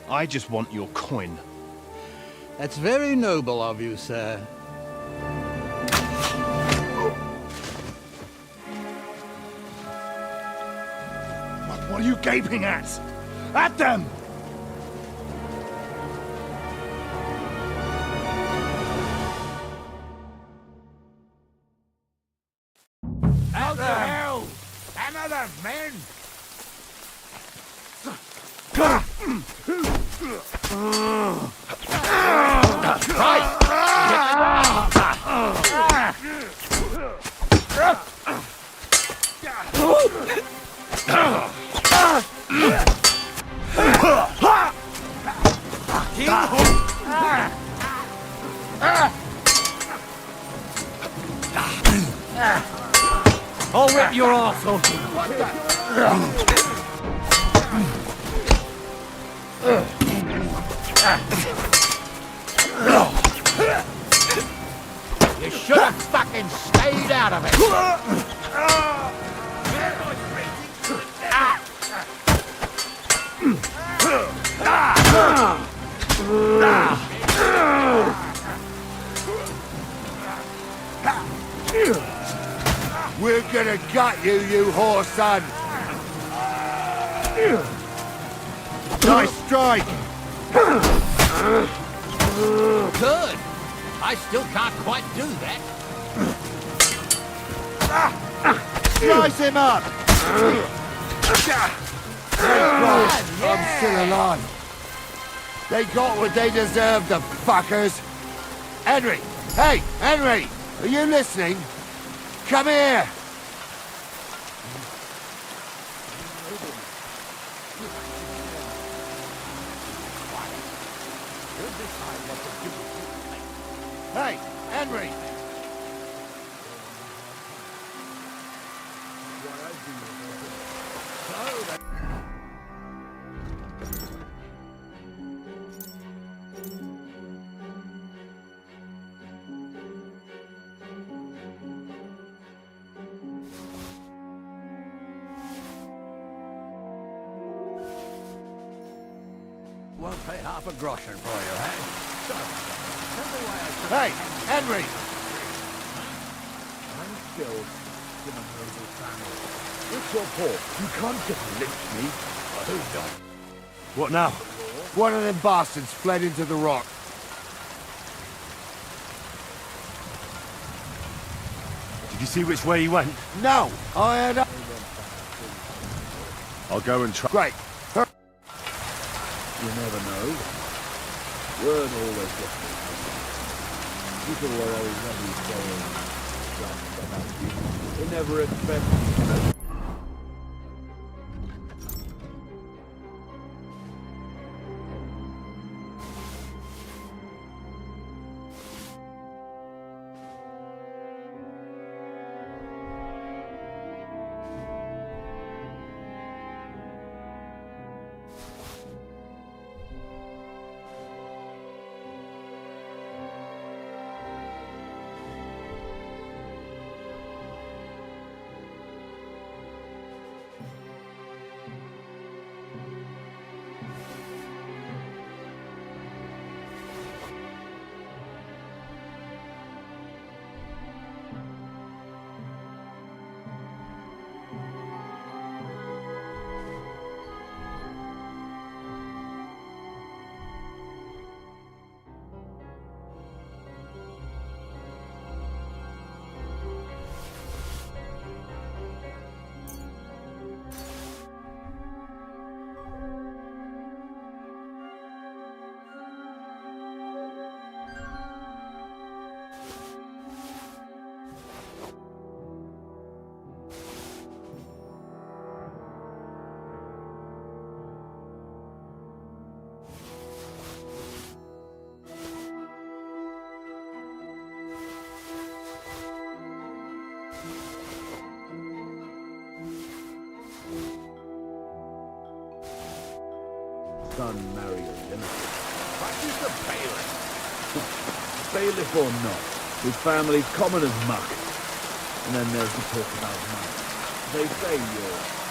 I just want your coin. That's very noble of you, sir. What are you gaping at? At them! Out the hell! Another men! I'll rip your ass off. You should have fucking stayed out of it. We're gonna gut you, you whore son! Nice strike! Good. I still can't quite do that. Slice him up! I'm still alive. They got what they deserved, the fuckers. Henry! Hey, Henry! Are you listening? Come here! Hey, Henry! Won't pay half a groschen for you, eh? Hey, Henry! I'm still in a noble family. It's your fault. You can't just lynch me. Who does? What now? One of them bastards fled into the rock. Did you see which way he went? No, I had a... I'll go and try. Great. You never know. Word always gets me. People were already saying just about you. They never expected. son marry a relative. What is the bailiff? Bailiff or not, his family's common as muck. And then there's the talk about money. They say you're...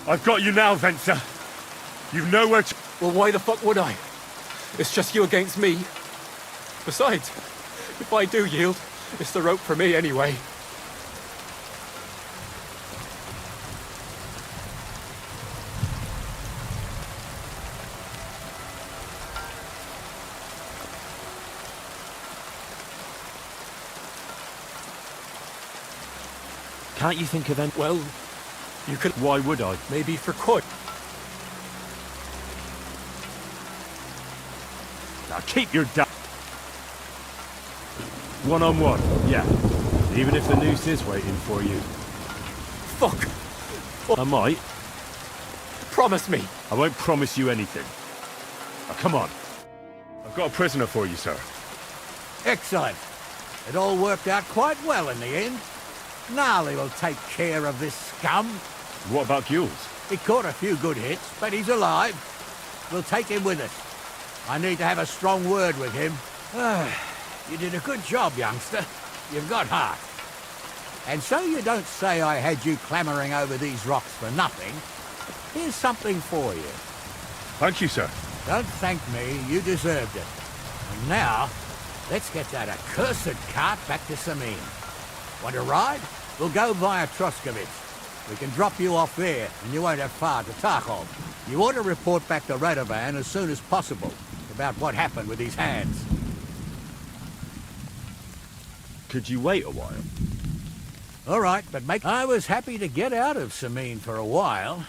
I've got you now, Venser. You've nowhere to... Well, why the fuck would I? It's just you against me. Besides, if I do yield, it's the rope for me anyway. Can't you think of any... Well, you could... Why would I? Maybe for Court. Now keep your one-on-one, yeah. Even if the noose is waiting for you. Fuck. I might. Promise me. I won't promise you anything. Now, come on. I've got a prisoner for you, sir. Excellent. It all worked out quite well in the end. Gnarly will take care of this scum. What about Gules? He caught a few good hits, but he's alive. We'll take him with us. I need to have a strong word with him. You did a good job, youngster. You've got heart. And so you don't say I had you clambering over these rocks for nothing. Here's something for you. Thank you, sir. Don't thank me. You deserved it. And now, let's get that accursed cart back to Samin. Want to ride? We'll go via Troskovitz. We can drop you off there, and you won't have far to Tarkov. You ought to report back to Radovan as soon as possible about what happened with his hands. Could you wait a while? All right, but I was happy to get out of Samin for a while.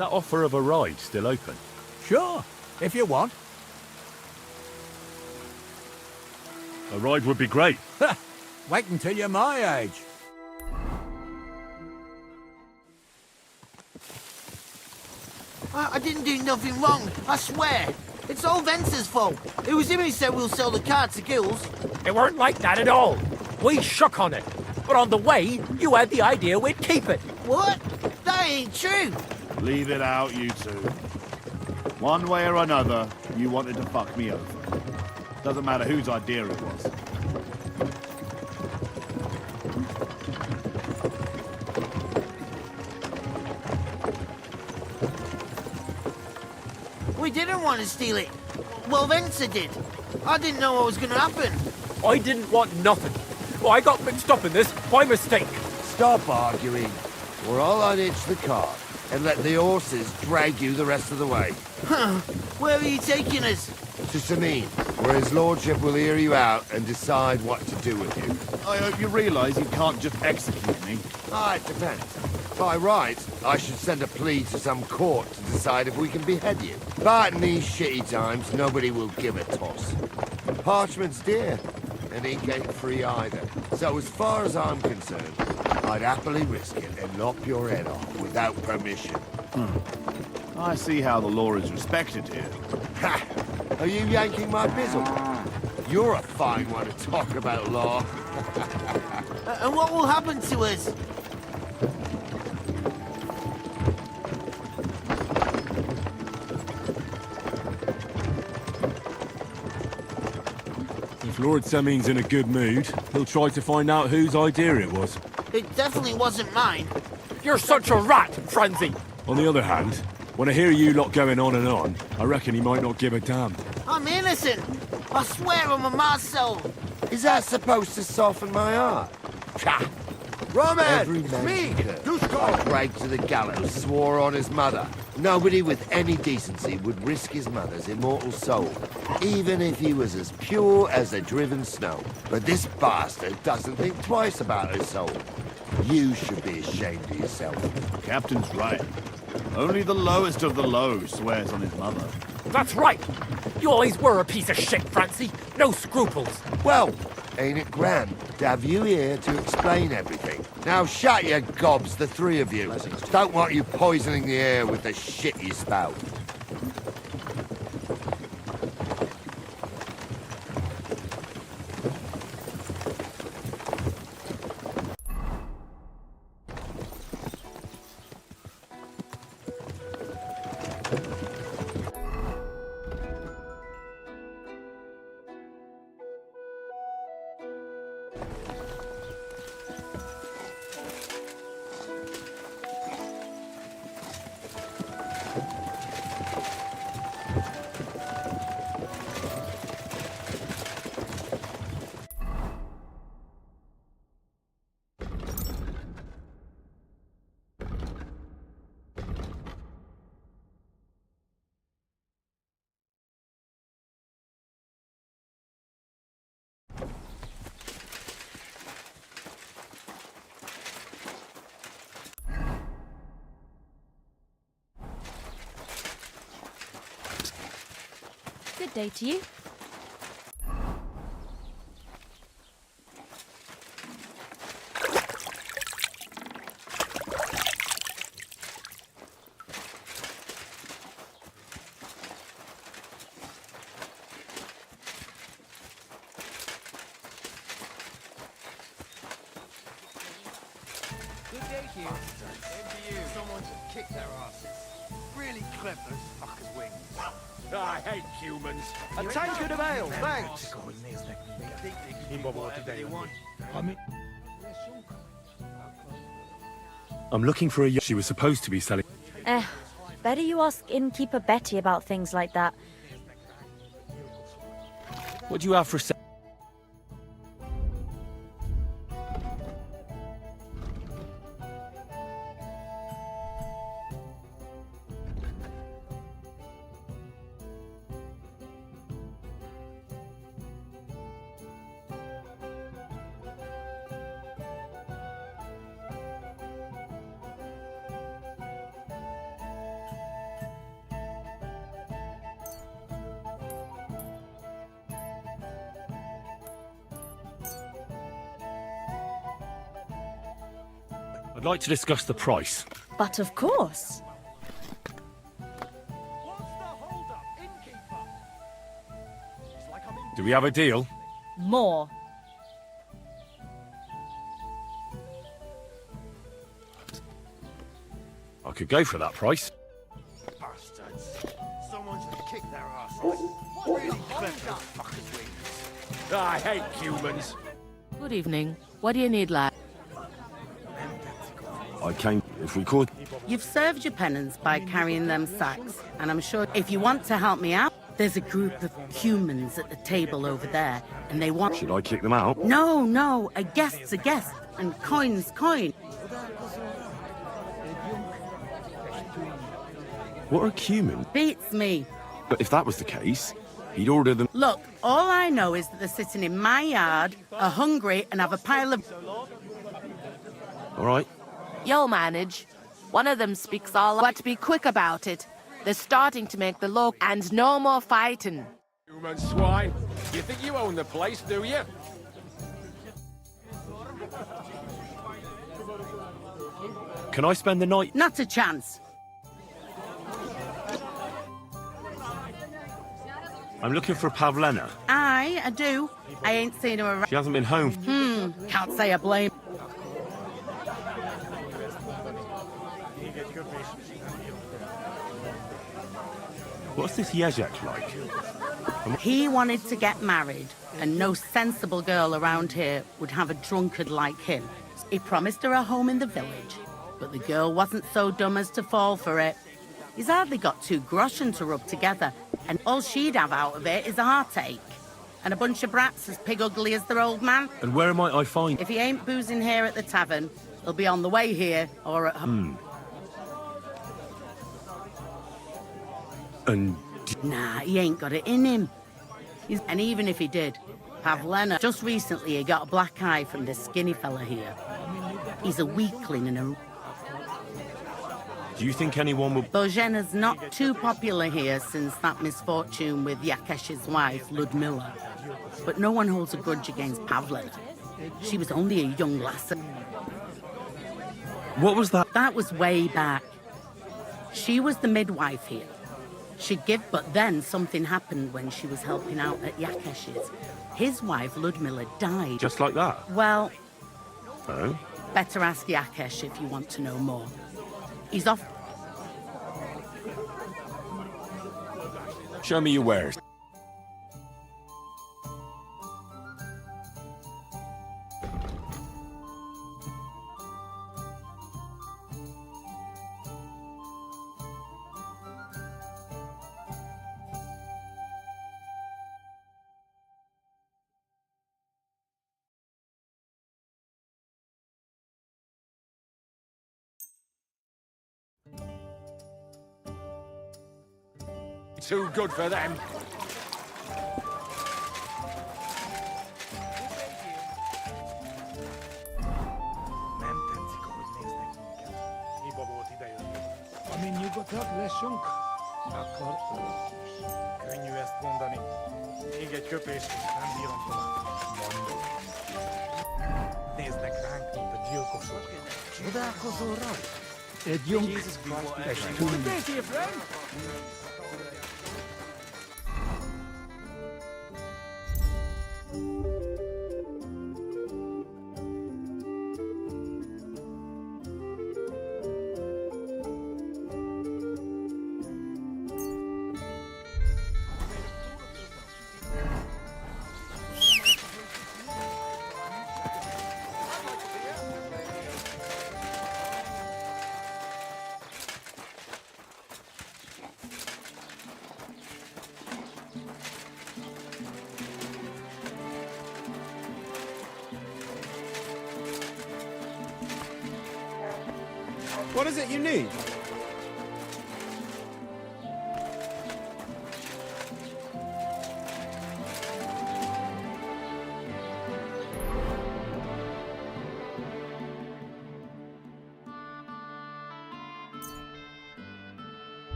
that offer of a ride still open? Sure, if you want. A ride would be great. Wait until you're my age. I didn't do nothing wrong, I swear. It's all Vence's fault. It was him who said we'll sell the car to Gills. It weren't like that at all. We shook on it. But on the way, you had the idea we'd keep it. What? That ain't true. Leave it out, you two. One way or another, you wanted to fuck me over. Doesn't matter whose idea it was. We didn't want to steal it. Well, Vence did. I didn't know what was going to happen. I didn't want nothing. Well, I got mixed up in this by mistake. Stop arguing, or I'll unhitch the cart and let the horses drag you the rest of the way. Huh. Where are you taking us? To Sameen, where his lordship will hear you out and decide what to do with you. I hope you realise you can't just execute me. It depends. By rights, I should send a plea to some court to decide if we can behead you. But in these shitty times, nobody will give a toss. Parchment's dear, and ink ain't free either. So as far as I'm concerned, I'd happily risk it and lop your head off without permission. I see how the law is respected here. Ha! Are you yanking my bizzle? You're a fine one to talk about law. And what will happen to us? If Lord Sameen's in a good mood, he'll try to find out whose idea it was. It definitely wasn't mine. You're such a rat, Frenzy. On the other hand, when I hear you lot going on and on, I reckon he might not give a damn. I'm innocent. I swear on my soul. Is that supposed to soften my heart? Ha! Roman, Every it's man me. he could, I dragged to the gallows, swore on his mother. Nobody with any decency would risk his mother's immortal soul, even if he was as pure as the driven snow. But this bastard doesn't think twice about his soul. You should be ashamed of yourself. Captain's right. Only the lowest of the low swears on his mother. That's right. You always were a piece of shit, Francie. No scruples. Well, ain't it grand to have you here to explain everything? Now shut your gobs, the three of you. Don't want you poisoning the air with the shit you spout. Good day to you. Good day to you. Same to you. Someone should kick their asses. Really clip those fuckers' wings. I hate humans. A tankard of ale, thanks. I'm looking for a yacht. She was supposed to be selling. Better you ask innkeeper Betty about things like that. What do you have for sale? I'd like to discuss the price. But of course. Do we have a deal? More. I could go for that price. Bastards. Someone should kick their asses. Really clever fuckers wings. I hate humans. Good evening. What do you need, lad? I came if we could. You've served your penance by carrying them sacks, and I'm sure if you want to help me out, there's a group of humans at the table over there, and they want... Should I kick them out? No, no, a guest's a guest, and coin's coin. What are humans? Beats me. But if that was the case, he'd order them. Look, all I know is that they're sitting in my yard, are hungry, and have a pile of... All right. You'll manage. One of them speaks all, but be quick about it. They're starting to make the look, and no more fighting. Human swine. You think you own the place, do you? Can I spend the night? Not a chance. I'm looking for Pavlena. I do. I ain't seen her around. She hasn't been home. Can't say I blame. What's this Jezek like? He wanted to get married, and no sensible girl around here would have a drunkard like him. He promised her a home in the village, but the girl wasn't so dumb as to fall for it. He's hardly got 2 groschen to rub together, and all she'd have out of it is a heartache. And a bunch of brats as pig ugly as their old man. And where might I find... If he ain't boozing here at the tavern, he'll be on the way here or at home. And... Nah, he ain't got it in him. And even if he did, Pavlena, just recently he got a black eye from this skinny fella here. He's a weakling and a... Do you think anyone will... Božena's not too popular here since that misfortune with Yakesh's wife, Ludmilla. But no one holds a grudge against Pavlena. She was only a young lassie. What was that? That was way back. She was the midwife here. She'd give, but then something happened when she was helping out at Yakesh's. His wife, Ludmilla, died. Just like that? Well... Oh? Better ask Yakesh if you want to know more. He's off... Show me your wares. Too good for them. Amin nyugodtabb leszünk? Akkor könnyű ezt mondani. Még egy köpés, nem bírom tovább. Mondom. Néznek ránk, mint a gyilkosok. Csodálkozol rajta? Egy junk testünk. What is it you need?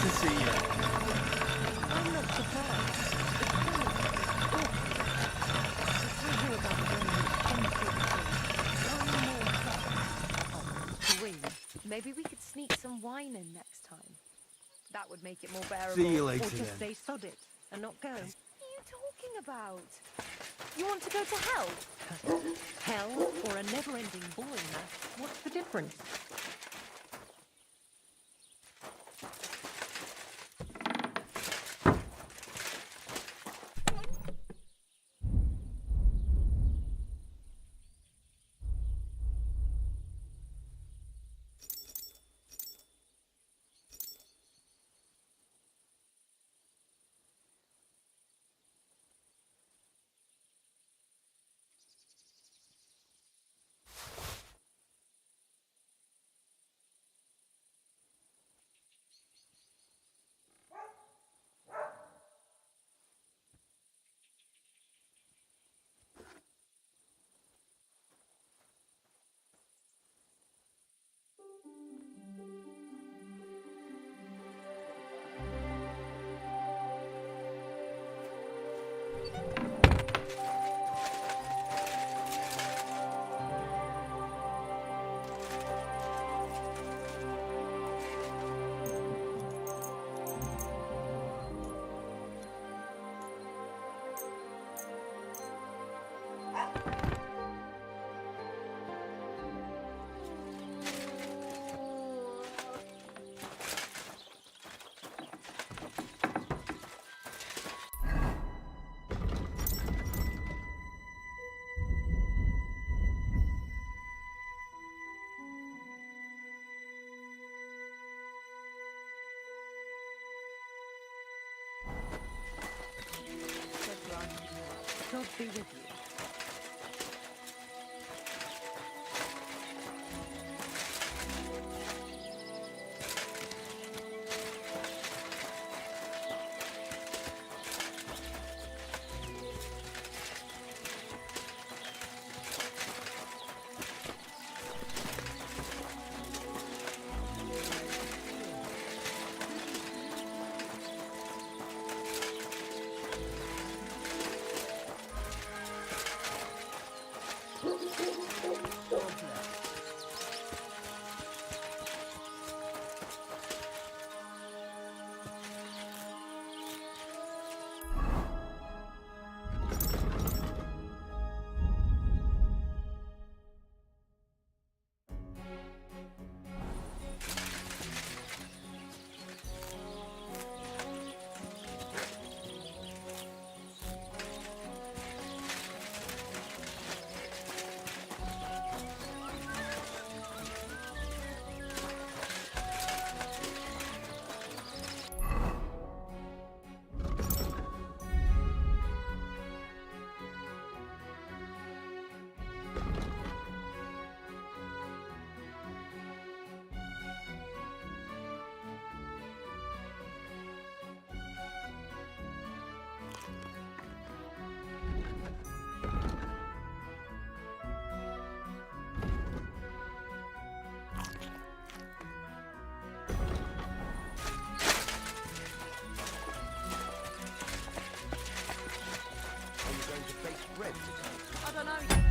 to see you. I'm not surprised. Maybe we could sneak some wine in next time. That would make it more bearable. See you later, or just then. stay sod it and not go. What are you talking about? You want to go to hell? Hell or a never-ending boring match? What's the difference? God be with you. Are you going to bake bread today? I don't know.